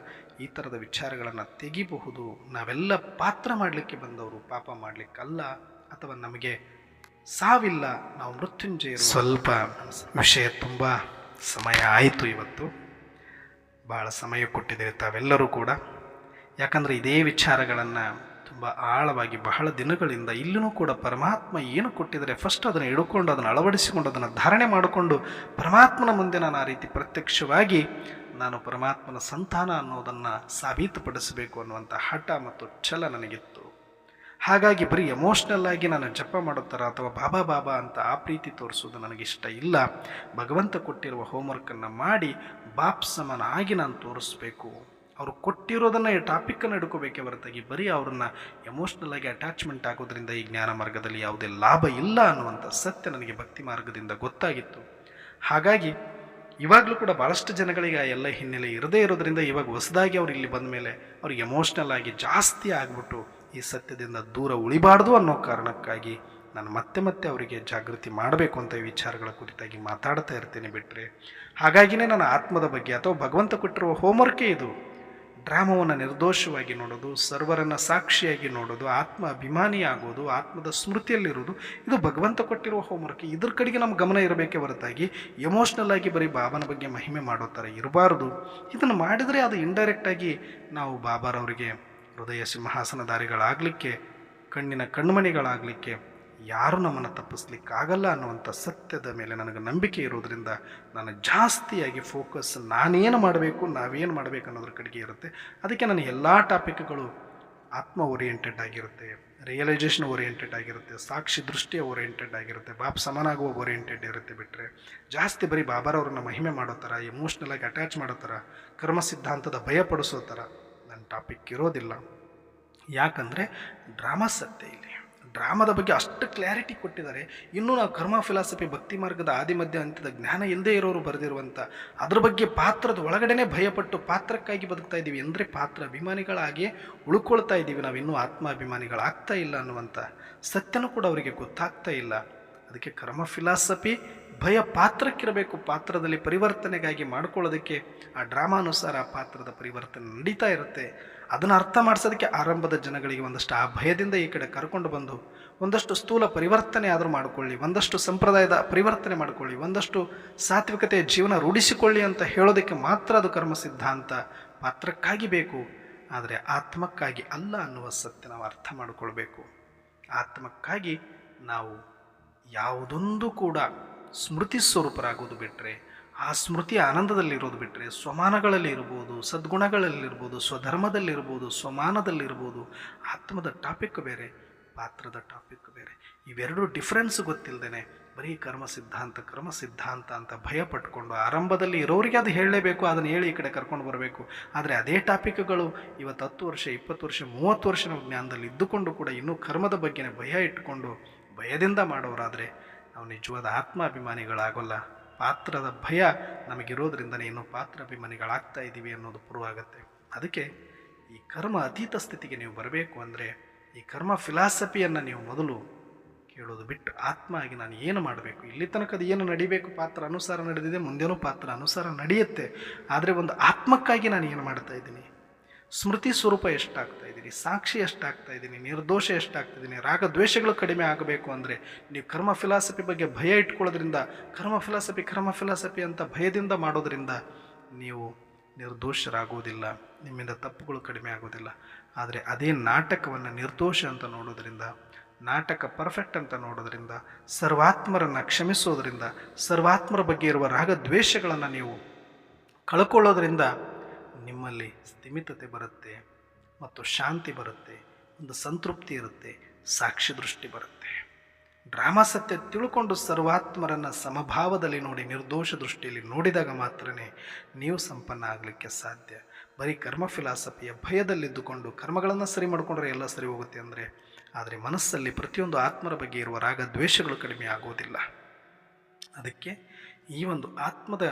ಈ ಥರದ ವಿಚಾರಗಳನ್ನು ತೆಗಿಬಹುದು. ನಾವೆಲ್ಲ ಪಾತ್ರ ಮಾಡಲಿಕ್ಕೆ ಬಂದವರು, ಪಾಪ ಮಾಡಲಿಕ್ಕಲ್ಲ, ಅಥವಾ ನಮಗೆ ಸಾವಿಲ್ಲ, ನಾವು ಮೃತ್ಯುಂಜಯರು. ಸ್ವಲ್ಪ ವಿಷಯ ತುಂಬ ಸಮಯ ಆಯಿತು, ಇವತ್ತು ಭಾಳ ಸಮಯ ಕೊಟ್ಟಿದ್ದೀರಿ ತಾವೆಲ್ಲರೂ ಕೂಡ. ಯಾಕಂದರೆ ಇದೇ ವಿಚಾರಗಳನ್ನು ತುಂಬ ಆಳವಾಗಿ ಬಹಳ ದಿನಗಳಿಂದ ಇಲ್ಲೂ ಕೂಡ ಪರಮಾತ್ಮ ಏನು ಕೊಟ್ಟಿದ್ದಾರೆ ಫಸ್ಟ್ ಅದನ್ನು ಹಿಡ್ಕೊಂಡು ಅದನ್ನು ಅಳವಡಿಸಿಕೊಂಡು ಅದನ್ನು ಧಾರಣೆ ಮಾಡಿಕೊಂಡು ಪರಮಾತ್ಮನ ಮುಂದೆ ನಾನು ಆ ರೀತಿ ಪ್ರತ್ಯಕ್ಷವಾಗಿ ನಾನು ಪರಮಾತ್ಮನ ಸಂತಾನ ಅನ್ನೋದನ್ನು ಸಾಬೀತುಪಡಿಸಬೇಕು ಅನ್ನುವಂಥ ಹಠ ಮತ್ತು ಛಲ ನನಗಿತ್ತು. ಹಾಗಾಗಿ ಬರೀ ಎಮೋಷ್ನಲ್ ಆಗಿ ನಾನು ಜಪ ಮಾಡೋ ಥರ ಅಥವಾ ಬಾಬಾ ಬಾಬಾ ಅಂತ ಆ ಪ್ರೀತಿ ತೋರಿಸೋದು ನನಗಿಷ್ಟ ಇಲ್ಲ. ಭಗವಂತ ಕೊಟ್ಟಿರುವ ಹೋಮ್ವರ್ಕನ್ನು ಮಾಡಿ ಬಾಪ್ಸಮನಾಗಿ ನಾನು ತೋರಿಸ್ಬೇಕು. ಅವರು ಕೊಟ್ಟಿರೋದನ್ನು ಈ ಟಾಪಿಕ್ಕನ್ನು ಹಿಡ್ಕೋಬೇಕೇ ಹೊರತಾಗಿ ಬರೀ ಅವ್ರನ್ನ ಎಮೋಷ್ನಲ್ ಆಗಿ ಅಟ್ಯಾಚ್ಮೆಂಟ್ ಆಗೋದ್ರಿಂದ ಈ ಜ್ಞಾನ ಮಾರ್ಗದಲ್ಲಿ ಯಾವುದೇ ಲಾಭ ಇಲ್ಲ ಅನ್ನುವಂಥ ಸತ್ಯ ನನಗೆ ಭಕ್ತಿ ಮಾರ್ಗದಿಂದ ಗೊತ್ತಾಗಿತ್ತು. ಹಾಗಾಗಿ ಇವಾಗಲೂ ಕೂಡ ಭಾಳಷ್ಟು ಜನಗಳಿಗೆ ಆ ಎಲ್ಲ ಹಿನ್ನೆಲೆ ಇರದೇ ಇರೋದ್ರಿಂದ ಇವಾಗ ಹೊಸದಾಗಿ ಅವ್ರು ಇಲ್ಲಿ ಬಂದ ಮೇಲೆ ಅವ್ರಿಗೆ ಎಮೋಷ್ನಲ್ ಆಗಿ ಜಾಸ್ತಿ ಆಗಿಬಿಟ್ಟು ಈ ಸತ್ಯದಿಂದ ದೂರ ಉಳಿಬಾರ್ದು ಅನ್ನೋ ಕಾರಣಕ್ಕಾಗಿ ನಾನು ಮತ್ತೆ ಮತ್ತೆ ಅವರಿಗೆ ಜಾಗೃತಿ ಮಾಡಬೇಕು ಅಂತ ಈ ವಿಚಾರಗಳ ಕುರಿತಾಗಿ ಮಾತಾಡ್ತಾ ಇರ್ತೇನೆ. ಬಿಟ್ಟರೆ ಹಾಗಾಗಿನೇ ನನ್ನ ಆತ್ಮದ ಬಗ್ಗೆ ಅಥವಾ ಭಗವಂತ ಕೊಟ್ಟಿರುವ ಹೋಮ್ವರ್ಕೇ ಇದು. ಡ್ರಾಮವನ್ನು ನಿರ್ದೋಷವಾಗಿ ನೋಡೋದು, ಸರ್ವರನ್ನು ಸಾಕ್ಷಿಯಾಗಿ ನೋಡೋದು, ಆತ್ಮ ಅಭಿಮಾನಿ ಆಗೋದು, ಆತ್ಮದ ಸ್ಮೃತಿಯಲ್ಲಿರೋದು, ಇದು ಭಗವಂತ ಕೊಟ್ಟಿರುವ ಹೋಮ್ವರ್ಕ್. ಇದ್ರ ಕಡೆಗೆ ನಮ್ಮ ಗಮನ ಇರಬೇಕೇ ಹೊರತಾಗಿ ಎಮೋಷ್ನಲ್ ಆಗಿ ಬರೀ ಬಾಬಾನ ಬಗ್ಗೆ ಮಹಿಮೆ ಮಾಡೋ ಥರ ಇರಬಾರ್ದು. ಇದನ್ನು ಮಾಡಿದರೆ ಅದು ಇಂಡೈರೆಕ್ಟಾಗಿ ನಾವು ಬಾಬಾರವರಿಗೆ ಹೃದಯ ಸಿಂಹಾಸನಧಾರಿಗಳಾಗಲಿಕ್ಕೆ, ಕಣ್ಣಿನ ಕಣ್ಮಣಿಗಳಾಗಲಿಕ್ಕೆ ಯಾರೂ ನಮ್ಮನ್ನು ತಪ್ಪಿಸ್ಲಿಕ್ಕಾಗಲ್ಲ ಅನ್ನುವಂಥ ಸತ್ಯದ ಮೇಲೆ ನನಗೆ ನಂಬಿಕೆ ಇರೋದರಿಂದ ನಾನು ಜಾಸ್ತಿಯಾಗಿ ಫೋಕಸ್ ನಾನೇನು ಮಾಡಬೇಕು, ನಾವೇನು ಮಾಡಬೇಕು ಅನ್ನೋದ್ರ ಕಡೆಗೆ ಇರುತ್ತೆ. ಅದಕ್ಕೆ ನನ್ನ ಎಲ್ಲ ಟಾಪಿಕ್ಗಳು ಆತ್ಮ ಓರಿಯೆಂಟೆಡ್ ಆಗಿರುತ್ತೆ, ರಿಯಲೈಸೇಷನ್ ಓರಿಯೆಂಟೆಡ್ ಆಗಿರುತ್ತೆ, ಸಾಕ್ಷಿ ದೃಷ್ಟಿಯ ಓರಿಯೆಂಟೆಡ್ ಆಗಿರುತ್ತೆ, ಬಾಪ್ ಸಮಾನಾಗುವ ಓರಿಯೆಂಟೆಡ್ ಇರುತ್ತೆ. ಬಿಟ್ಟರೆ ಜಾಸ್ತಿ ಬರೀ ಬಾಬಾರವ್ರನ್ನ ಮಹಿಮೆ ಮಾಡೋ ಥರ, ಎಮೋಷ್ನಲ್ ಆಗಿ ಅಟ್ಯಾಚ್ ಮಾಡೋ ಥರ, ಕರ್ಮ ಸಿದ್ಧಾಂತದ ಭಯಪಡಿಸೋ ಥರ ನನ್ನ ಟಾಪಿಕ್ ಇರೋದಿಲ್ಲ. ಯಾಕಂದರೆ ಡ್ರಾಮಾ ಸತ್ಯ ಇಲ್ಲಿ ಡ್ರಾಮಾದ ಬಗ್ಗೆ ಅಷ್ಟು ಕ್ಲಾರಿಟಿ ಕೊಟ್ಟಿದ್ದಾರೆ. ಇನ್ನೂ ನಾವು ಕರ್ಮ ಫಿಲಾಸಫಿ ಭಕ್ತಿ ಮಾರ್ಗದ ಆದಿ ಮಧ್ಯ ಅಂತ್ಯದ ಜ್ಞಾನ ಇಲ್ಲದೆ ಇರೋರು ಬರೆದಿರುವಂಥ ಅದ್ರ ಬಗ್ಗೆ ಪಾತ್ರದ ಒಳಗಡೆನೇ ಭಯಪಟ್ಟು ಪಾತ್ರಕ್ಕಾಗಿ ಬದುಕ್ತಾ ಇದ್ದೀವಿ. ಅಂದರೆ ಪಾತ್ರ ಅಭಿಮಾನಿಗಳಾಗಿಯೇ ಉಳ್ಕೊಳ್ತಾ ಇದ್ದೀವಿ, ನಾವು ಇನ್ನೂ ಆತ್ಮಾಭಿಮಾನಿಗಳಾಗ್ತಾ ಇಲ್ಲ ಅನ್ನುವಂಥ ಸತ್ಯನೂ ಕೂಡ ಅವರಿಗೆ ಗೊತ್ತಾಗ್ತಾ ಇಲ್ಲ. ಅದಕ್ಕೆ ಕರ್ಮ ಫಿಲಾಸಫಿ ಭಯ ಪಾತ್ರಕ್ಕಿರಬೇಕು, ಪಾತ್ರದಲ್ಲಿ ಪರಿವರ್ತನೆಗಾಗಿ ಮಾಡ್ಕೊಳ್ಳೋದಕ್ಕೆ ಆ ಡ್ರಾಮಾನುಸಾರ ಆ ಪಾತ್ರದ ಪರಿವರ್ತನೆ ನಡೀತಾ ಇರುತ್ತೆ. ಅದನ್ನು ಅರ್ಥ ಮಾಡಿಸೋದಕ್ಕೆ ಆರಂಭದ ಜನಗಳಿಗೆ ಒಂದಷ್ಟು ಆ ಭಯದಿಂದ ಈ ಕಡೆ ಕರ್ಕೊಂಡು ಬಂದು ಒಂದಷ್ಟು ಸ್ಥೂಲ ಪರಿವರ್ತನೆ ಆದರೂ ಮಾಡಿಕೊಳ್ಳಿ, ಒಂದಷ್ಟು ಸಂಪ್ರದಾಯದ ಪರಿವರ್ತನೆ ಮಾಡಿಕೊಳ್ಳಿ, ಒಂದಷ್ಟು ಸಾತ್ವಿಕತೆಯ ಜೀವನ ರೂಢಿಸಿಕೊಳ್ಳಿ ಅಂತ ಹೇಳೋದಕ್ಕೆ ಮಾತ್ರ ಅದು ಕರ್ಮ ಸಿದ್ಧಾಂತ ಪಾತ್ರಕ್ಕಾಗಿ ಬೇಕು. ಆದರೆ ಆತ್ಮಕ್ಕಾಗಿ ಅಲ್ಲ ಅನ್ನುವ ಸತ್ಯ ನಾವು ಅರ್ಥ ಮಾಡಿಕೊಳ್ಬೇಕು. ಆತ್ಮಕ್ಕಾಗಿ ನಾವು ಯಾವುದೊಂದು ಕೂಡ ಸ್ಮೃತಿ ಸ್ವರೂಪರಾಗೋದು ಬಿಟ್ಟರೆ, ಆ ಸ್ಮೃತಿಯ ಆನಂದದಲ್ಲಿರೋದು ಬಿಟ್ಟರೆ, ಸ್ವಮಾನಗಳಲ್ಲಿ ಇರ್ಬೋದು, ಸದ್ಗುಣಗಳಲ್ಲಿರ್ಬೋದು, ಸ್ವಧರ್ಮದಲ್ಲಿರ್ಬೋದು, ಸ್ವಮಾನದಲ್ಲಿರ್ಬೋದು, ಆತ್ಮದ ಟಾಪಿಕ್ ಬೇರೆ, ಪಾತ್ರದ ಟಾಪಿಕ್ ಬೇರೆ. ಇವೆರಡೂ ಡಿಫ್ರೆನ್ಸ್ ಗೊತ್ತಿಲ್ಲದೇ ಬರೀ ಕರ್ಮ ಸಿದ್ಧಾಂತ ಅಂತ ಭಯ ಪಟ್ಕೊಂಡು ಆರಂಭದಲ್ಲಿ ಇರೋರಿಗೆ ಅದು ಹೇಳಲೇಬೇಕು, ಅದನ್ನು ಹೇಳಿ ಈ ಕಡೆ ಕರ್ಕೊಂಡು ಬರಬೇಕು. ಆದರೆ ಅದೇ ಟಾಪಿಕ್ಗಳು ಇವತ್ತು 10 ವರ್ಷ 20 ವರ್ಷ 30 ವರ್ಷ ನಾವು ಜ್ಞಾನದಲ್ಲಿ ಇದ್ದುಕೊಂಡು ಕೂಡ ಇನ್ನೂ ಕರ್ಮದ ಬಗ್ಗೆನೇ ಭಯ ಇಟ್ಟುಕೊಂಡು ಭಯದಿಂದ ಮಾಡೋರಾದರೆ ನಾವು ನಿಜವಾದ ಆತ್ಮಾಭಿಮಾನಿಗಳಾಗೋಲ್ಲ. ಪಾತ್ರದ ಭಯ ನಮಗಿರೋದ್ರಿಂದನೇ ಇನ್ನೂ ಪಾತ್ರಾಭಿಮಾನಿಗಳಾಗ್ತಾ ಇದ್ದೀವಿ ಅನ್ನೋದು ಪ್ರೂವ್ ಆಗುತ್ತೆ. ಅದಕ್ಕೆ ಈ ಕರ್ಮ ಅತೀತ ಸ್ಥಿತಿಗೆ ನೀವು ಬರಬೇಕು ಅಂದರೆ ಈ ಕರ್ಮ ಫಿಲಾಸಫಿಯನ್ನು ನೀವು ಮೊದಲು ಕೇಳೋದು ಬಿಟ್ಟು ಆತ್ಮ ಆಗಿ ನಾನು ಏನು ಮಾಡಬೇಕು, ಇಲ್ಲಿ ತನಕ ಅದು ಏನು ನಡಿಬೇಕು ಪಾತ್ರ ಅನುಸಾರ ನಡೆದಿದೆ, ಮುಂದೇನೂ ಪಾತ್ರ ಅನುಸಾರ ನಡೆಯುತ್ತೆ. ಆದರೆ ಒಂದು ಆತ್ಮಕ್ಕಾಗಿ ನಾನು ಏನು ಮಾಡ್ತಾ ಇದ್ದೀನಿ, ಸ್ಮೃತಿ ಸ್ವರೂಪ ಎಷ್ಟಾಗ್ತಾ ಇದ್ದೀನಿ, ಸಾಕ್ಷಿ ಎಷ್ಟಾಗ್ತಾ ಇದ್ದೀನಿ, ನಿರ್ದೋಷ ಎಷ್ಟಾಗ್ತಿದ್ದೀನಿ, ರಾಗ ದ್ವೇಷಗಳು ಕಡಿಮೆ ಆಗಬೇಕು ಅಂದರೆ ನೀವು ಕರ್ಮ ಫಿಲಾಸಫಿ ಬಗ್ಗೆ ಭಯ ಇಟ್ಕೊಳ್ಳೋದ್ರಿಂದ, ಕರ್ಮ ಫಿಲಾಸಫಿ ಅಂತ ಭಯದಿಂದ ಮಾಡೋದ್ರಿಂದ ನೀವು ನಿರ್ದೋಷರಾಗೋದಿಲ್ಲ, ನಿಮ್ಮಿಂದ ತಪ್ಪುಗಳು ಕಡಿಮೆ ಆಗೋದಿಲ್ಲ. ಆದರೆ ಅದೇ ನಾಟಕವನ್ನು ನಿರ್ದೋಷ ಅಂತ ನೋಡೋದ್ರಿಂದ, ನಾಟಕ ಪರ್ಫೆಕ್ಟ್ ಅಂತ ನೋಡೋದ್ರಿಂದ, ಸರ್ವಾತ್ಮರನ್ನು ಕ್ಷಮಿಸೋದ್ರಿಂದ, ಸರ್ವಾತ್ಮರ ಬಗ್ಗೆ ಇರುವ ರಾಗದ್ವೇಷಗಳನ್ನು ನೀವು ಕಳ್ಕೊಳ್ಳೋದ್ರಿಂದ ನಿಮ್ಮಲ್ಲಿ ಸ್ಥಿಮಿತತೆ ಬರುತ್ತೆ ಮತ್ತು ಶಾಂತಿ ಬರುತ್ತೆ, ಒಂದು ಸಂತೃಪ್ತಿ ಇರುತ್ತೆ, ಸಾಕ್ಷಿ ದೃಷ್ಟಿ ಬರುತ್ತೆ. ಡ್ರಾಮಾ ಸತ್ಯ ತಿಳ್ಕೊಂಡು ಸರ್ವಾತ್ಮರನ್ನು ಸಮಭಾವದಲ್ಲಿ ನೋಡಿ ನಿರ್ದೋಷ ದೃಷ್ಟಿಯಲ್ಲಿ ನೋಡಿದಾಗ ಮಾತ್ರ ನೀವು ಸಂಪನ್ನ ಆಗಲಿಕ್ಕೆ ಸಾಧ್ಯ. ಬರೀ ಕರ್ಮ ಫಿಲಾಸಫಿಯ ಭಯದಲ್ಲಿದ್ದುಕೊಂಡು ಕರ್ಮಗಳನ್ನು ಸರಿ ಮಾಡಿಕೊಂಡ್ರೆ ಎಲ್ಲ ಸರಿ ಹೋಗುತ್ತೆ ಅಂದರೆ, ಆದರೆ ಮನಸ್ಸಲ್ಲಿ ಪ್ರತಿಯೊಂದು ಆತ್ಮರ ಬಗ್ಗೆ ಇರುವ ರಾಗ ದ್ವೇಷಗಳು ಕಡಿಮೆ ಆಗುವುದಿಲ್ಲ. ಅದಕ್ಕೆ ಈ ಒಂದು ಆತ್ಮದ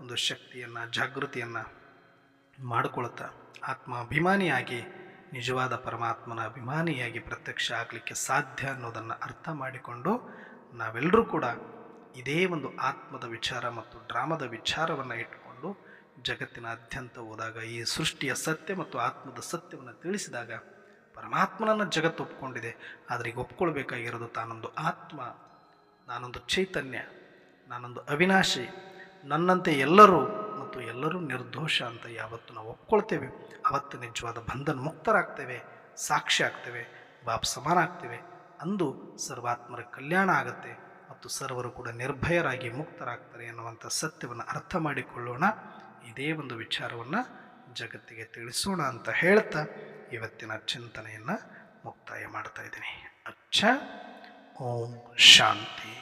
ಒಂದು ಶಕ್ತಿಯನ್ನು, ಜಾಗೃತಿಯನ್ನು ಮಾಡಿಕೊಳ್ತಾ ಆತ್ಮಾಭಿಮಾನಿಯಾಗಿ ನಿಜವಾದ ಪರಮಾತ್ಮನ ಅಭಿಮಾನಿಯಾಗಿ ಪ್ರತ್ಯಕ್ಷ ಆಗಲಿಕ್ಕೆ ಸಾಧ್ಯ ಅನ್ನೋದನ್ನು ಅರ್ಥ ಮಾಡಿಕೊಂಡು ನಾವೆಲ್ಲರೂ ಕೂಡ ಇದೇ ಒಂದು ಆತ್ಮದ ವಿಚಾರ ಮತ್ತು ಡ್ರಾಮದ ವಿಚಾರವನ್ನು ಇಟ್ಟುಕೊಂಡು ಜಗತ್ತಿನಾದ್ಯಂತ ಹೋದಾಗ ಈ ಸೃಷ್ಟಿಯ ಸತ್ಯ ಮತ್ತು ಆತ್ಮದ ಸತ್ಯವನ್ನು ತಿಳಿಸಿದಾಗ ಪರಮಾತ್ಮನನ್ನು ಜಗತ್ತು ಒಪ್ಕೊಂಡಿದೆ. ಆದರೆ ಈಗ ಒಪ್ಕೊಳ್ಬೇಕಾಗಿರೋದು ತಾನೊಂದು ಆತ್ಮ, ನಾನೊಂದು ಚೈತನ್ಯ, ನಾನೊಂದು ಅವಿನಾಶಿ, ನನ್ನಂತೆ ಎಲ್ಲರೂ ಮತ್ತು ಎಲ್ಲರೂ ನಿರ್ದೋಷ ಅಂತ ಯಾವತ್ತು ನಾವು ಒಪ್ಕೊಳ್ತೇವೆ ಅವತ್ತು ನಿಜವಾದ ಬಂಧನ ಮುಕ್ತರಾಗ್ತೇವೆ, ಸಾಕ್ಷಿ ಆಗ್ತೇವೆ, ಬಾಪ್ ಸಮಾನ ಆಗ್ತೇವೆ. ಅಂದು ಸರ್ವಾತ್ಮರ ಕಲ್ಯಾಣ ಆಗತ್ತೆ ಮತ್ತು ಸರ್ವರು ಕೂಡ ನಿರ್ಭಯರಾಗಿ ಮುಕ್ತರಾಗ್ತಾರೆ ಎನ್ನುವಂಥ ಸತ್ಯವನ್ನು ಅರ್ಥ ಮಾಡಿಕೊಳ್ಳೋಣ. ಇದೇ ಒಂದು ವಿಚಾರವನ್ನು ಜಗತ್ತಿಗೆ ತಿಳಿಸೋಣ ಅಂತ ಹೇಳ್ತಾ ಇವತ್ತಿನ ಚಿಂತನೆಯನ್ನು ಮುಕ್ತಾಯ ಮಾಡ್ತಾ ಇದ್ದೀನಿ. ಅಚ್ಚ. ಓಂ ಶಾಂತಿ.